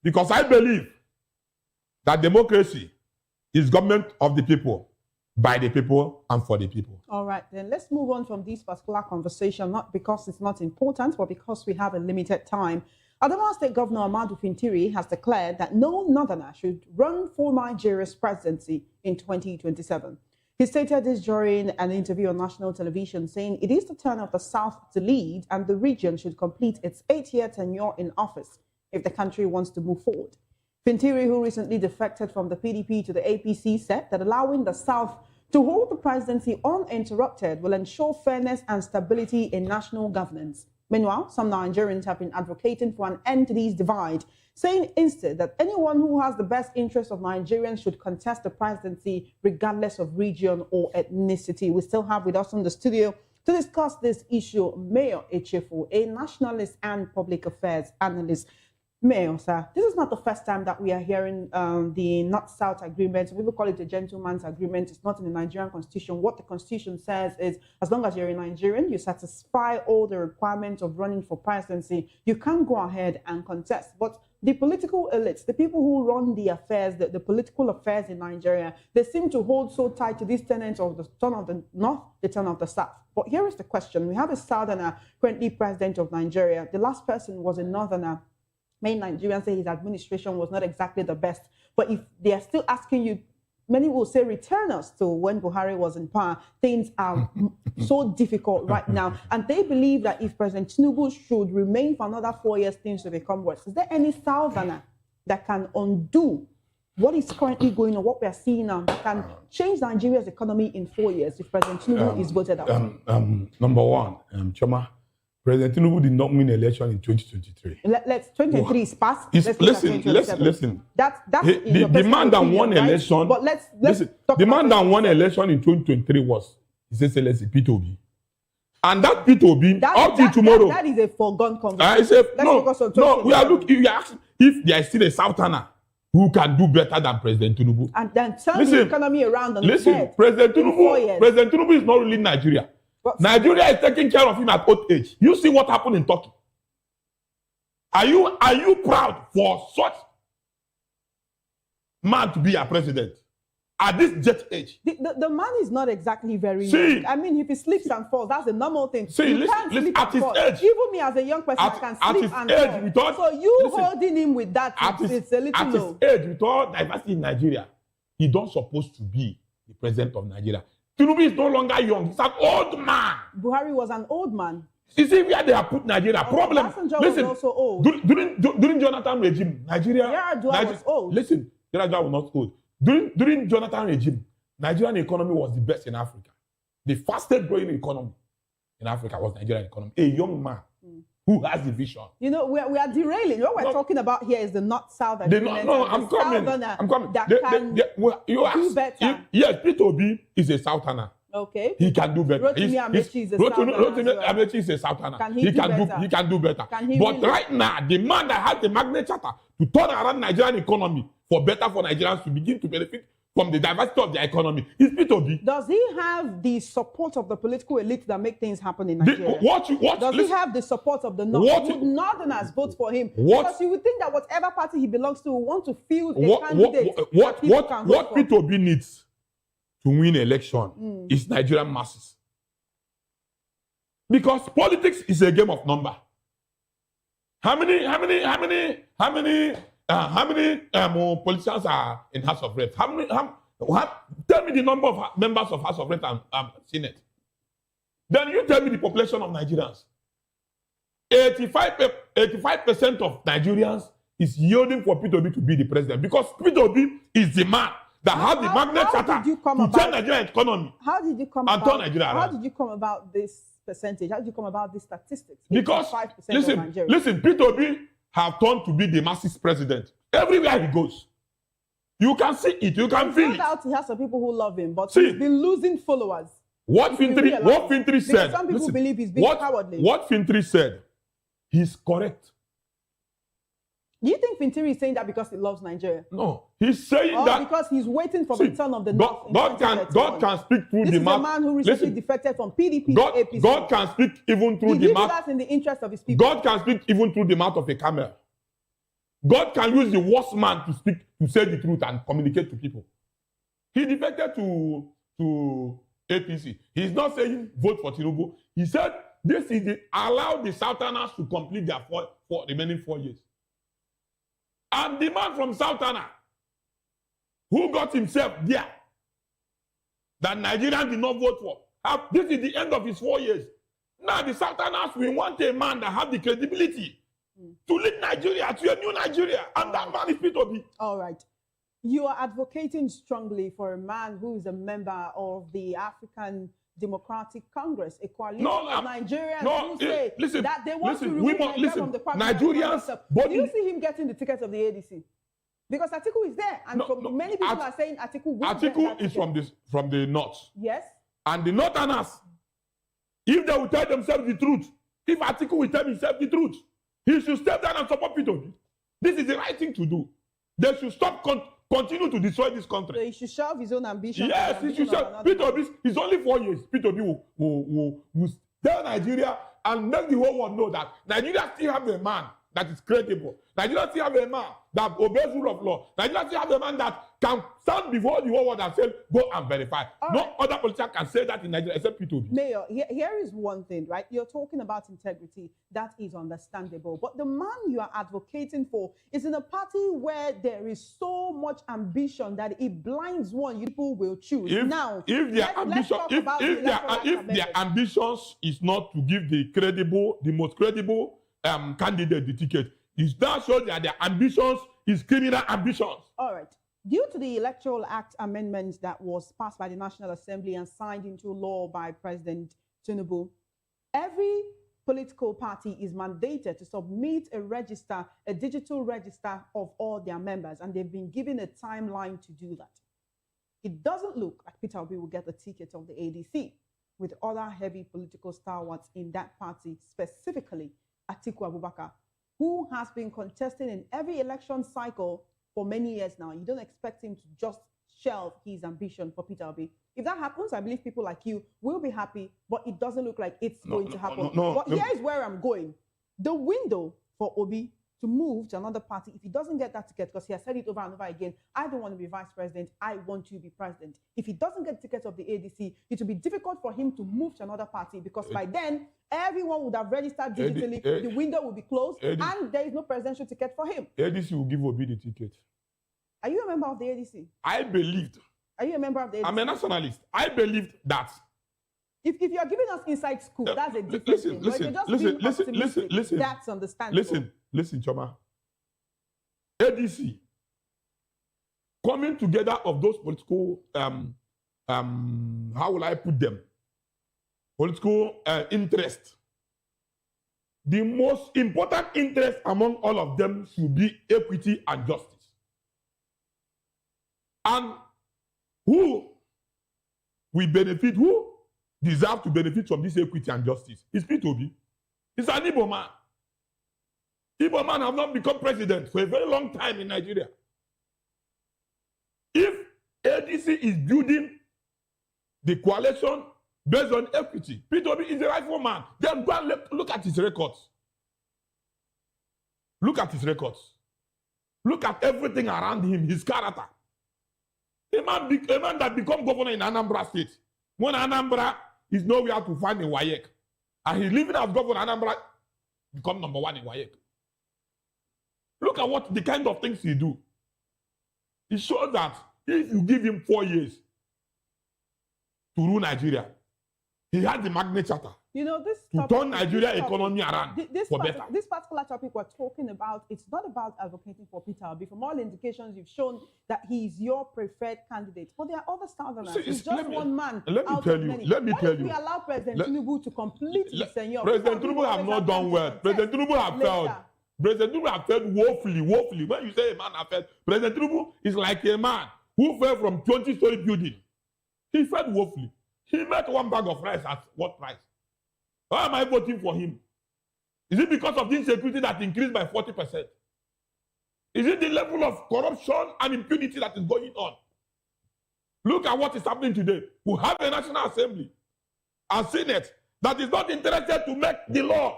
Because I believe that democracy is government of the people, by the people, and for the people. All right, then let's move on from this particular conversation, not because it's not important, but because we have a limited time. Adamawa State Governor Ahmadu Fintiri has declared that no northerner should run for Nigeria's presidency in 2027. He stated this during an interview on national television, saying it is the turn of the South to lead and the region should complete its 8-year tenure in office if the country wants to move forward. Fintiri, who recently defected from the PDP to the APC, said that allowing the South to hold the presidency uninterrupted will ensure fairness and stability in national governance. Meanwhile, some Nigerians have been advocating for an end to this divide, saying instead that anyone who has the best interest of Nigerians should contest the presidency regardless of region or ethnicity. We still have with us in the studio to discuss this issue Mayor Echefu, a nationalist and public affairs analyst. Mayor, sir, this is not the first time that we are hearing the North-South agreement. People call it a gentleman's agreement. It's not in the Nigerian constitution. What the constitution says is, as long as you're a Nigerian, you satisfy all the requirements of running for presidency, you can go ahead and contest. But the political elites, the people who run the affairs, the political affairs in Nigeria, they seem to hold so tight to these tenets of the turn of the North, the turn of the South. But here is the question. We have a Southerner currently president of Nigeria. The last person was a Northerner. Many Nigerians say his administration was not exactly the best. But if they are still asking you, many will say return us to when Buhari was in power. Things are so difficult right now. And they believe that if President Tinubu should remain for another 4 years, things will become worse. Is there any Southerner that can undo what is currently going on, what we are seeing now, that can change Nigeria's economy in 4 years if President Tinubu is voted out? Number one, Choma, President Tinubu did not win election in 2023. Let's 2023 is past. Listen. That's the man that won election. But let's the man that won election in 2023 was His Excellency Peter Obi, and that Peter Obi up till tomorrow. That is a foregone conclusion. I say no. We are looking. You are asking if there is still a Southerner who can do better than President Tinubu, and then turn the economy around on his head. President Tinubu is not ruling Nigeria. Nigeria is taking care of him at old age. You see what happened in Turkey. Are you proud for such man to be a president at this jet age? The man is not exactly very young. I mean, if he slips and falls, that's a normal thing. Listen, at his age. Even me as a young person, I can slip and fall. So you holding him with that, it's a little low. At his age, with all diversity in Nigeria, he don't supposed to be the president of Nigeria. Tinubu is no longer young. He's an old man. Buhari was an old man. You see where they have put Nigeria. Problem. Listen, was also old. During Jonathan regime, Nigeria was old. Listen, Yar'Adua was not old. During Jonathan regime, Nigerian economy was the best in Africa. The fastest growing economy in Africa was Nigerian economy. A young man who has the vision. You know, we are derailing. What we're talking about here is the North-South agreement. I'm coming. You ask, better. Yes, Peter Obi is a Southerner. Okay. He can do better. Rotimi Amechi is a Southerner. Rotimi Amechi is a Southerner. He can do better. But right now, the man that has the Magna Charta to turn around Nigerian economy for better for Nigerians to begin to benefit from the diversity of the economy is Peter Obi. Does he have the support of the political elite that make things happen in Nigeria? Does he have the support of the North? Would Northerners vote for him? Because you would think that whatever party he belongs to will want to field a candidate. What Peter Obi needs to win election is Nigerian masses. Because politics is a game of number. How many politicians are in House of Reps? Tell me the number of members of House of Reps and Senate. Then you tell me the population of Nigerians. 85% of Nigerians is yielding for Peter Obi to be the president because Peter Obi is the man that had the magnet charter to change Nigerian economy. How did you come and about? turn Nigeria How around. did you come about this percentage? How did you come about these statistics? Because 85% of Nigeria. listen, Peter Obi have turned to be the masses president everywhere he goes. You can see it, you can feel it. No doubt he has some people who love him, but See, he's been losing followers. What Fintri said. Some people believe he's being cowardly. What Fintri said, he's correct. Do you think Fintiri is saying that because he loves Nigeria? No, he's saying or that because he's waiting for the turn of the North. God can speak through the mouth. This is a man who recently defected from PDP to APC. God can speak even through the mouth. That's in the interest of his people. God can speak even through the mouth of a camel. God can use the worst man to speak, to say the truth and communicate to people. He defected to APC. He's not saying vote for Tinubu. He said this is allow the Southerners to complete their remaining 4 years. And the man from Southern who got himself there that Nigerians did not vote for. This is the end of his 4 years. Now the Southerners will want a man that has the credibility to lead Nigeria to a new Nigeria. And that man is Peter Obi. All right. You are advocating strongly for a man who is a member of the African Democratic Congress, a coalition of Nigerians who say that they want to remove Nigeria from the party. Nigerians, do you see him getting the ticket of the ADC? Because Atiku is there, and many people are saying Atiku will Atiku is from the north. Yes. And the northerners, if they will tell themselves the truth, if Atiku will tell himself the truth, he should step down and support Peter Obi. This is the right thing to do. They should stop continue to destroy this country. So he should shelve his own ambition. Yes, he should shelve. Peter Obi, it's only 4 years. Peter Obi will tell Nigeria and make the whole world know that Nigeria still have a man that is credible. Nigeria still have a man that obeys rule of law. Nigeria still have a man that can stand before the whole world and say, go and verify. No other politician can say that in Nigeria except Peter Obi. Mayor, here is one thing, right? You're talking about integrity. That is understandable. But the man you are advocating for is in a party where there is so much ambition that it blinds one people will choose. If their ambitions is not to give the most credible candidate the ticket, it now shows that their ambitions is criminal ambitions. All right. Due to the Electoral Act amendment that was passed by the National Assembly and signed into law by President Tinubu, every political party is mandated to submit a digital register of all their members, and they've been given a timeline to do that. It doesn't look like Peter Obi will get the ticket of the ADC, with other heavy political stalwarts in that party, specifically Atiku Abubakar, who has been contesting in every election cycle for many years now. You don't expect him to just shelve his ambition for Peter Obi. If that happens, I believe people like you will be happy, but it doesn't look like it's going to happen. But here is where I'm going. The window for Obi to move to another party, if he doesn't get that ticket, because he has said it over and over again, I don't want to be vice president, I want to be president. If he doesn't get the ticket of the ADC, it will be difficult for him to move to another party, because by then, everyone would have registered digitally, the window will be closed, and there is no presidential ticket for him. ADC will give Obi the ticket. Are you a member of the ADC? I believed. Are you a member of the ADC? I'm a nationalist. I believed that. If you're giving us inside scoop, that's a different thing. Listen. That's understandable. Listen, Choma. ADC, coming together of those political, how will I put them? Political interest. The most important interest among all of them should be equity and justice. And who will benefit, who deserve to benefit from this equity and justice? It's Peter Obi. It's an Igbo man. Igbo man have not become president for a very long time in Nigeria. If ADC is building the coalition based on equity, Peter Obi is the rightful man. Then go and look at his records. Look at his records. Look at everything around him, his character. A man that become governor in Anambra State, when Anambra is nowhere to find in WAEC, and he's living as governor, Anambra become number one in WAEC. Look at what the kind of things he do. It shows that if you give him 4 years to rule Nigeria, he has the magnet charter. You know, this to topic, turn Nigeria this topic, economy around for better. This particular topic we're talking about, it's not about advocating for Peter Obi. From all indications, you've shown that he's your preferred candidate. But there are other Southerners. He's just one man. Let me tell you. Let me tell you. We allow President Tinubu to complete his tenure. President Tinubu have not done well. President Tinubu have failed. President Tinubu have failed woefully. When you say a man have failed, President Tinubu is like a man who fell from 20-story building. He failed woefully. He met one bag of rice at what price? Why am I voting for him? Is it because of the insecurity that increased by 40%? Is it the level of corruption and impunity that is going on? Look at what is happening today. We have a National Assembly and Senate that is not interested to make the law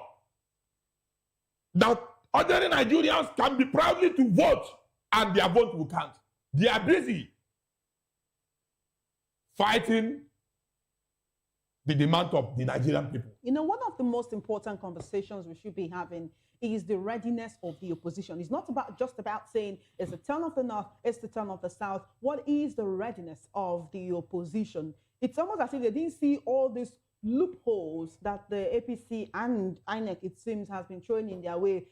that ordinary Nigerians can be proudly to vote and their vote will count. They are busy fighting the demand of the Nigerian people. You know, one of the most important conversations we should be having is the readiness of the opposition. It's not just about saying it's the turn of the North, it's the turn of the South. What is the readiness of the opposition? It's almost as if they didn't see all these loopholes that the APC and INEC, it seems, has been throwing in their way.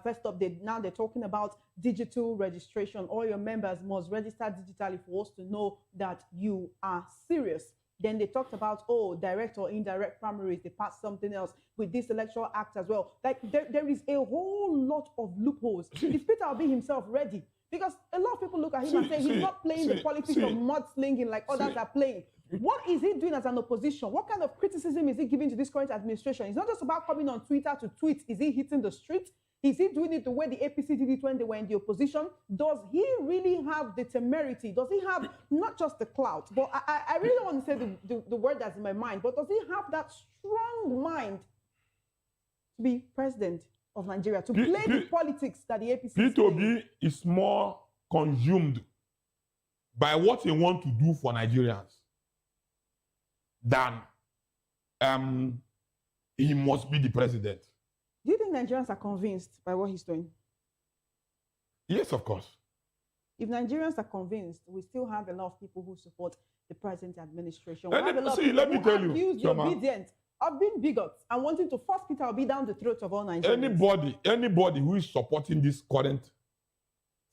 First up, now they're talking about digital registration. All your members must register digitally for us to know that you are serious. Then they talked about, direct or indirect primaries. They passed something else with this electoral act as well. Like, there is a whole lot of loopholes. Is Peter Obi himself ready? Because a lot of people look at him and say he's not playing the politics of mudslinging like others are playing. What is he doing as an opposition? What kind of criticism is he giving to this current administration? It's not just about coming on Twitter to tweet. Is he hitting the street? Is he doing it the way the APC did it when they were in the opposition? Does he really have the temerity? Does he have not just the clout, but I really don't want to say the word that's in my mind, but does he have that strong mind to be president of Nigeria, to play the politics that the APC is Peter Obi is more consumed by what he wants to do for Nigerians than he must be the president. Do you think Nigerians are convinced by what he's doing? Yes, of course. If Nigerians are convinced, we still have a lot of people who support the present administration. We have a lot of people let me tell who you, accuse the obedient of being bigots and wanting to force Peter Obi down the throat of all Nigerians. Anybody who is supporting this current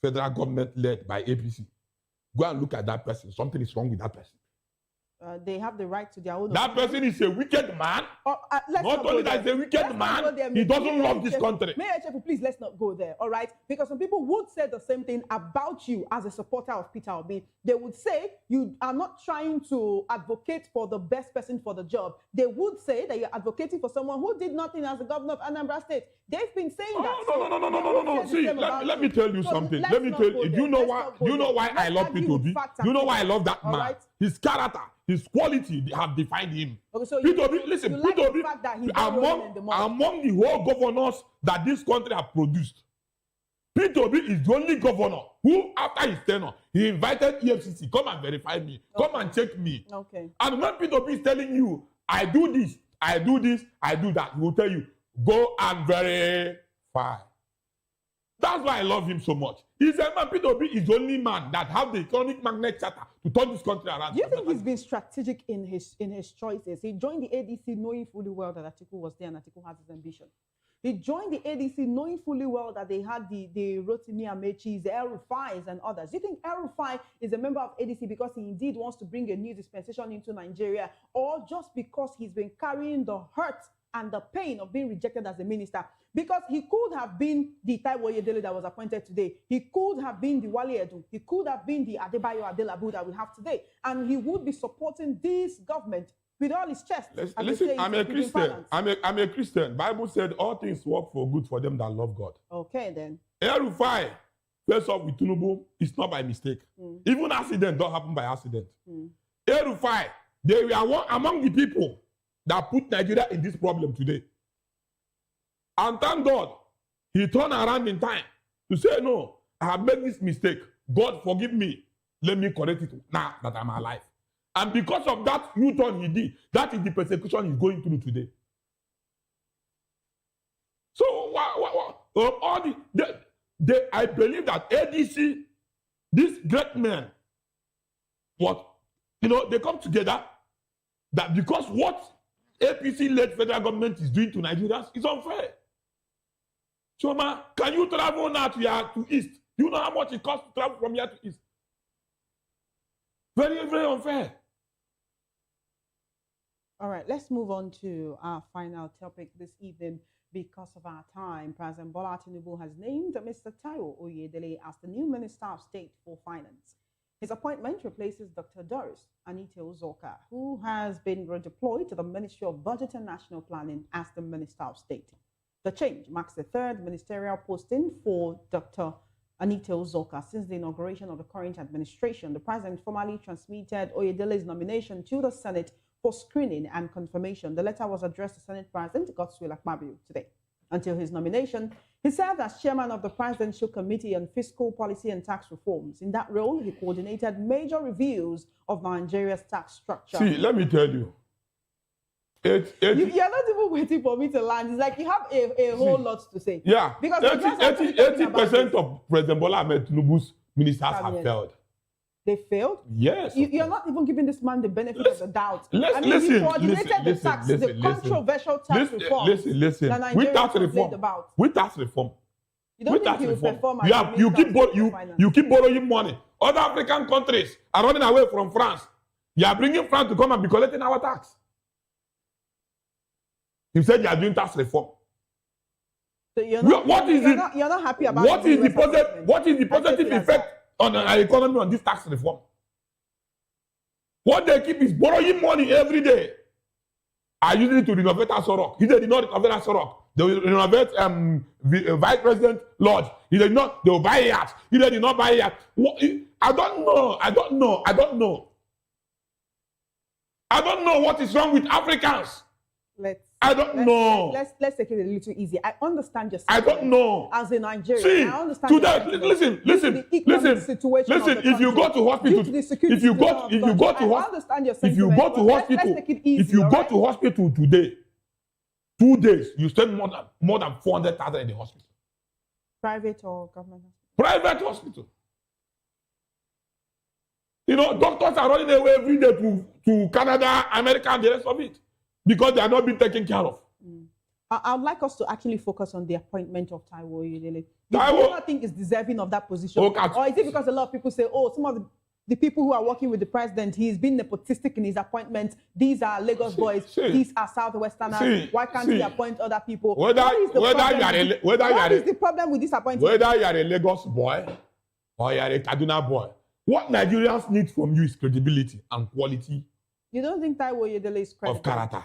federal government led by APC, go and look at that person. Something is wrong with that person. They have the right to their own That opinion. person is a wicked man. Not only that he's a wicked man, he doesn't love this country. Mayor Chefu, please, let's not go there, all right? Because some people would say the same thing about you as a supporter of Peter Obi. They would say you are not trying to advocate for the best person for the job. They would say that you're advocating for someone who did nothing as the governor of Anambra State. They've been saying that. No. See, let me tell you something. Let me tell you. You know why I love Peter Obi? You know why I love that man? Right? His character, his quality have defined him. Okay, so Peter Obi, listen, like Peter Obi, the fact that he's among the whole governors that this country have produced, Peter Obi is the only governor who, after his tenure, he invited EFCC, come and verify me, come and check me. Okay. And when Peter Obi is telling you, I do this, I do this, I do that, he will tell you, go and verify. That's why I love him so much. He's a man, Peter Obi is the only man that have the economic magnet charter to turn this country around. Do you think he's been strategic in his choices? He joined the ADC knowing fully well that Atiku was there and Atiku has his ambition. He joined the ADC knowing fully well that they had the Rotimi Amechis, the El-Rufais and others. Do you think El-Rufai is a member of ADC because he indeed wants to bring a new dispensation into Nigeria, or just because he's been carrying the hurt and the pain of being rejected as a minister? Because he could have been the Taiwo Oyedele that was appointed today. He could have been the Wale Edun. He could have been the Adebayo Adelabu that we have today. And he would be supporting this government with all his chest. Listen, I'm a Christian. I'm a Christian. Bible said all things work for good for them that love God. Okay, then. El-Rufai, first off with Tinubu, it's not by mistake. Even accident don't happen by accident. El-Rufai, they were among the people that put Nigeria in this problem today. And thank God, he turned around in time to say, no, I have made this mistake. God forgive me. Let me correct it now that I'm alive. And because of that U-turn he did, that is the persecution he's going through today. So, I believe that ADC, these great men, they come together that because what APC-led federal government is doing to Nigerians is unfair. Choma, can you travel now to East? Do you know how much it costs to travel from here to East? Very, very unfair. All right, let's move on to our final topic this evening. Because of our time, President Bola Tinubu has named Mr. Taiwo Oyedele as the new Minister of State for Finance. His appointment replaces Dr. Doris Anita Uzoho, who has been redeployed to the Ministry of Budget and National Planning as the Minister of State. The change marks the third ministerial posting for Dr. Anita Uzoho since the inauguration of the current administration. The president formally transmitted Oyedele's nomination to the Senate for screening and confirmation. The letter was addressed to Senate President Godswill Akpabio today. Until his nomination, he served as chairman of the Presidential Committee on Fiscal Policy and Tax Reforms. In that role, he coordinated major reviews of Nigeria's tax structure. See, let me tell you. You're not even waiting for me to land. It's like you have a whole lot to say. Yeah, because 80% of President Bola Ahmed Tinubu's ministers have failed. They failed? Yes. You're not even giving this man the benefit of the doubt. He coordinated the controversial tax reform. Listen. With tax reform. You don't think he will perform as you keep borrowing money. Other African countries are running away from France. You are bringing France to come and be collecting our tax. You said you are doing tax reform. So you're not happy about what is the positive effect on our economy on this tax reform? What they keep is borrowing money every day. I used it to renovate Asorok. He did not renovate Asorok. They will renovate Vice President Lodge. He did not. They will buy yachts. He did not buy yachts. I don't know. I don't know what is wrong with Africans. Let's take it a little easy. I understand your situation. I don't know. As a Nigerian, see, I understand. Listen. If you go to hospital, if you go to hospital today, 2 days, you spend more than 400,000 in the hospital. Private or government? Private hospital. You know, doctors are running away every day to Canada, America, and the rest of it, because they are not being taken care of. I would like us to actually focus on the appointment of Taiwo Oyedele. Do you not think is deserving of that position? Or is it because a lot of people say, oh, some of the people who are working with the president, he's been nepotistic in his appointments. These are Lagos boys. These are Southwesterners. Why can't he appoint other people? What is the problem with this appointment? Whether you are a Lagos boy or you are a Kaduna boy, what Nigerians need from you is credibility and quality. You don't think Taiwo Oyedele is credible? Of character.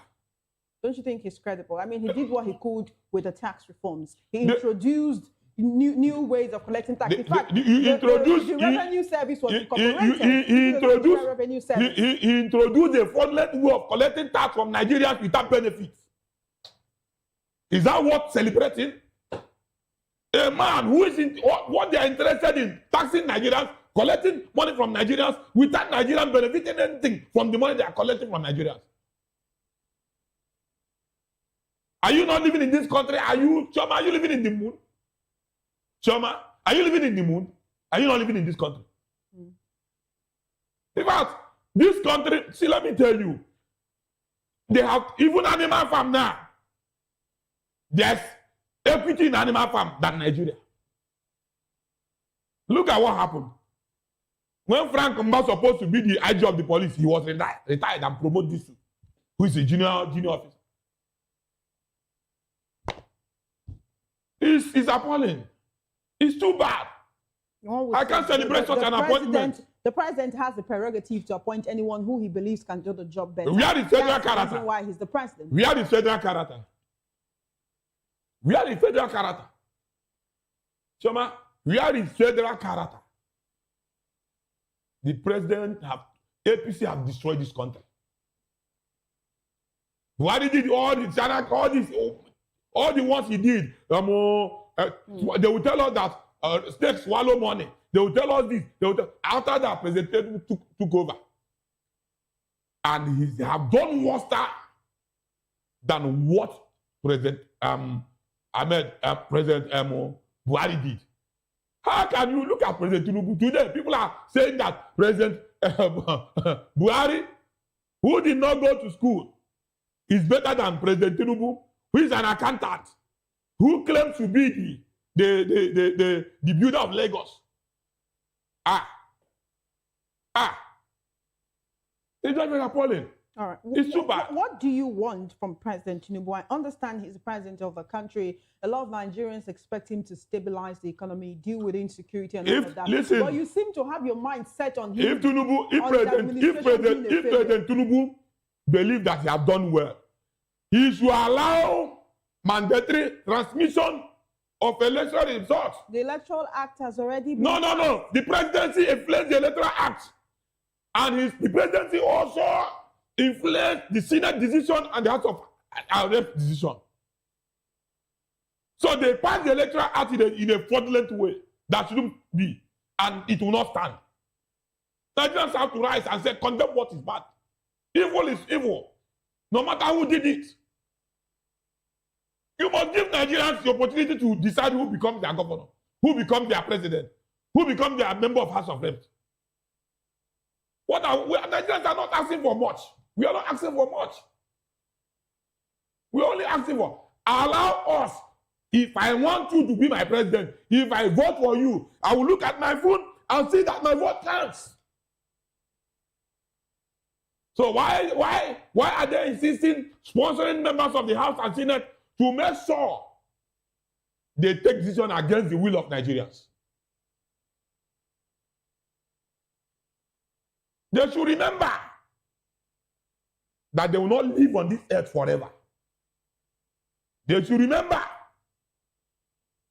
Don't you think he's credible? I mean, he did what he could with the tax reforms. He introduced new ways of collecting tax. In fact, the revenue service was incorporated. He introduced a fraudulent way of collecting tax from Nigerians without benefits. Is that what celebrating? A man who is what they are interested in, taxing Nigerians, collecting money from Nigerians without Nigerians benefiting anything from the money they are collecting from Nigerians. Are you not living in this country? Choma, are you living in the moon? Choma, are you living in the moon? Are you not living in this country? In fact, this country, see, let me tell you, they have even animal farm now. There's equity in animal farm than Nigeria. Look at what happened. When Frank Mba was supposed to be the IG of the police, he was retired and promoted this, who is a junior officer. It's appalling. It's too bad. I can't celebrate such an appointment. The president has the prerogative to appoint anyone who he believes can do the job better. We are the federal character. That's the reason why he's the president. We are the federal character. Choma, we are the federal character. The president APC have destroyed this country. Why did he all the ones he did? They will tell us that states swallow money. They will tell us this. After that, President took over. And they have done worse than what President Buhari did. How can you look at President Tinubu today? People are saying that President Buhari, who did not go to school, is better than President Tinubu, who is an accountant, who claims to be the builder of Lagos. It's just very appalling. All right. It's too bad. What do you want from President Tinubu? I understand he's the president of the country. A lot of Nigerians expect him to stabilize the economy, deal with insecurity and all of that. Listen, but you seem to have your mind set on him. If President Tinubu believes that he has done well, he should allow mandatory transmission of electoral results. The Electoral Act has already been No. The presidency influenced the Electoral Act. And the presidency also influenced the Senate decision and the House of Rep decision. So they passed the Electoral Act in a fraudulent way that shouldn't be, and it will not stand. Nigerians have to rise and say, condemn what is bad. Evil is evil, no matter who did it. You must give Nigerians the opportunity to decide who becomes their governor, who becomes their president, who becomes their member of House of Reps. Nigerians are not asking for much. We are not asking for much. We are only asking for, allow us, if I want you to be my president, if I vote for you, I will look at my phone and see that my vote counts. So why are they insisting, sponsoring members of the House and Senate to make sure they take decision against the will of Nigerians? They should remember that they will not live on this earth forever. They should remember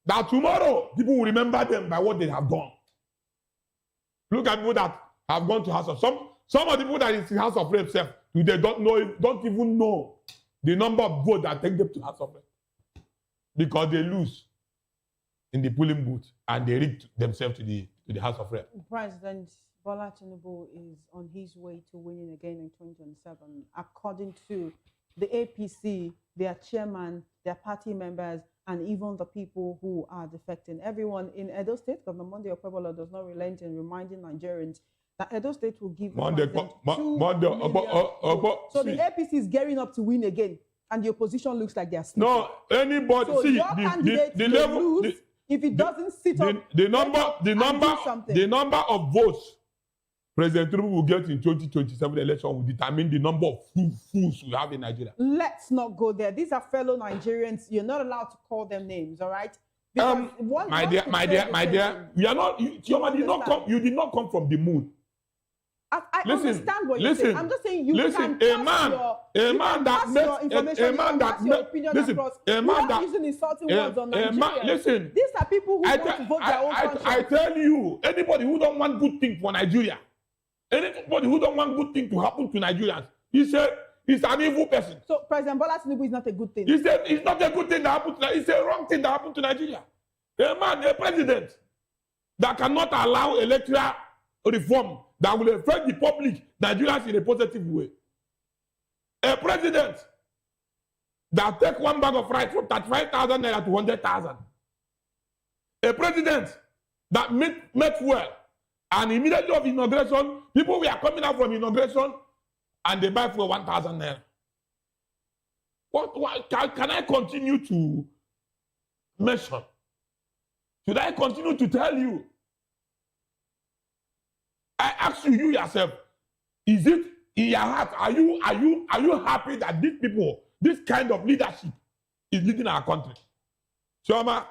that tomorrow people will remember them by what they have done. Look at people that have gone to House of some of the people that is in House of Reps today don't even know the number of votes that take them to House of Reps because they lose in the polling booth and they rig themselves to the House of Reps. President Bola Tinubu is on his way to winning again in 2027, according to the APC, their chairman, their party members, and even the people who are defecting. Everyone in Edo State, Governor Monday Okpebolo does not relent in reminding Nigerians that Edo State will give So the APC is gearing up to win again, and the opposition looks like they are sleeping. No, anybody so see your candidate the level lose if it doesn't sit up. The number of votes President Tinubu will get in 2027 election will determine the number of fools we have in Nigeria. Let's not go there. These are fellow Nigerians. You're not allowed to call them names, all right? My dear, we are not. You did not come from the moon. I understand what you're saying. I'm just saying you can pass your opinion across. Without using insulting words on Nigeria. Listen, these are people who want to vote their own country. I tell you, anybody who don't want good thing for Nigeria, anybody who don't want good thing to happen to Nigerians, he said he's an evil person. So President Bola Tinubu is not a good thing. He said it's not a good thing that happened to Nigeria. It's a wrong thing that happened to Nigeria. A president that cannot allow electoral reform that will affect the public, Nigerians, in a positive way. A president that take one bag of rice from 35,000 naira to 100,000. A president that met well, and immediately of inauguration, people were coming out from inauguration and they buy for 1,000 naira. What can I continue to mention? Should I continue to tell you? I ask you yourself, is it in your heart? Are you happy that these people, this kind of leadership, is leading our country? Chioma,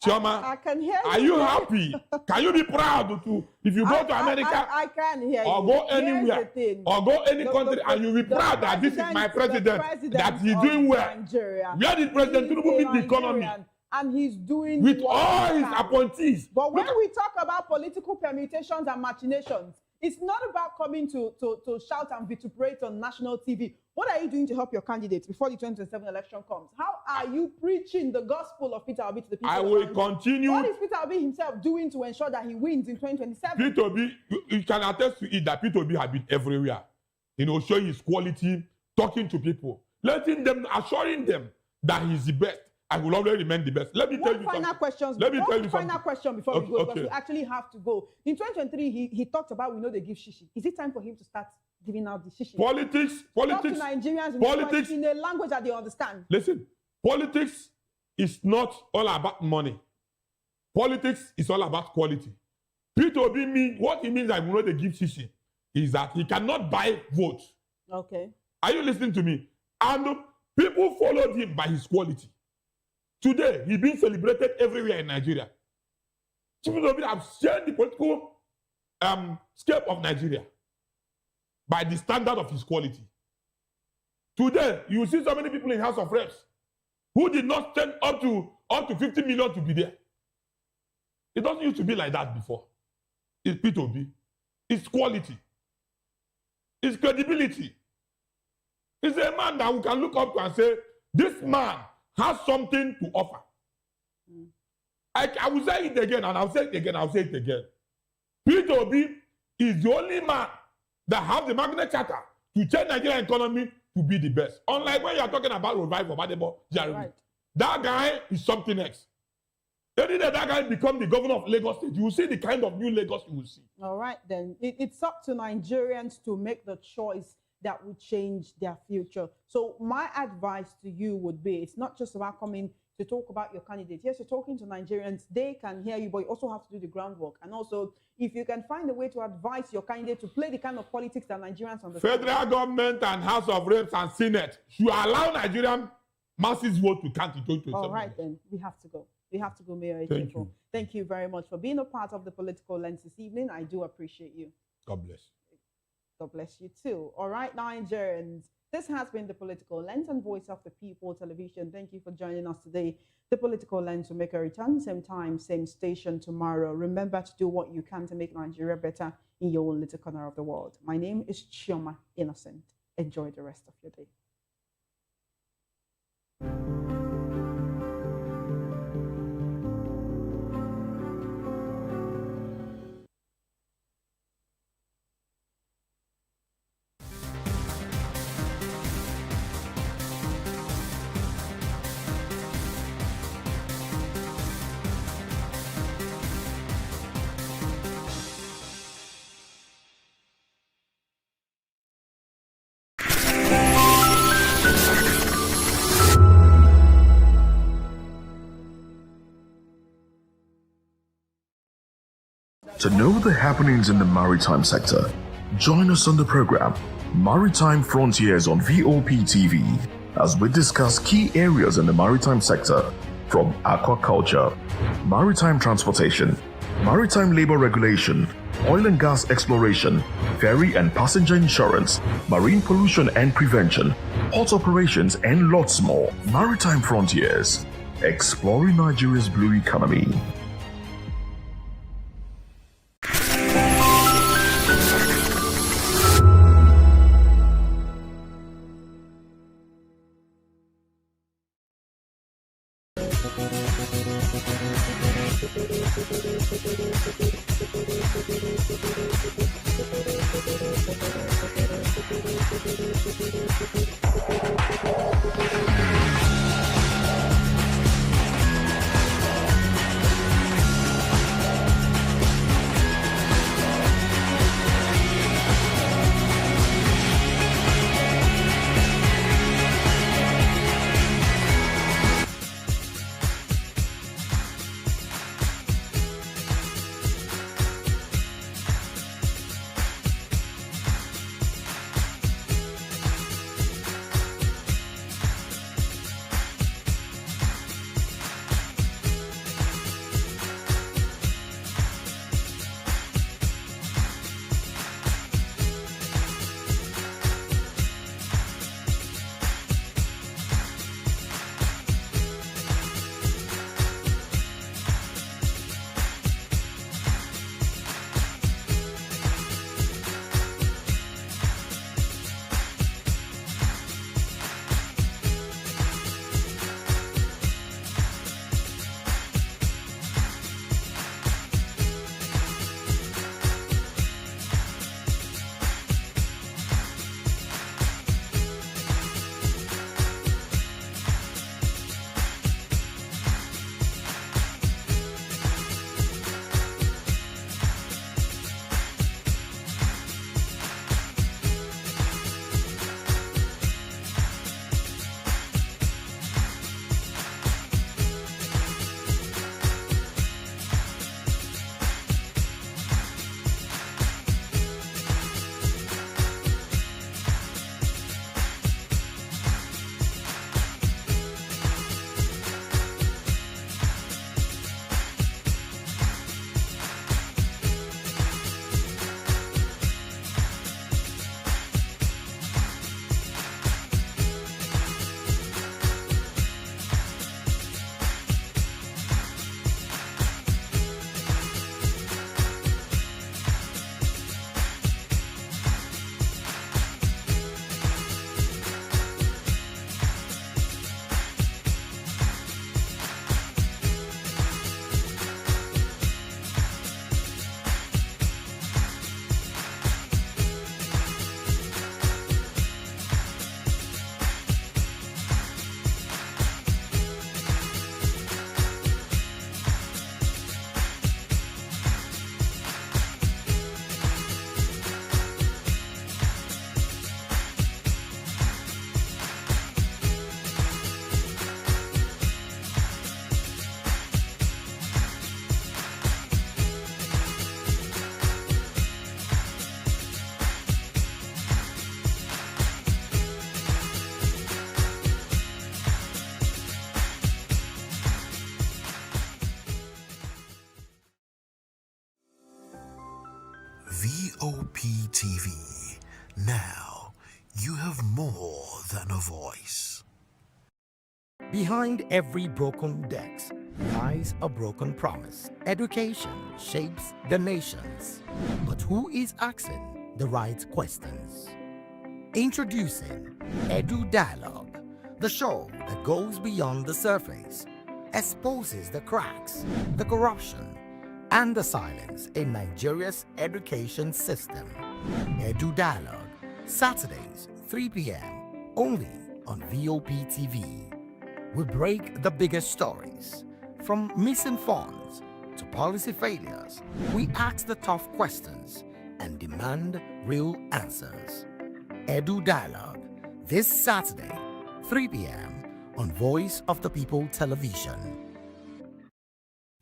I can hear you. Are you happy? Can you be proud to if you go to America? I can hear or you. go anywhere or go any country and you be proud that this is my president, that he's doing well. Nigeria. Where did President Tinubu meet the economy? And he's doing with all his appointees. But when we talk about political permutations and machinations, it's not about coming to shout and vituperate on national TV. What are you doing to help your candidates before the 2027 election comes? How are you preaching the gospel of Peter Obi to the people? I will continue. What is Peter Obi himself doing to ensure that he wins in 2027? Peter Obi, you can attest to it that Peter Obi has been everywhere. Showing his quality, talking to people, assuring them that he's the best. I will always remain the best. Let me tell you something. One final question before we go, because we actually have to go. In 2023, he talked about we know they give shishi. Is it time for him to start giving out decisions. Politics. Talk to Nigerians in a language that they understand. Listen, politics is not all about money. Politics is all about quality. P2B means, what it means that we know they give Sisi is that he cannot buy votes. Okay. Are you listening to me? And people followed him by his quality. Today, he's being celebrated everywhere in Nigeria. People have changed the political scape of Nigeria by the standard of his quality. Today, you see so many people in House of Reps who did not spend up to 50 million to be there. It doesn't used to be like that before. It's P2B. It's quality. It's credibility. It's a man that we can look up to and say, this man has something to offer. I will say it again, and I'll say it again, I'll say it again. P2B is the only man that has the Magnet Charter to change Nigerian economy to be the best. Unlike when you are talking about revival, right. That guy is something else. Any day that guy become the governor of Lagos State, you will see the kind of new Lagos you will see. All right, then. It's up to Nigerians to make the choice that will change their future. So my advice to you would be, it's not just about coming to talk about your candidate. Yes, you're talking to Nigerians. They can hear you, but you also have to do the groundwork. And also, if you can find a way to advise your candidate to play the kind of politics that Nigerians understand. Federal government and House of Reps and Senate should allow Nigerian masses vote to count in 2027. All right, then. We have to go. We have to go, Mayor. Thank you. Thank you very much for being a part of the Political Lens this evening. I do appreciate you. God bless. God bless you too. All right, Nigerians. This has been the Political Lens and Voice of the People Television. Thank you for joining us today. The Political Lens will make a return, same time, same station tomorrow. Remember to do what you can to make Nigeria better in your own little corner of the world. My name is Chioma Innocent. Enjoy the rest of your day. To know the happenings in the maritime sector, join us on the program Maritime Frontiers on VOP TV as we discuss key areas in the maritime sector from aquaculture, maritime transportation, maritime labor regulation, oil and gas exploration, ferry and passenger insurance, marine pollution and prevention, port operations, and lots more. Maritime Frontiers, exploring Nigeria's blue economy. VOP TV. Now, you have more than a voice. Behind every broken desk lies a broken promise. Education shapes the nations. But who is asking the right questions? Introducing Edu Dialogue, the show that goes beyond the surface, exposes the cracks, the corruption, and the silence in Nigeria's education system. Edu Dialogue, Saturdays, 3 p.m., only on VOP TV. We break the biggest stories, from missing funds to policy failures. We ask the tough questions and demand real answers. Edu Dialogue, this Saturday, 3 p.m. on Voice of the People Television.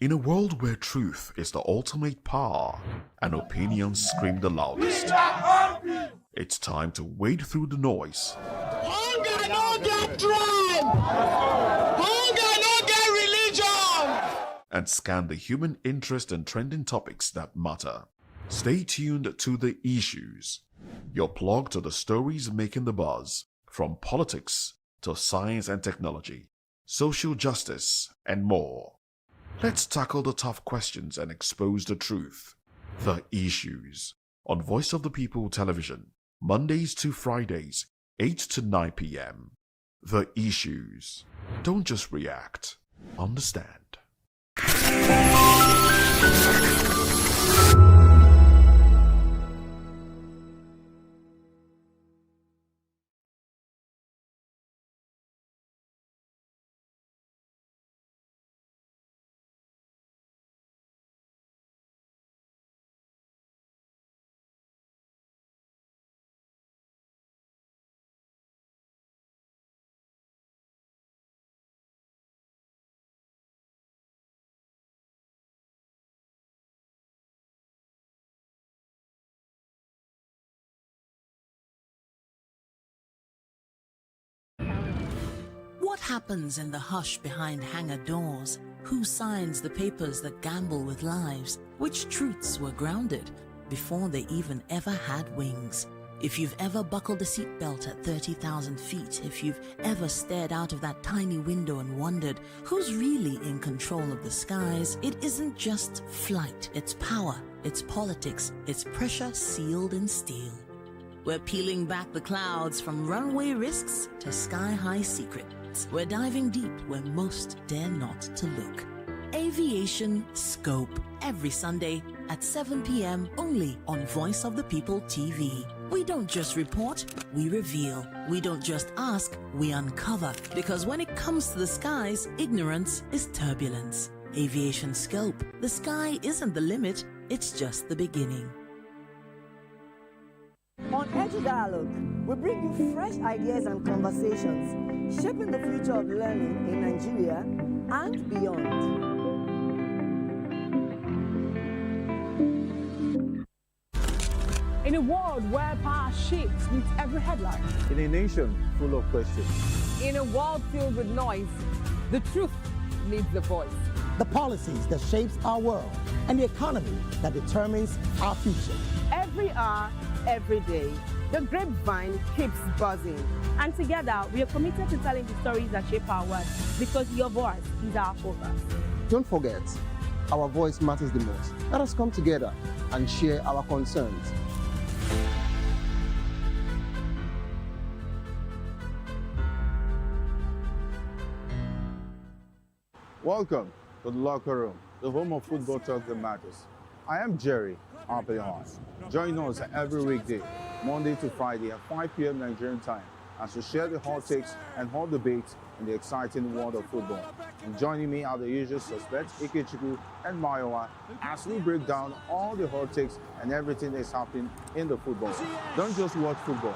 In a world where truth is the ultimate power and opinions scream the loudest, it's time to wade through the noise. Hunger no get tribe! Hunger no get religion! And scan the human interest and trending topics that matter. Stay tuned to The Issues, your plug to the stories making the buzz, from politics to science and technology, social justice, and more. Let's tackle the tough questions and expose the truth. The Issues on Voice of the People Television, Mondays to Fridays, 8 to 9 p.m. The Issues. Don't just react, understand. What happens in the hush behind hangar doors? Who signs the papers that gamble with lives? Which truths were grounded before they even ever had wings? If you've ever buckled a seatbelt at 30,000 feet, if you've ever stared out of that tiny window and wondered who's really in control of the skies, it isn't just flight, it's power, it's politics, it's pressure sealed in steel. We're peeling back the clouds from runway risks to sky-high secrets. We're diving deep where most dare not to look. Aviation Scope, every Sunday at 7 p.m. only on Voice of the People TV. We don't just report, we reveal. We don't just ask, we uncover. Because when it comes to the skies, ignorance is turbulence. Aviation Scope, the sky isn't the limit, it's just the beginning. On Edu Dialogue, we bring you fresh ideas and conversations, shaping the future of learning in Nigeria and beyond. In a world where power shifts with every headline. In a nation full of questions. In a world filled with noise, the truth needs a voice. The policies that shapes our world and the economy that determines our future. Every hour, every day, the grapevine keeps buzzing. And together, we are committed to telling the stories that shape our world, because your voice is our focus. Don't forget, our voice matters the most. Let us come together and share our concerns. Welcome to the locker room, the home of football talk that matters. I am Jerry Okoye. Join us every weekday, Monday to Friday at 5 p.m. Nigerian time, as we share the hot takes and hot debates in the exciting world of football. And joining me are the usual suspects, Ikechukwu and Mayowa, as we break down all the hot takes and everything that's happening in the football. Don't just watch football,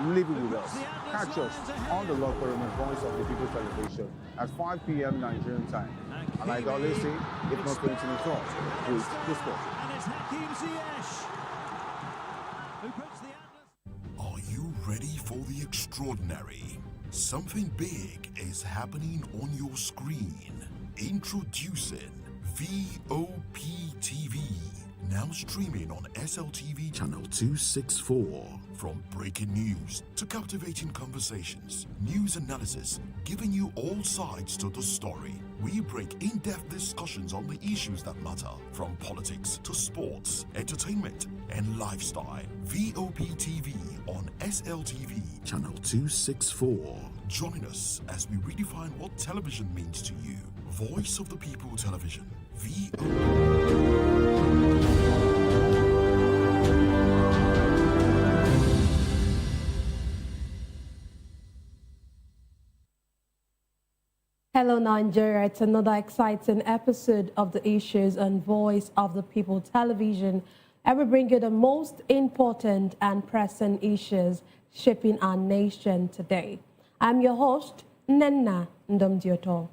live it with us. Catch us on the locker room and Voice of the People Television at 5 p.m. Nigerian time. And like I always say, if not 20 minutes off, with the sport. Are you ready for the extraordinary? Something big is happening on your screen. Introducing VOP TV, Now streaming on SLTV channel 264. From breaking news to captivating conversations, news analysis, giving you all sides to the story. We break in-depth discussions on the issues that matter, from politics to sports, entertainment, and lifestyle. VOP TV on SLTV channel 264. Join us as we redefine what television means to you. Voice of the People Television. Hello Nigeria, it's another exciting episode of the Issues and Voice of the People television, and we bring you the most important and pressing issues shaping our nation today. I'm your host, Nenna Ndomdioto.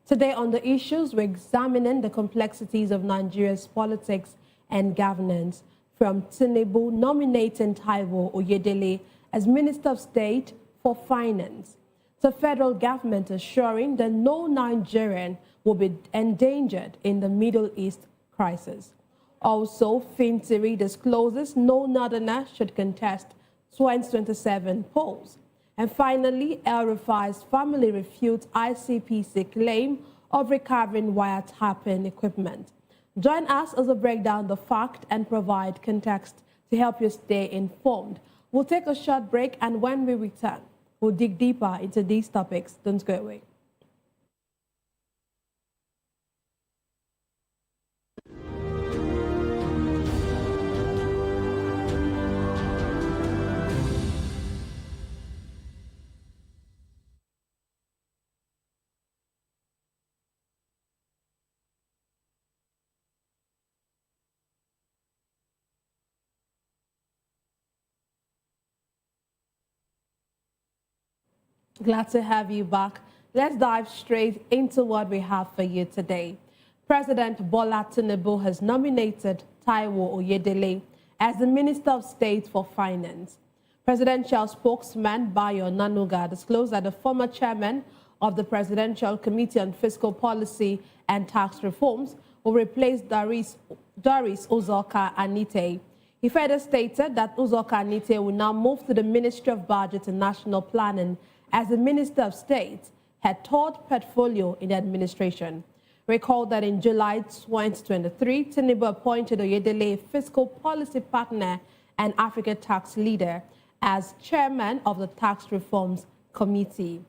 Today on the issues, we're examining the complexities of Nigeria's politics and governance, from Tinubu nominating Taiwo Oyedele as Minister of State for Finance, the federal government assuring that no Nigerian will be endangered in the Middle East crisis. Also, Fintiri discloses no Northerner should contest 2027 polls. And finally, El Rufai's family refutes ICPC claim of recovering wiretapping equipment. Join us as we break down the fact and provide context to help you stay informed. We'll take a short break, and when we return, we'll dig deeper into these topics. Don't go away. Glad to have you back. Let's dive straight into what we have for you today. President Bola Tinubu has nominated Taiwo Oyedele as the Minister of State for Finance. Presidential spokesman Bayo Nanuga disclosed that the former chairman of the Presidential Committee on Fiscal Policy and Tax Reforms will replace Doris Uzoho Anite. He further stated that Uzoho Anite will now move to the Ministry of Budget and National Planning as the Minister of State, her third portfolio in the administration. Recall that in July 2023, Tinubu appointed Oyedele, a fiscal policy partner and Africa tax leader, as chairman of the Tax Reforms Committee.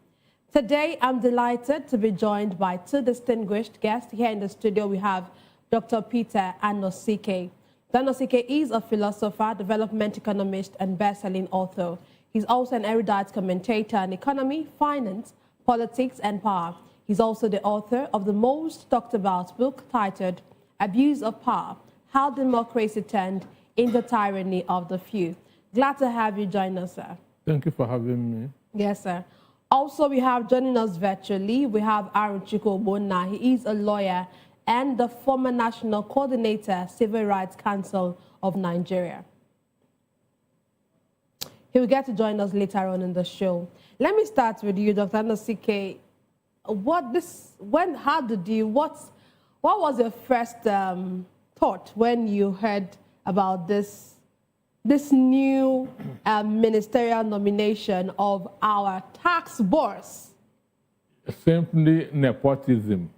Today, I'm delighted to be joined by two distinguished guests. Here in the studio, we have Dr. Peter Anosike. Anosike is a philosopher, development economist, and best-selling author. He's also an erudite commentator on economy, finance, politics, and power. He's also the author of the most talked about book titled Abuse of Power, How Democracy Turned into Tyranny of the Few. Glad to have you join us, sir. Thank you for having me. Yes, sir. Also, we have joining us virtually, we have Aaron Chikobona. He is a lawyer and the former National Coordinator, Civil Rights Council of Nigeria. He will get to join us later on in the show. Let me start with you, Dr. Anosike. What was your first thought when you heard about this new ministerial nomination of our tax boss? Simply nepotism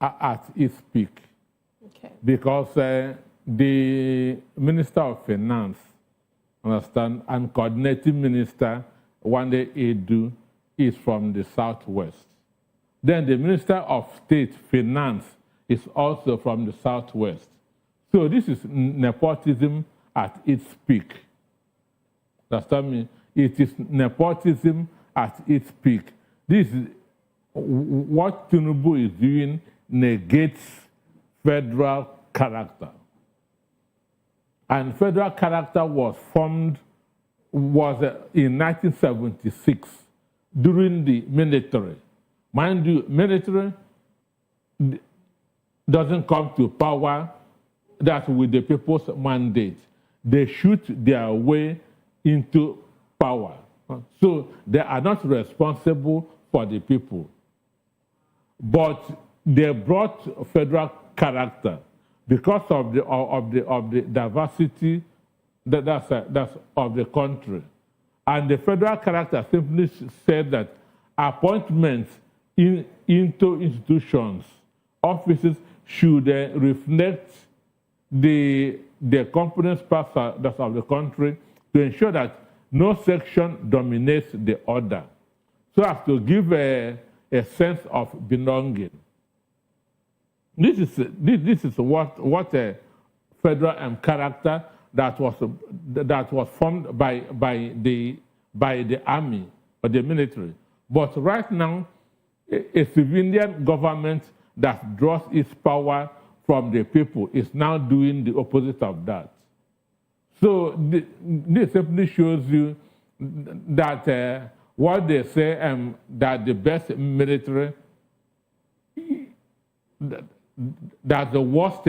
at its peak. Okay. Because the Minister of Finance, understand, and coordinating minister, Wande Edu, is from the Southwest. Then the Minister of State Finance is also from the Southwest. So this is nepotism at its peak. Understand me? It is nepotism at its peak. This is what Tinubu is doing negates federal character. And federal character was formed in 1976 during the military. Mind you, military doesn't come to power that with the people's mandate. They shoot their way into power. So they are not responsible for the people. But they brought federal character because of the diversity that's of the country. And the federal character simply said that appointments into institutions, offices should reflect the component parts of the country to ensure that no section dominates the other, so as to give a sense of belonging. This is what a federal character that was formed by the army or the military. But right now, a civilian government that draws its power from the people is now doing the opposite of that. So this simply shows you that what they say that the best military, that the worst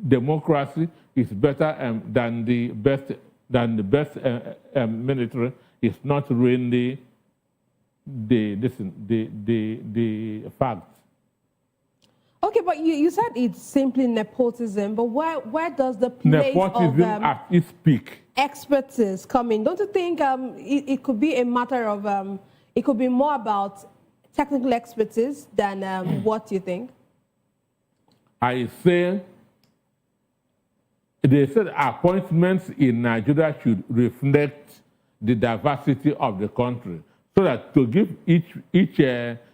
democracy is better than the best military is not really the fact. Okay, but you said it's simply nepotism, but where does the place nepotism of at its peak expertise come in? Don't you think it could be a matter of it could be more about technical expertise than what you think? I say they said appointments in Nigeria should reflect the diversity of the country, so that to give each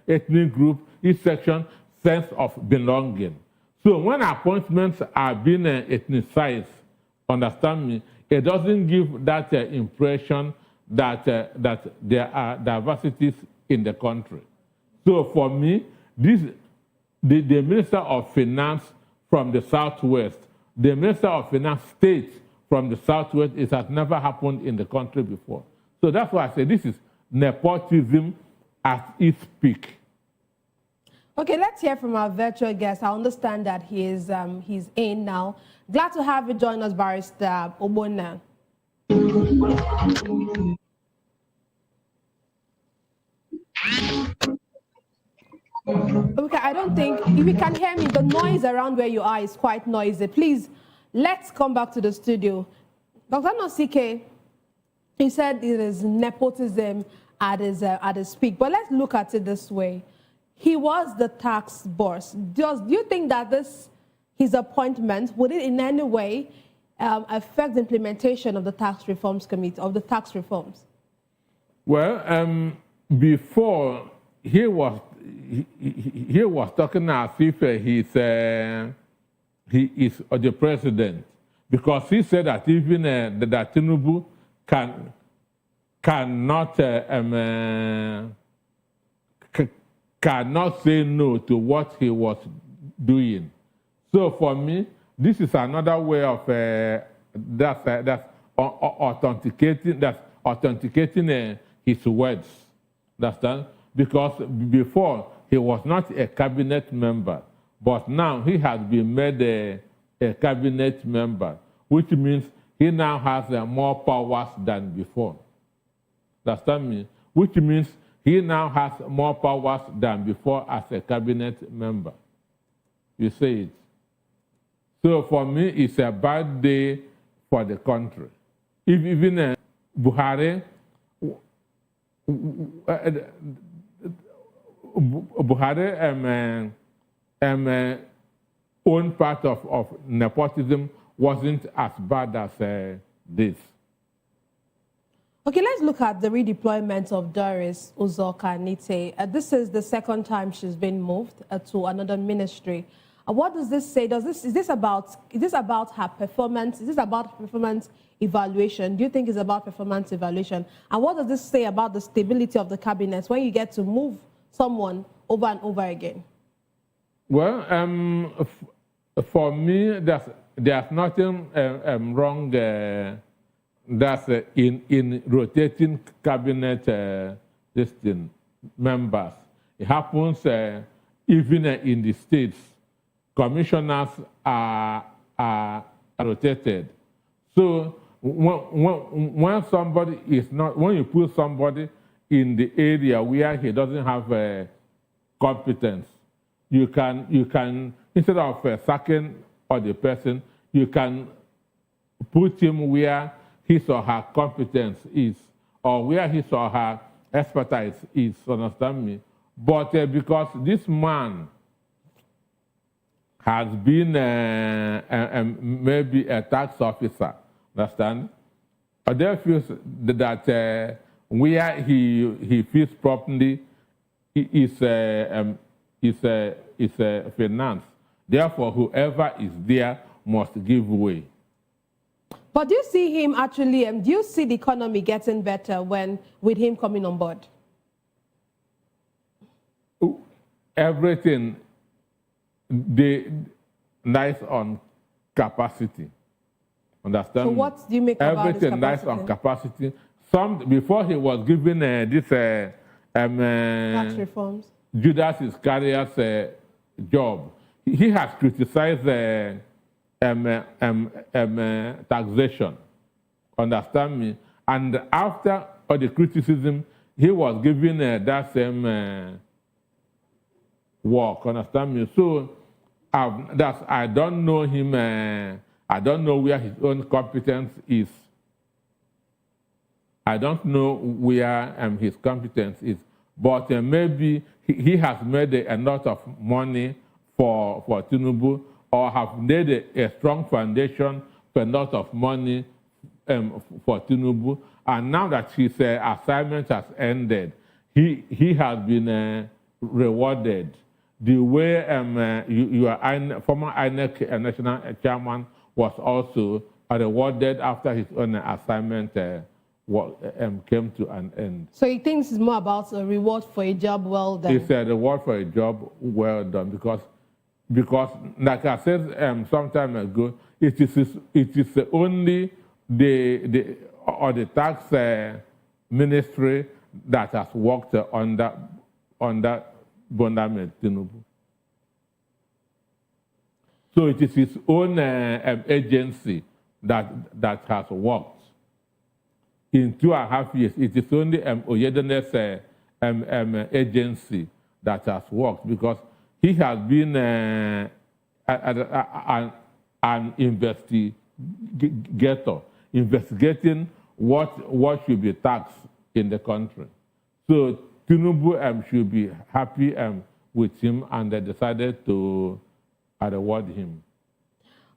ethnic group, each section, sense of belonging. So when appointments are being ethnicized, understand me, it doesn't give that impression that there are diversities in the country. So for me, the Minister of Finance from the Southwest, the Minister of Finance state from the Southwest, it has never happened in the country before. So that's why I say this is nepotism at its peak. Okay, let's hear from our virtual guest. I understand that he's in now. Glad to have you join us, Barrister Obona. Okay, I don't think, if you can hear me, the noise around where you are is quite noisy. Please, let's come back to the studio. Dr. Nosike, he said it is nepotism at his peak, but let's look at it this way. He was the tax boss. Do you think that his appointment, would it in any way affect the implementation of the tax reforms committee, of the tax reforms? Well, before he was talking as if he is the president, because he said that even that Tinubu cannot say no to what he was doing. So for me, this is another way of authenticating his words. Understand? Because before he was not a cabinet member, but now he has been made a cabinet member, which means he now has more powers than before. Understand me? Which means he now has more powers than before as a cabinet member. You see it? So for me, it's a bad day for the country. If even Buhari own part of nepotism wasn't as bad as this. Okay, let's look at the redeployment of Doris Uzoho. This is the second time she's been moved to another ministry. What does this say? Is this about her performance? Is this about performance evaluation? Do you think it's about performance evaluation? And what does this say about the stability of the cabinet when you get to move someone over and over again? Well, for me, there's nothing wrong in rotating cabinet members. It happens even in the states. Commissioners are rotated. So when somebody is not, when you put somebody in the area where he doesn't have competence, you can instead of sacking or the person. You can put him where his or her competence is, or where his or her expertise is, understand me? But because this man has been maybe a tax officer, understand? But there feels that where he feels properly is finance. Therefore, whoever is there must give way. But do you see him actually, do you see the economy getting better with him coming on board? Everything lies on capacity. Understand? So what do you make about this everything lies on capacity. Before he was given this tax reforms, Judas Iscariot's job, he has criticized taxation. Understand me? And after all the criticism, he was given that same work. Understand me? So I don't know him. I don't know where his own competence is. I don't know where his competence is. But maybe he has made a lot of money for Tinubu, or have made a strong foundation for a lot of money for Tinubu. And now that his assignment has ended, he has been rewarded. The way your former INEC national chairman was also rewarded after his own assignment came to an end. So he thinks it's more about a reward for a job well done. It's a reward for a job well done because like I said some time ago, it is only the tax ministry that has worked under Bola Ahmed Tinubu. So it is his own agency that has worked. In 2.5 years, it is only Oyedene's agency that has worked, because he has been an investigator, investigating what should be taxed in the country. So Tinubu should be happy with him, and they decided to reward him.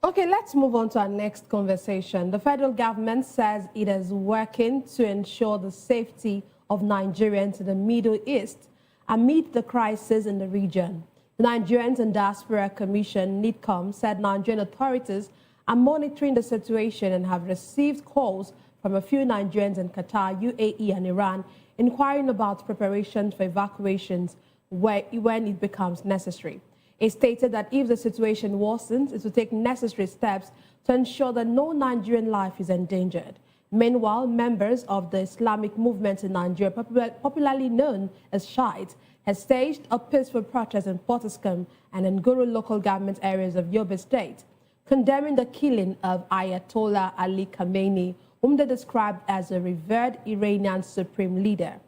Okay, let's move on to our next conversation. The federal government says it is working to ensure the safety of Nigerians in the Middle East amid the crisis in the region. The Nigerians and Diaspora Commission, NIDCOM, said Nigerian authorities are monitoring the situation and have received calls from a few Nigerians in Qatar, UAE, and Iran inquiring about preparations for evacuations when it becomes necessary. It stated that if the situation worsens, it will take necessary steps to ensure that no Nigerian life is endangered. Meanwhile, members of the Islamic movement in Nigeria, popularly known as Shiites, has staged a peaceful protest in Potiskum and Nguru local government areas of Yobe State, condemning the killing of Ayatollah Ali Khamenei, whom they described as a revered Iranian supreme leader.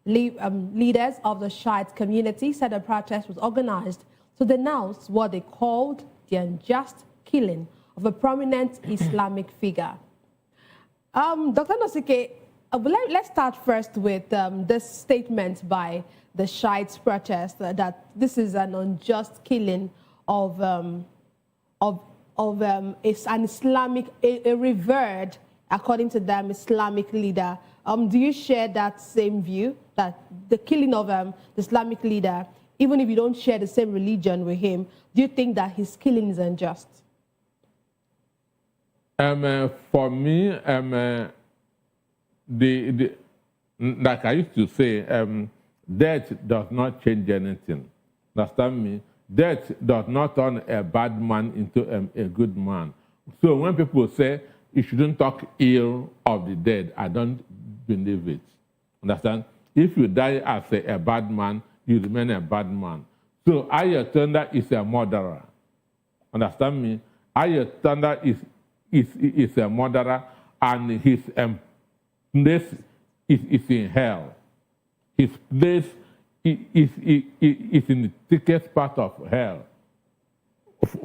Leaders of the Shiite community said the protest was organized to denounce what they called the unjust killing of a prominent Islamic figure. Dr. Nosike, let's start first with this statement by the Shiites protest that this is an unjust killing of an Islamic, a revered, according to them, Islamic leader. Do you share that same view, that the killing of the Islamic leader, even if you don't share the same religion with him, do you think that his killing is unjust? For me, like I used to say, death does not change anything. Understand me? Death does not turn a bad man into a good man. So when people say you shouldn't talk ill of the dead, I don't believe it. Understand? If you die as a bad man, you remain a bad man. So Ayatollah is a murderer. Understand me? Ayatollah is a murderer, and his place is in hell. His place is in the thickest part of hell.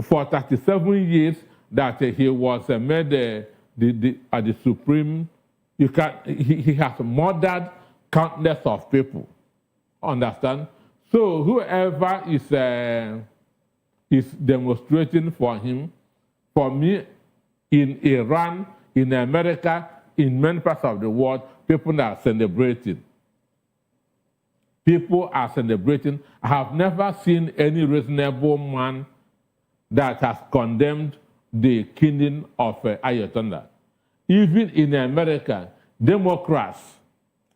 for 37 years that he was made the supreme. He has murdered countless of people. Understand? So whoever is demonstrating for him, for me, in Iran, in America, in many parts of the world, people are celebrating. People are celebrating. I have never seen any reasonable man that has condemned the killing of Ayatollah. Even in America, Democrats,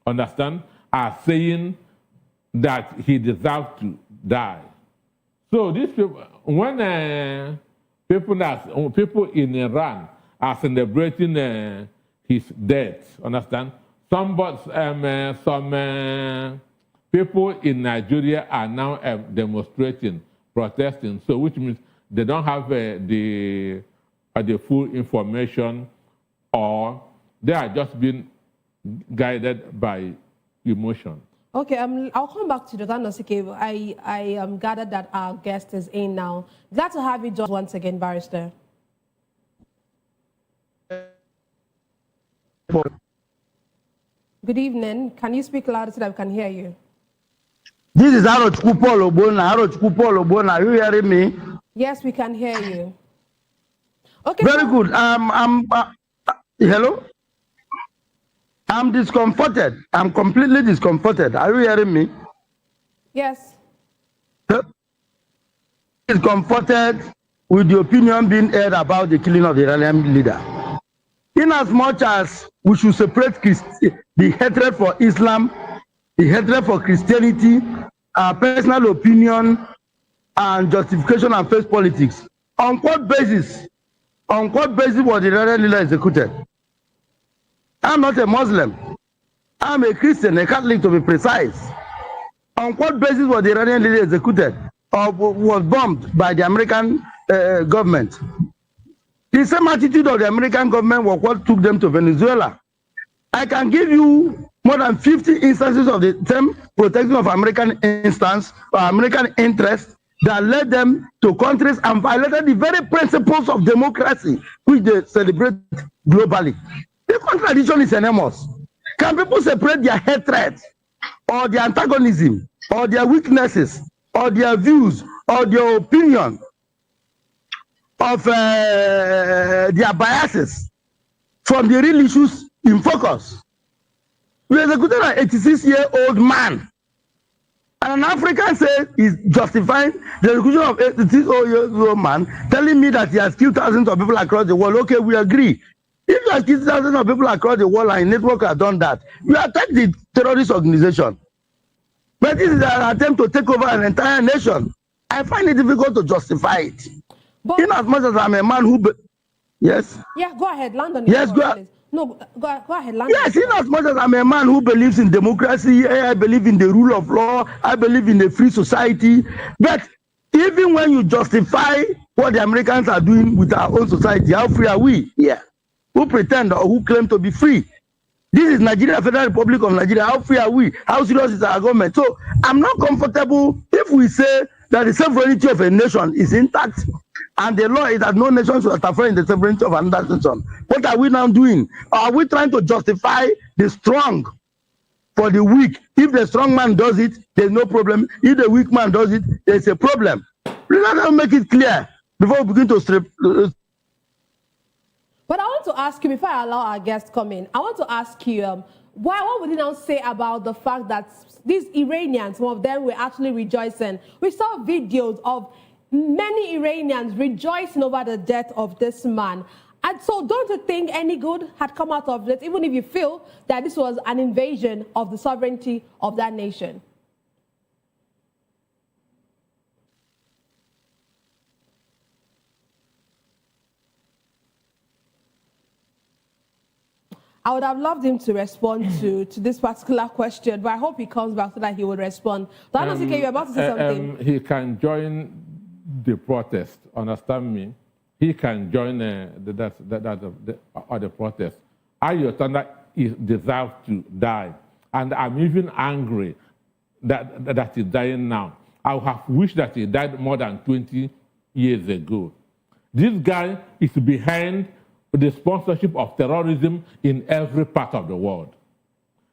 understand, are saying that he deserves to die. So these people, when people in Iran are celebrating his death, understand, some people in Nigeria are now demonstrating, protesting. So which means they don't have the full information, or they are just being guided by emotion. Okay, I'll come back to Dr. Nosike. I gathered that our guest is in now. Glad to have you join once again, Barrister. Good evening. Can you speak louder so that we can hear you? This is Arochukwu Paul Ogbonna. Arochukwu Paul Ogbonna. Are you hearing me? Yes, we can hear you. Okay. Very good. Hello? I'm discomforted. I'm completely discomforted. Are you hearing me? Yes. Discomforted with the opinion being aired about the killing of the Iranian leader. In as much as we should separate the hatred for Islam, the hatred for Christianity, our personal opinion, and justification and face politics. On what basis was the Iranian leader executed? I'm not a Muslim. I'm a Christian, a Catholic to be precise. On what basis was the Iranian leader executed or was bombed by the American government? The same attitude of the American government was what took them to Venezuela. I can give you more than 50 instances of the same protection of American instance or American interest that led them to countries and violated the very principles of democracy which they celebrate globally. The contradiction is enormous. Can people separate their hatred or their antagonism or their weaknesses or their views or their opinion of their biases from the real issues in focus? We executed an 86-year-old man. And an African says he's justifying the execution of an 86-year-old man, telling me that he has killed thousands of people across the world. Okay, we agree. If you have killed thousands of people across the world and network has done that, you attack the terrorist organization. But this is an attempt to take over an entire nation. I find it difficult to justify it. But, in as much as I'm a man who... Yes? Yeah, go ahead, London. Yes, go ahead. No, go ahead, London. Yes, in as much as I'm a man who believes in democracy, I believe in the rule of law, I believe in a free society. But even when you justify what the Americans are doing with our own society, how free are we? Yeah. Who pretend or who claim to be free? This is Nigeria, Federal Republic of Nigeria. How free are we? How serious is our government? So I'm not comfortable if we say that the sovereignty of a nation is intact and the law is that no nation should interfere in the sovereignty of another nation. What are we now doing? Are we trying to justify the strong for the weak? If the strong man does it, there's no problem. If the weak man does it, there's a problem. Let us make it clear before we begin to strip. But I want to ask you, before I allow our guests to come in, I want to ask you, what would you now say about the fact that these Iranians, some of them were actually rejoicing? We saw videos of many Iranians rejoicing over the death of this man. And so don't you think any good had come out of this, even if you feel that this was an invasion of the sovereignty of that nation? I would have loved him to respond to this particular question, but I hope he comes back so that he will respond. But Anosike, you're about to say something. He can join the protest, understand me? He can join the protest. Ayatollah deserves to die. And I'm even angry that he's dying now. I have wished that he died more than 20 years ago. This guy is behind the sponsorship of terrorism in every part of the world.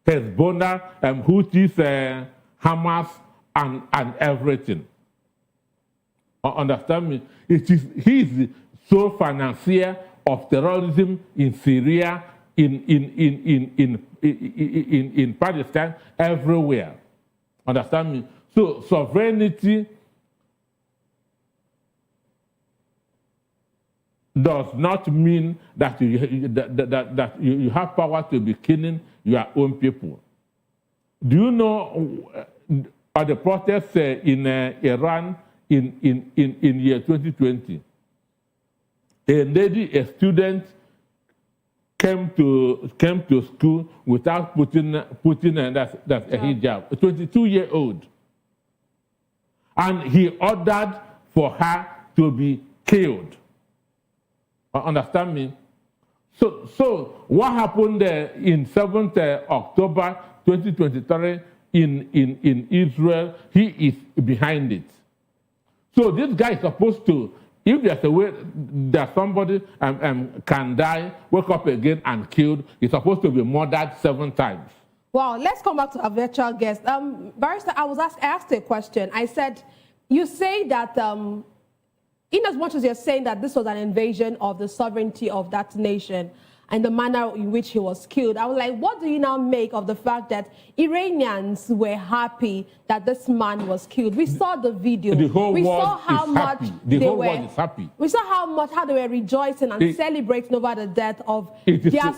Hezbollah, Houthis, Hamas, and everything. Understand me? He is the sole financier of terrorism in Syria, in Pakistan, everywhere. Understand me? So sovereignty does not mean that you have power to be killing your own people. Do you know the protests in Iran in year 2020? A lady, a student, came to school without putting that's a hijab, a 22-year-old. And he ordered for her to be killed. Understand me? So what happened in 7th October 2023 in Israel, he is behind it. So this guy is supposed to, if there's a way that somebody can die, wake up again and killed, he's supposed to be murdered 7 times. Wow, let's come back to our virtual guest. Barrister, I asked a question. I said, you say that in as much as you're saying that this was an invasion of the sovereignty of that nation and the manner in which he was killed, I was like, what do you now make of the fact that Iranians were happy that this man was killed? We saw the video. The whole we world saw how is much happy. The whole world is happy. We saw how they were rejoicing and celebrating over the death of their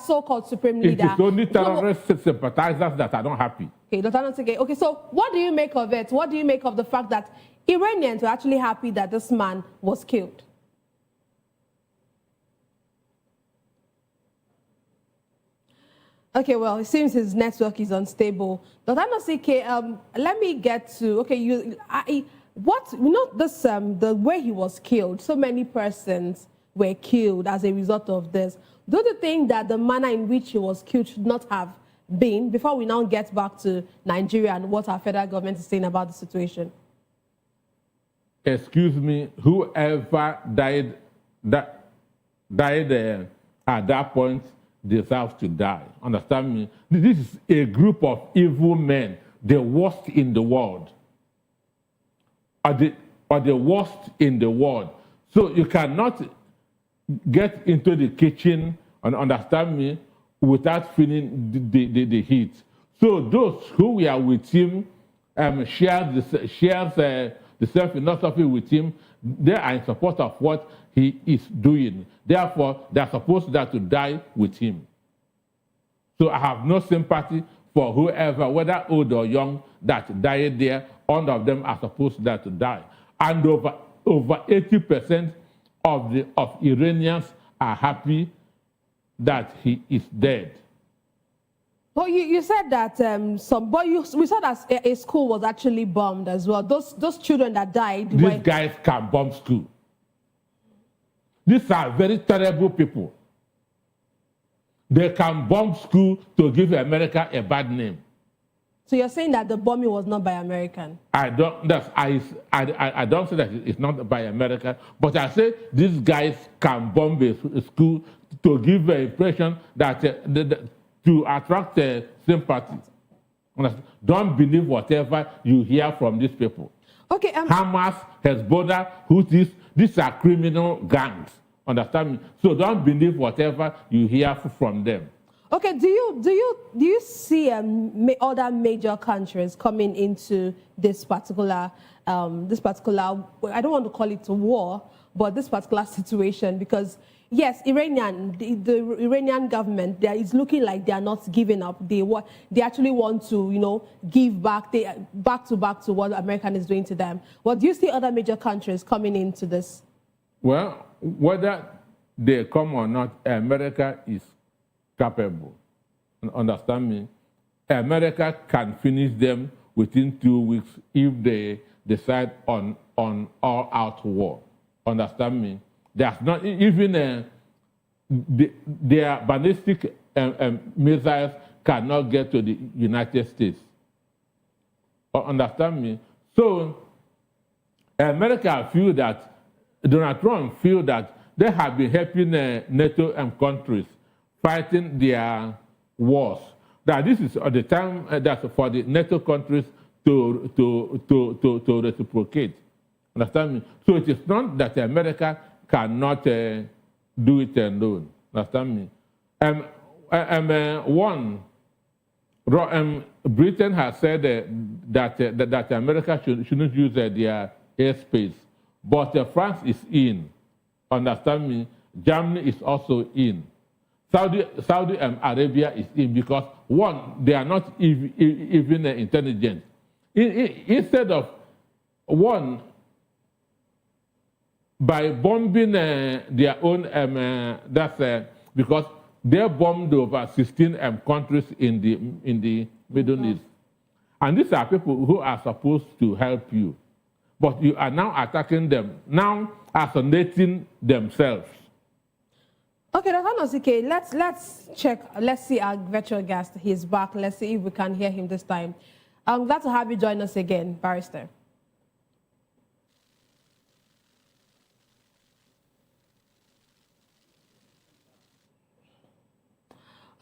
so-called supreme leader. It is only terrorist sympathizers that are not happy. Okay, Dr. Nansike, okay, so what do you make of it? What do you make of the fact that Iranians were actually happy that this man was killed? Okay, well, it seems his network is unstable. Dr. Nansike, let me get to, okay, the way he was killed, so many persons were killed as a result of this. Do you think that the manner in which he was killed should not have been, before we now get back to Nigeria and what our federal government is saying about the situation? Excuse me, whoever died at that point deserves to die. Understand me? This is a group of evil men, the worst in the world. Or the worst in the world. So you cannot get into the kitchen, and understand me, without feeling the heat. So those who were with him shares the same philosophy with him. They are in support of what he is doing. Therefore, they are supposed to die with him. So I have no sympathy for whoever, whether old or young, that died there. All of them are supposed to die. And over 80% of Iranians are happy that he is dead. Well, you said that we saw that a school was actually bombed as well. Those children that died. These guys can bomb school. These are very terrible people. They can bomb school to give America a bad name. So you're saying that the bombing was not by American? I don't say that it's not by America, but I say these guys can bomb a school to give the impression that to attract sympathy. Don't believe whatever you hear from these people. Okay. Hamas, Hezbollah, Houthis, these are criminal gangs. Understand me? So don't believe whatever you hear from them. Okay. Do you see other major countries coming into this particular I don't want to call it a war, but this particular situation? Because yes, the Iranian government is looking like they are not giving up. They actually want to, give back. Back to what America is doing to them. Well, do you see other major countries coming into this? Well, whether they come or not, America is capable. Understand me? America can finish them within 2 weeks if they decide on all-out war. Understand me? There's not even their ballistic missiles cannot get to the United States. Understand me? So America feel that, Donald Trump feel that they have been helping NATO countries fighting their wars. That this is the time that for the NATO countries to reciprocate. Understand me? So it is not that America cannot do it alone. Understand me? Britain has said that America shouldn't use their airspace, but France is in. Understand me? Germany is also in. Saudi Arabia is in because one, they are not even intelligent. Instead of one, by bombing their own, because they bombed over 16 countries in the Middle East. And these are people who are supposed to help you. But you are now attacking them, now isolating themselves. Okay, Dr. Nosike, let's check. Let's see our virtual guest. He's back. Let's see if we can hear him this time. I'm glad to have you join us again, Barrister.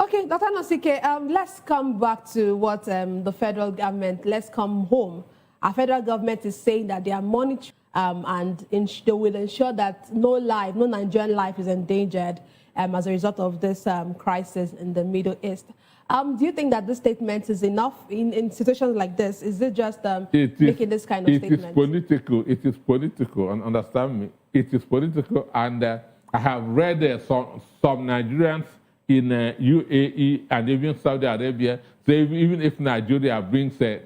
Okay, Dr. Nosike, let's come back to what the federal government, let's come home. Our federal government is saying that they are monitoring and they will ensure that no Nigerian life is endangered as a result of this crisis in the Middle East. Do you think that this statement is enough in situations like this? Is it just making this kind of statement? It is political. It is political, and understand me. It is political, and I have read some Nigerians in UAE and even Saudi Arabia say even if Nigeria brings a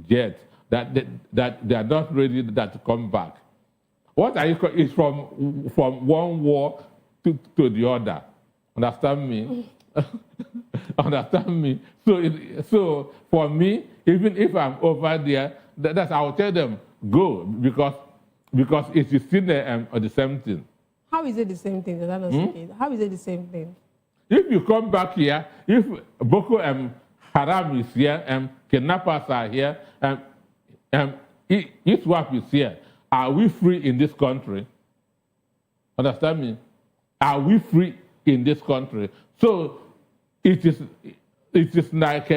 jet, that they are not ready to come back. What are you is from one war to the other. Understand me? Understand me? So for me, even if I'm over there, I will tell them go because it is still the same thing. How is it the same thing? How is it the same thing? If you come back here, if Boko Haram is here, kidnappers are here, ISWAP is here, are we free in this country? Understand me? Are we free in this country? So it is like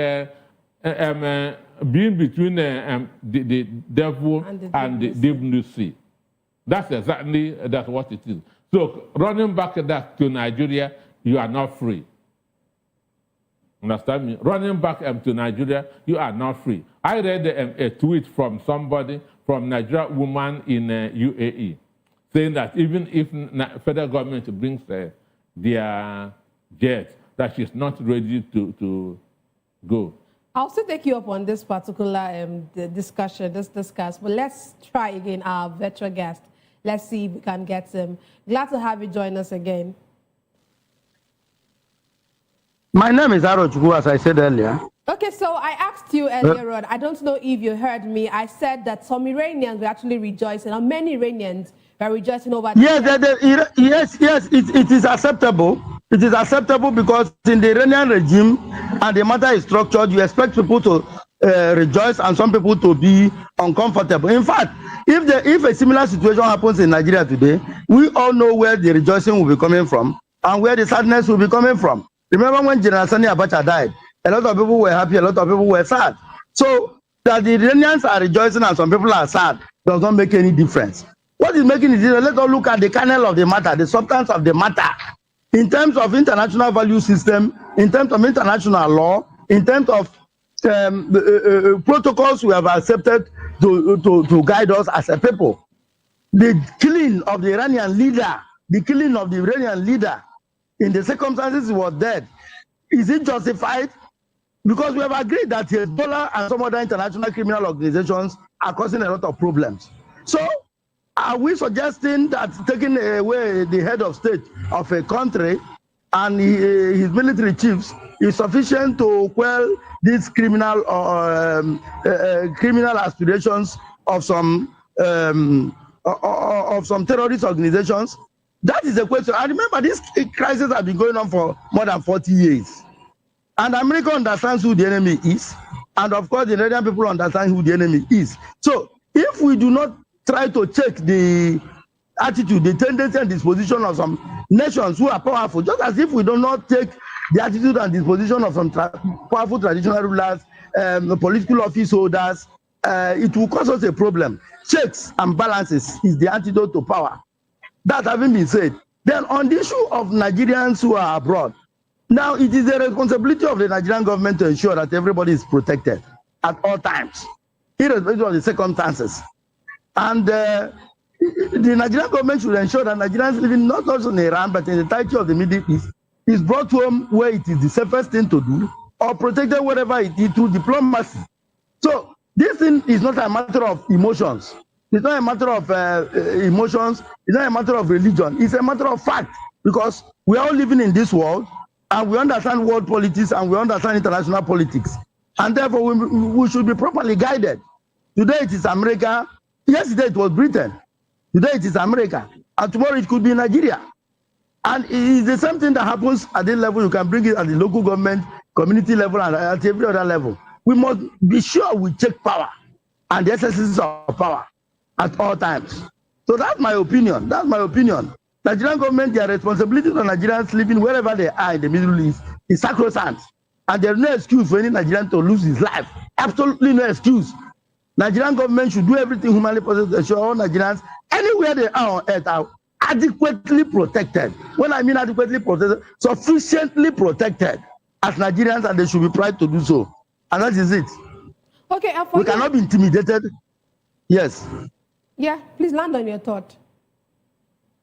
being between the devil and the deep blue sea. That's exactly what it is. So running back that to Nigeria, you are not free. Understand me? Running back to Nigeria, you are not free. I read a tweet from somebody, from Nigeria woman in UAE, saying that even if federal government brings their jet, that she's not ready to go. I'll still take you up on this particular discussion, but let's try again our virtual guest. Let's see if we can get him. Glad to have you join us again. My name is Arochukwu, as I said earlier. Okay, so I asked you earlier on, I don't know if you heard me, I said that some Iranians were actually rejoicing, and many Iranians were rejoicing over yes, it is acceptable. It is acceptable because in the Iranian regime and the matter is structured, you expect people to rejoice and some people to be uncomfortable. In fact, if a similar situation happens in Nigeria today, we all know where the rejoicing will be coming from and where the sadness will be coming from. Remember when General Sani Abacha died, a lot of people were happy, a lot of people were sad. So that the Iranians are rejoicing and some people are sad does not make any difference. What is making it different? Let's all look at the kernel of the matter, the substance of the matter. In terms of international value system, in terms of international law, in terms of protocols we have accepted to guide us as a people. The killing of the Iranian leader, in the circumstances he was dead, is it justified? Because we have agreed that Hezbollah and some other international criminal organizations are causing a lot of problems. So are we suggesting that taking away the head of state of a country and his military chiefs is sufficient to quell these criminal aspirations of some terrorist organizations? That is the question. I remember this crisis has been going on for more than 40 years. And America understands who the enemy is. And of course, the Iranian people understand who the enemy is. So if we do not try to check the attitude, the tendency and disposition of some nations who are powerful, just as if we do not take the attitude and disposition of some powerful traditional rulers, political office holders, it will cause us a problem. Checks and balances is the antidote to power. That having been said, then on the issue of Nigerians who are abroad, now it is the responsibility of the Nigerian government to ensure that everybody is protected at all times, irrespective of the circumstances. And the Nigerian government should ensure that Nigerians living not just in Iran, but in the entirety of the Middle East is brought home where it is the safest thing to do, or protected wherever it is through diplomacy. So this thing is not a matter of emotions. It's not a matter of emotions. It's not a matter of religion. It's a matter of fact, because we are all living in this world, and we understand world politics, and we understand international politics. And therefore, we should be properly guided. Today it is America. Yesterday it was Britain. Today it is America. And tomorrow it could be Nigeria. And it is the same thing that happens at this level. You can bring it at the local government, community level, and at every other level. We must be sure we check power and the exercises of power at all times. So that's my opinion. That's my opinion. Nigerian government, their responsibility to Nigerians living wherever they are in the Middle East is sacrosanct. And there's no excuse for any Nigerian to lose his life. Absolutely no excuse. Nigerian government should do everything humanly possible to ensure all Nigerians, anywhere they are on earth, are adequately protected. When I mean adequately protected, sufficiently protected as Nigerians, and they should be proud to do so. And that is it. Okay, we cannot be intimidated. Yes. Yeah, please land on your thought.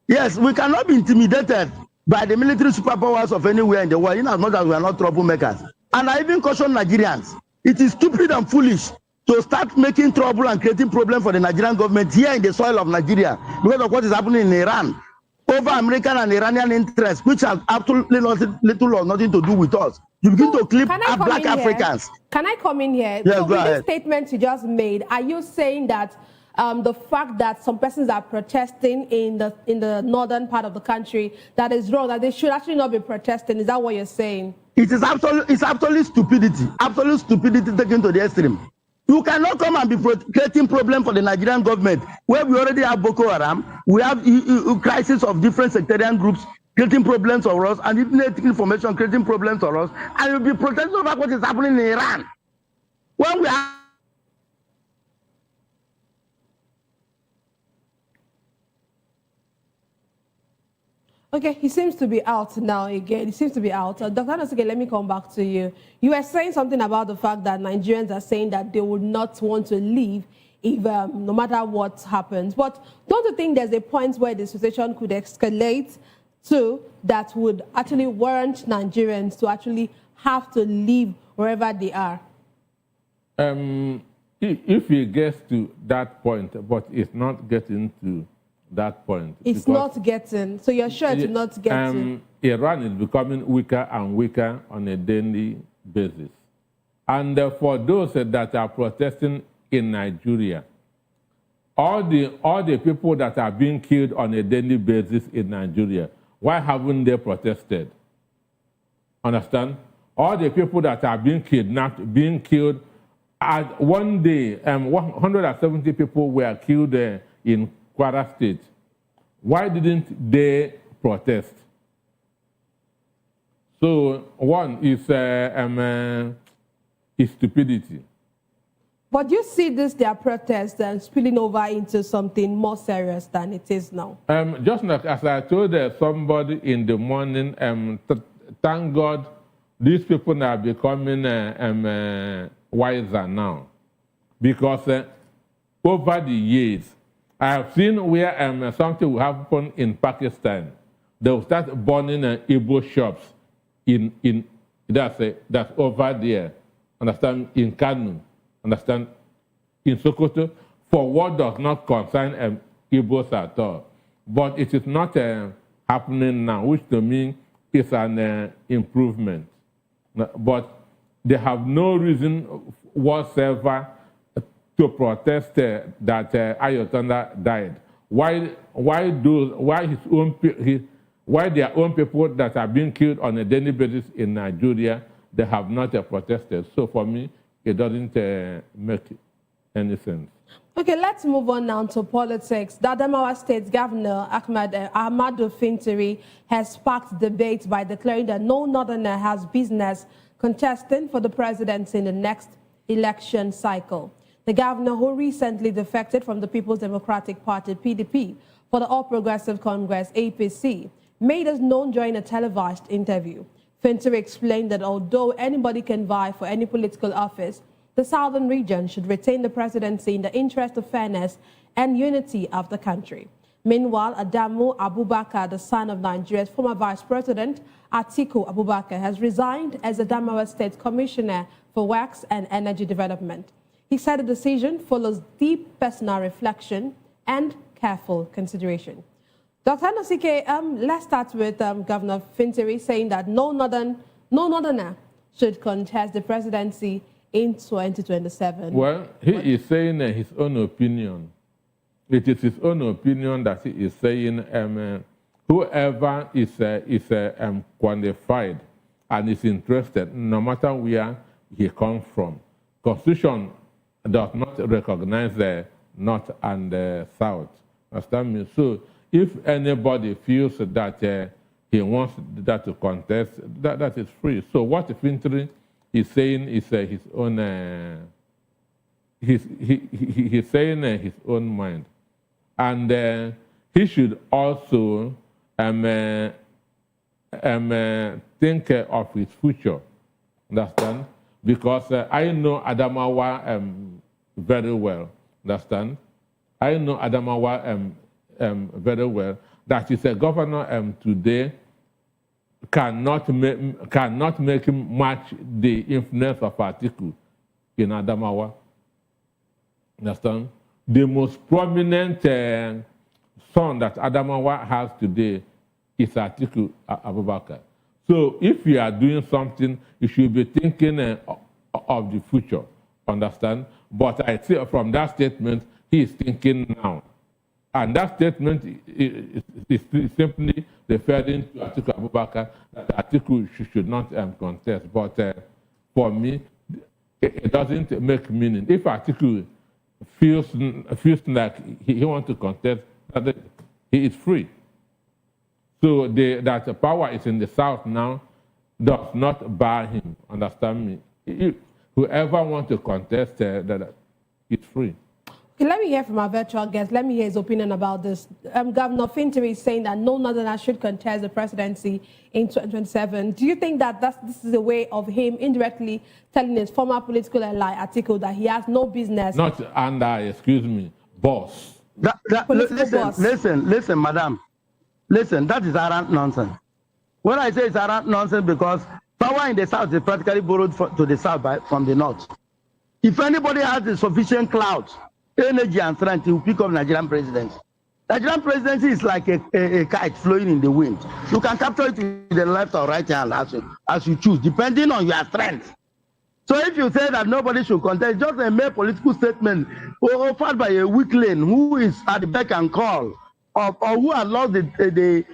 Yes, we cannot be intimidated by the military superpowers of anywhere in the world, in as much as we are not troublemakers. And I even caution Nigerians, it is stupid and foolish to start making trouble and creating problems for the Nigerian government here in the soil of Nigeria because of what is happening in Iran over American and Iranian interests, which have absolutely little or nothing to do with us. You begin to clip black Africans. Can I come in here? Yes, so go with ahead. this statement you just made, are you saying that the fact that some persons are protesting in the northern part of the country, that is wrong, that they should actually not be protesting? Is that what you're saying? It is absolutely stupidity. Absolute stupidity taken to the extreme. You cannot come and be creating problem for the Nigerian government where we already have Boko Haram, we have crisis of different sectarian groups creating problems for us, and even ethnic information creating problems for us, and you'll be protesting over what is happening in Iran. When we are Okay, he seems to be out now again. He seems to be out. Dr. Anosike, let me come back to you. You were saying something about the fact that Nigerians are saying that they would not want to leave if, no matter what happens. But don't you think there's a point where the situation could escalate to that would actually warrant Nigerians to actually have to leave wherever they are? If it gets to that point, but it's not getting to that point. It's not getting. So you're sure it's not getting? Iran is becoming weaker and weaker on a daily basis. And for those that are protesting in Nigeria, all the people that are being killed on a daily basis in Nigeria, why haven't they protested? Understand? All the people that are being kidnapped, being killed, at one day, 170 people were killed in Kwara State. Why didn't they protest? So one is stupidity. But you see their protests and spilling over into something more serious than it is now. Just like as I told somebody in the morning, thank God these people are becoming wiser now. Because over the years, I have seen where something will happen in Pakistan. They will start burning Igbo shops that's over there. Understand? In Kanu. Understand? In Sokoto. For what does not concern Igbos at all. But it is not happening now, which to me is an improvement. But they have no reason whatsoever to protest that Ayotanda died. Why their own people that are being killed on a daily basis in Nigeria, they have not protested. So for me, it doesn't make any sense. Okay, let's move on now to politics. The Adamawa State Governor Ahmadu Fintiri has sparked debate by declaring that no northerner has business contesting for the presidency in the next election cycle. The governor, who recently defected from the People's Democratic Party (PDP) for the All Progressive Congress (APC), made us known during a televised interview. Fintiri explained that although anybody can vie for any political office, the southern region should retain the presidency in the interest of fairness and unity of the country. Meanwhile, Adamu Abubakar, the son of Nigeria's former vice president, Atiku Abubakar, has resigned as Adamawa State Commissioner for Works and Energy Development. He said the decision follows deep personal reflection and careful consideration. Dr. Nosike, let's start with Governor Fintiri saying that no northerner should contest the presidency in 2027. Well, he is saying his own opinion. It is his own opinion that he is saying whoever is qualified and is interested, no matter where he comes from. Constitution does not recognize the North and the South. Understand me? So if anybody feels that he wants that to contest, that is free. So what Fintiri is saying is his own. He's saying his own mind, and he should also think of his future. Understand? Because I know Adamawa very well. Understand? I know Adamawa very well. That is a governor today cannot make him match the influence of Atiku in Adamawa. Understand? The most prominent son that Adamawa has today is Atiku Abubakar. So if you are doing something, you should be thinking of the future. Understand? But I see from that statement, he is thinking now. And that statement is simply referring to Atiku Abubakar, that Atiku should not contest. But for me, it doesn't make meaning. If Atiku feels like he wants to contest, he is free. So that the power is in the South now does not bar him. Understand me? Whoever wants to contest, that is free. Okay, let me hear from our virtual guest. Let me hear his opinion about this. Governor Fintiri is saying that no northerner should contest the presidency in 2027. Do you think that this is a way of him indirectly telling his former political ally, Atiku, that he has no business? Not under, excuse me, boss. Listen, madam. Listen, that is arrant nonsense. When I say it's arrant nonsense, because power in the South is practically borrowed to the South from the North. If anybody has the sufficient clout, energy and strength, he will pick up Nigerian presidency. Nigerian presidency is like a kite flowing in the wind. You can capture it with the left or right hand as you choose, depending on your strength. So if you say that nobody should contest, just a mere political statement offered by a weakling who is at the beck and call, or who has lost the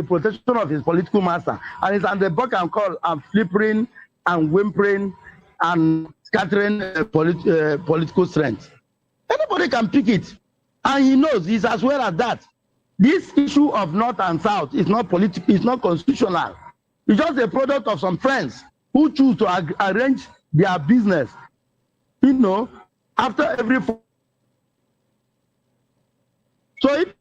protection of his political master, and is at the beck and call and flippering and whimpering and scattering political strength. Anybody can pick it, and he knows he's as well as that. This issue of North and South is not political, it's not constitutional. It's just a product of some friends who choose to arrange their business, after every. So if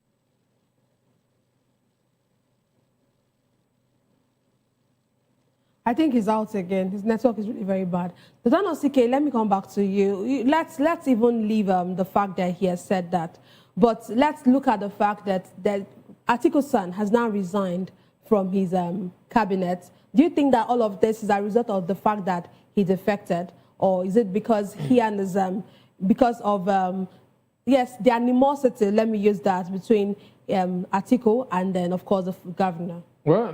I think he's out again. His network is really very bad. Dr. Nosike, let me come back to you. Let's even leave the fact that he has said that. But let's look at the fact that Atiku's son has now resigned from his cabinet. Do you think that all of this is a result of the fact that he defected? Or is it because he and his, because of, yes, the animosity, let me use that, between Atiku and then, of course, the governor? Well,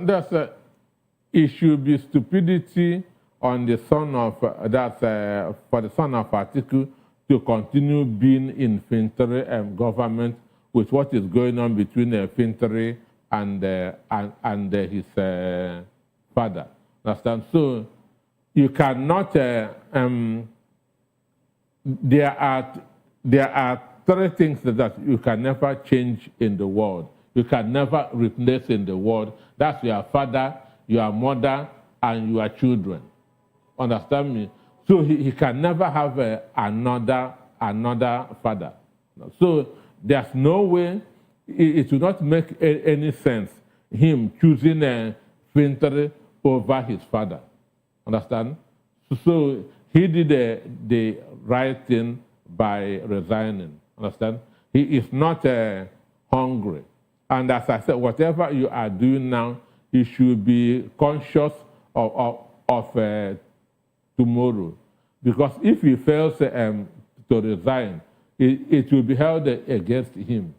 it should be stupidity on the son of for the son of Atiku to continue being in Fintiri government with what is going on between Fintiri and his father. Understand? So you cannot. There are there are three things that you can never change in the world. You can never replace in the world. That's your father, your mother, and your children. Understand me? So he can never have another father. So there's no way, it will not make any sense, him choosing a Fintry over his father. Understand? So he did the right thing by resigning. Understand? He is not hungry. And as I said, whatever you are doing now, you should be conscious of tomorrow. Because if he fails to resign, it will be held against him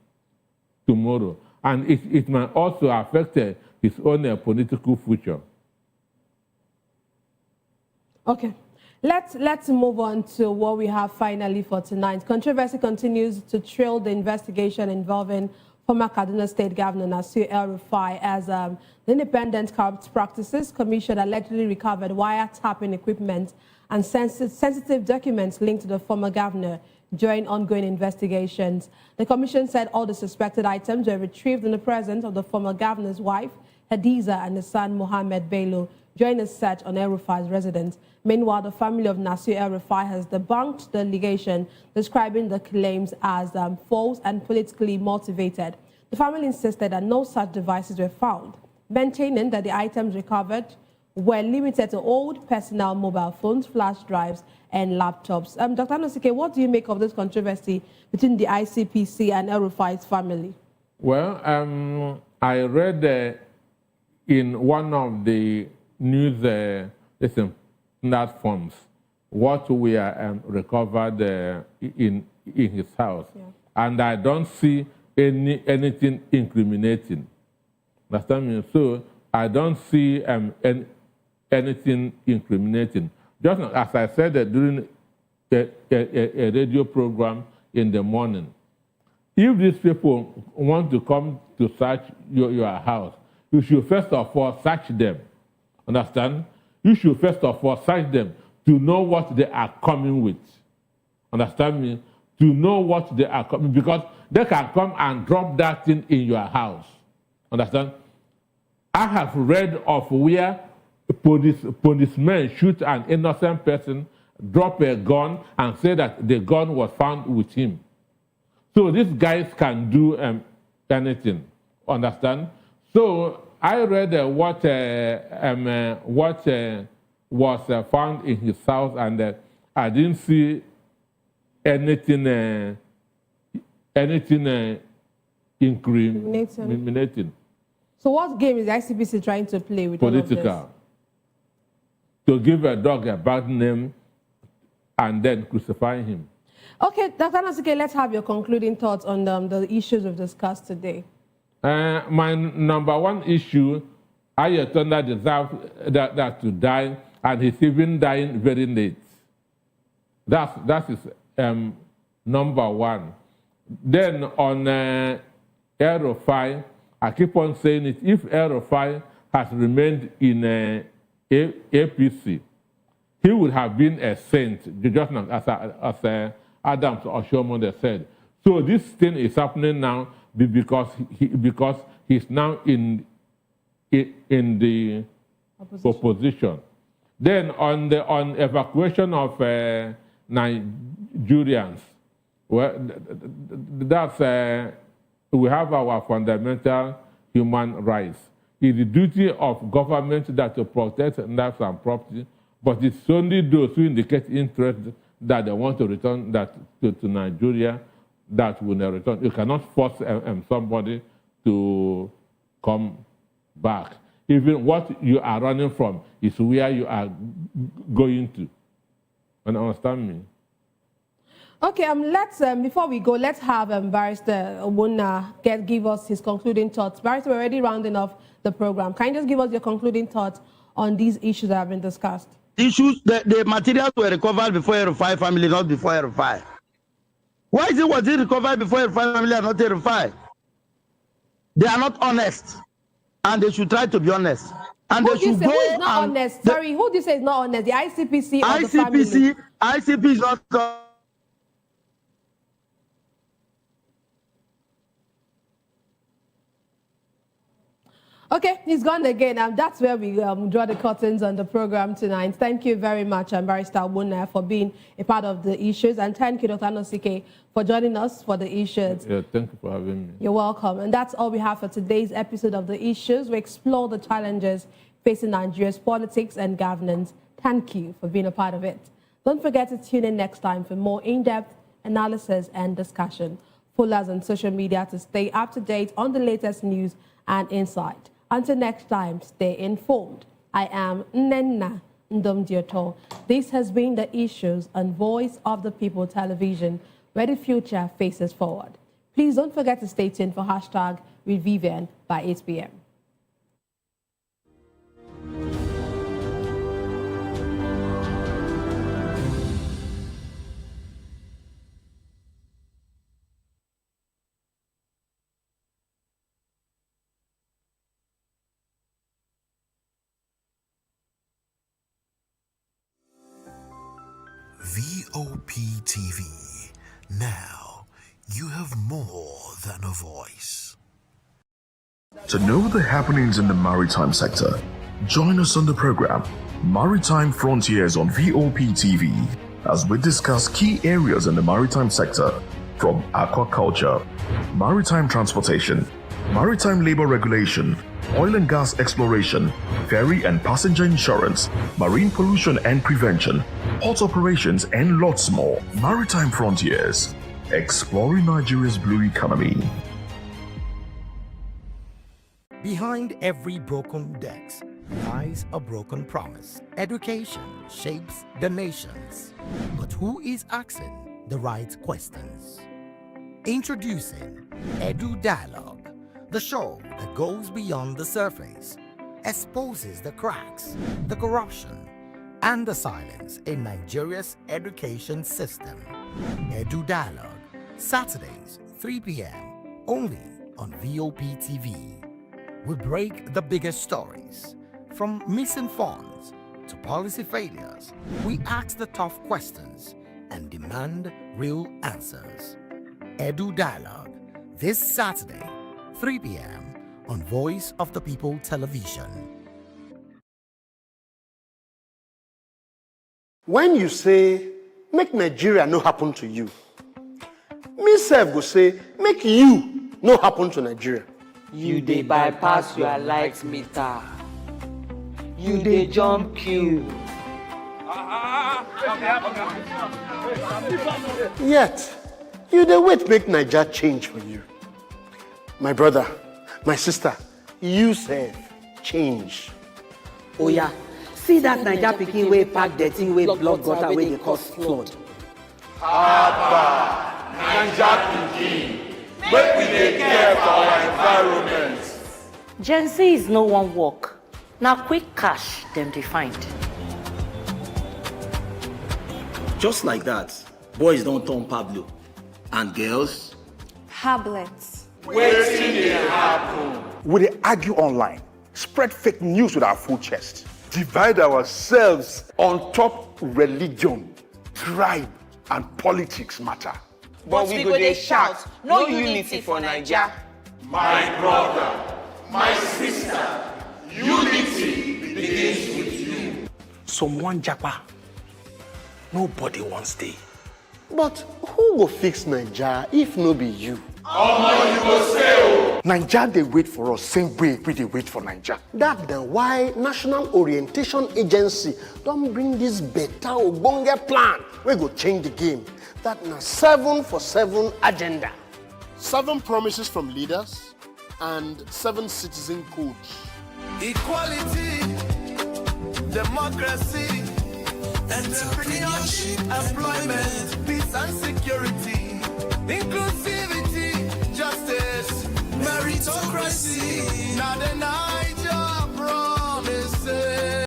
tomorrow. And it might also affect his own political future. Okay. Let's move on to what we have finally for tonight. Controversy continues to trail the investigation involving former Kaduna State Governor Nasir El-Rufai as the Independent Corrupt Practices Commission allegedly recovered wiretapping equipment and sensitive documents linked to the former governor during ongoing investigations. The commission said all the suspected items were retrieved in the presence of the former governor's wife, Hadiza, and his son, Mohammed Bello, during a search on El-Rufai's residence. Meanwhile, the family of Nasir El-Rufai has debunked the allegation, describing the claims as false and politically motivated. The family insisted that no such devices were found, maintaining that the items recovered were limited to old personal mobile phones, flash drives, and laptops. Dr. Anosike, what do you make of this controversy between the ICPC and El-Rufai's family? Well, I read in one of the news platforms what we are recovered in his house, and I don't see anything incriminating. Understand me? So I don't see anything incriminating. Just as I said during a radio program in the morning, if these people want to come to search your house, you should first of all search them. Understand? You should first of all search them to know what they are coming with. Understand me? To know what they are coming, because they can come and drop that thing in your house. Understand? I have read of where policemen shoot an innocent person, drop a gun, and say that the gun was found with him. So these guys can do anything. Understand? So I read what was found in his house, and I didn't see anything incriminating. So what game is the ICPC trying to play with Political. all of this? To give a dog a bad name and then crucify him. Okay, Dr. Anosike, let's have your concluding thoughts on the issues we've discussed today. My number one issue, Ayatollah deserves that to die, and he's even dying very late. That is number one. Then on El-Rufai, I keep on saying it, if El-Rufai has remained in APC, he would have been a saint, just as Adams Oshiomhole said. So this thing is happening now because he's now in the opposition. Then on evacuation of Nigerians, well, that's we have our fundamental human rights. It's the duty of government that to protect lives and property, but it's only those who indicate interest that they want to return that to Nigeria that will not return. You cannot force somebody to come back. Even what you are running from is where you are going to. And understand me? Okay, let's before we go, let's have Barrister Owuna give us his concluding thoughts. Barrister, we're already rounding off the program. Can you just give us your concluding thoughts on these issues that have been discussed? Issues, the materials were recovered before El-Rufai family, not before El-Rufai. Why was it recovered before El-Rufai family and not El-Rufai? They are not honest, and they should try to be honest. And who they should go. Who is not honest? Sorry, who do you say is not honest? The ICPC or the family? ICPC is not. Okay, he's gone again. That's where we draw the curtains on the program tonight. Thank you very much, Barrister Wuna, for being a part of the issues. And thank you, Dr. Anosike, for joining us for the issues. Yeah, thank you for having me. You're welcome. And that's all we have for today's episode of The Issues. We explore the challenges facing Nigeria's politics and governance. Thank you for being a part of it. Don't forget to tune in next time for more in-depth analysis and discussion. Follow us on social media to stay up to date on the latest news and insight. Until next time, stay informed. I am Nnenna Ndomdioto. This has been The Issues on Voice of the People Television, where the future faces forward. Please don't forget to stay tuned for hashtag with Vivian by 8 p.m. VOP TV. Now, you have more than a voice. To know the happenings in the maritime sector, join us on the program Maritime Frontiers on VOP TV as we discuss key areas in the maritime sector from aquaculture, maritime transportation, maritime labor regulation, oil and gas exploration, ferry and passenger insurance, marine pollution and prevention, port operations, and lots more. Maritime Frontiers, exploring Nigeria's blue economy. Behind every broken deck lies a broken promise. Education shapes the nations. But who is asking the right questions? Introducing Edu Dialogue, the show that goes beyond the surface, exposes the cracks, the corruption, and the silence in Nigeria's education system. Edu Dialogue, Saturdays, 3 p.m., only on VOP TV. We break the biggest stories, from missing funds to policy failures. We ask the tough questions and demand real answers. Edu Dialogue, this Saturday, 3 p.m. on Voice of the People Television. When you say, make Nigeria no happen to you, me sef go say, make you no happen to Nigeria. You dey bypass your light meter. You dey jump queue. Yet, you dey wait make Nigeria change for you. My brother, my sister, you sef change. Oh yeah, see that Naija pikin wey pack dirty wey block gutter wey dey cause flood. Abba, Naija pikin, make we dey care for our environment. Gen Z is no one work. Now quick cash them dey find. Just like that, boys don't turn Pablo, and girls Hablets. Wetin dey happen? We dey argue online, spread fake news with our full chest, divide ourselves on top religion, tribe, and politics matter. But we go dey shout, no unity for Naija. My brother, my sister, unity begins with you. Someone japa, nobody wants stay. But who go fix Naija if no be you? You go say Naija dey wait for us same way we dey wait for Naija. That na why National Orientation Agency don bring this better ogbonge plan wey go change the game. That na 7 for 7 agenda. 7 promises from leaders and 7 citizen codes. Equality, democracy, entrepreneurship, employment.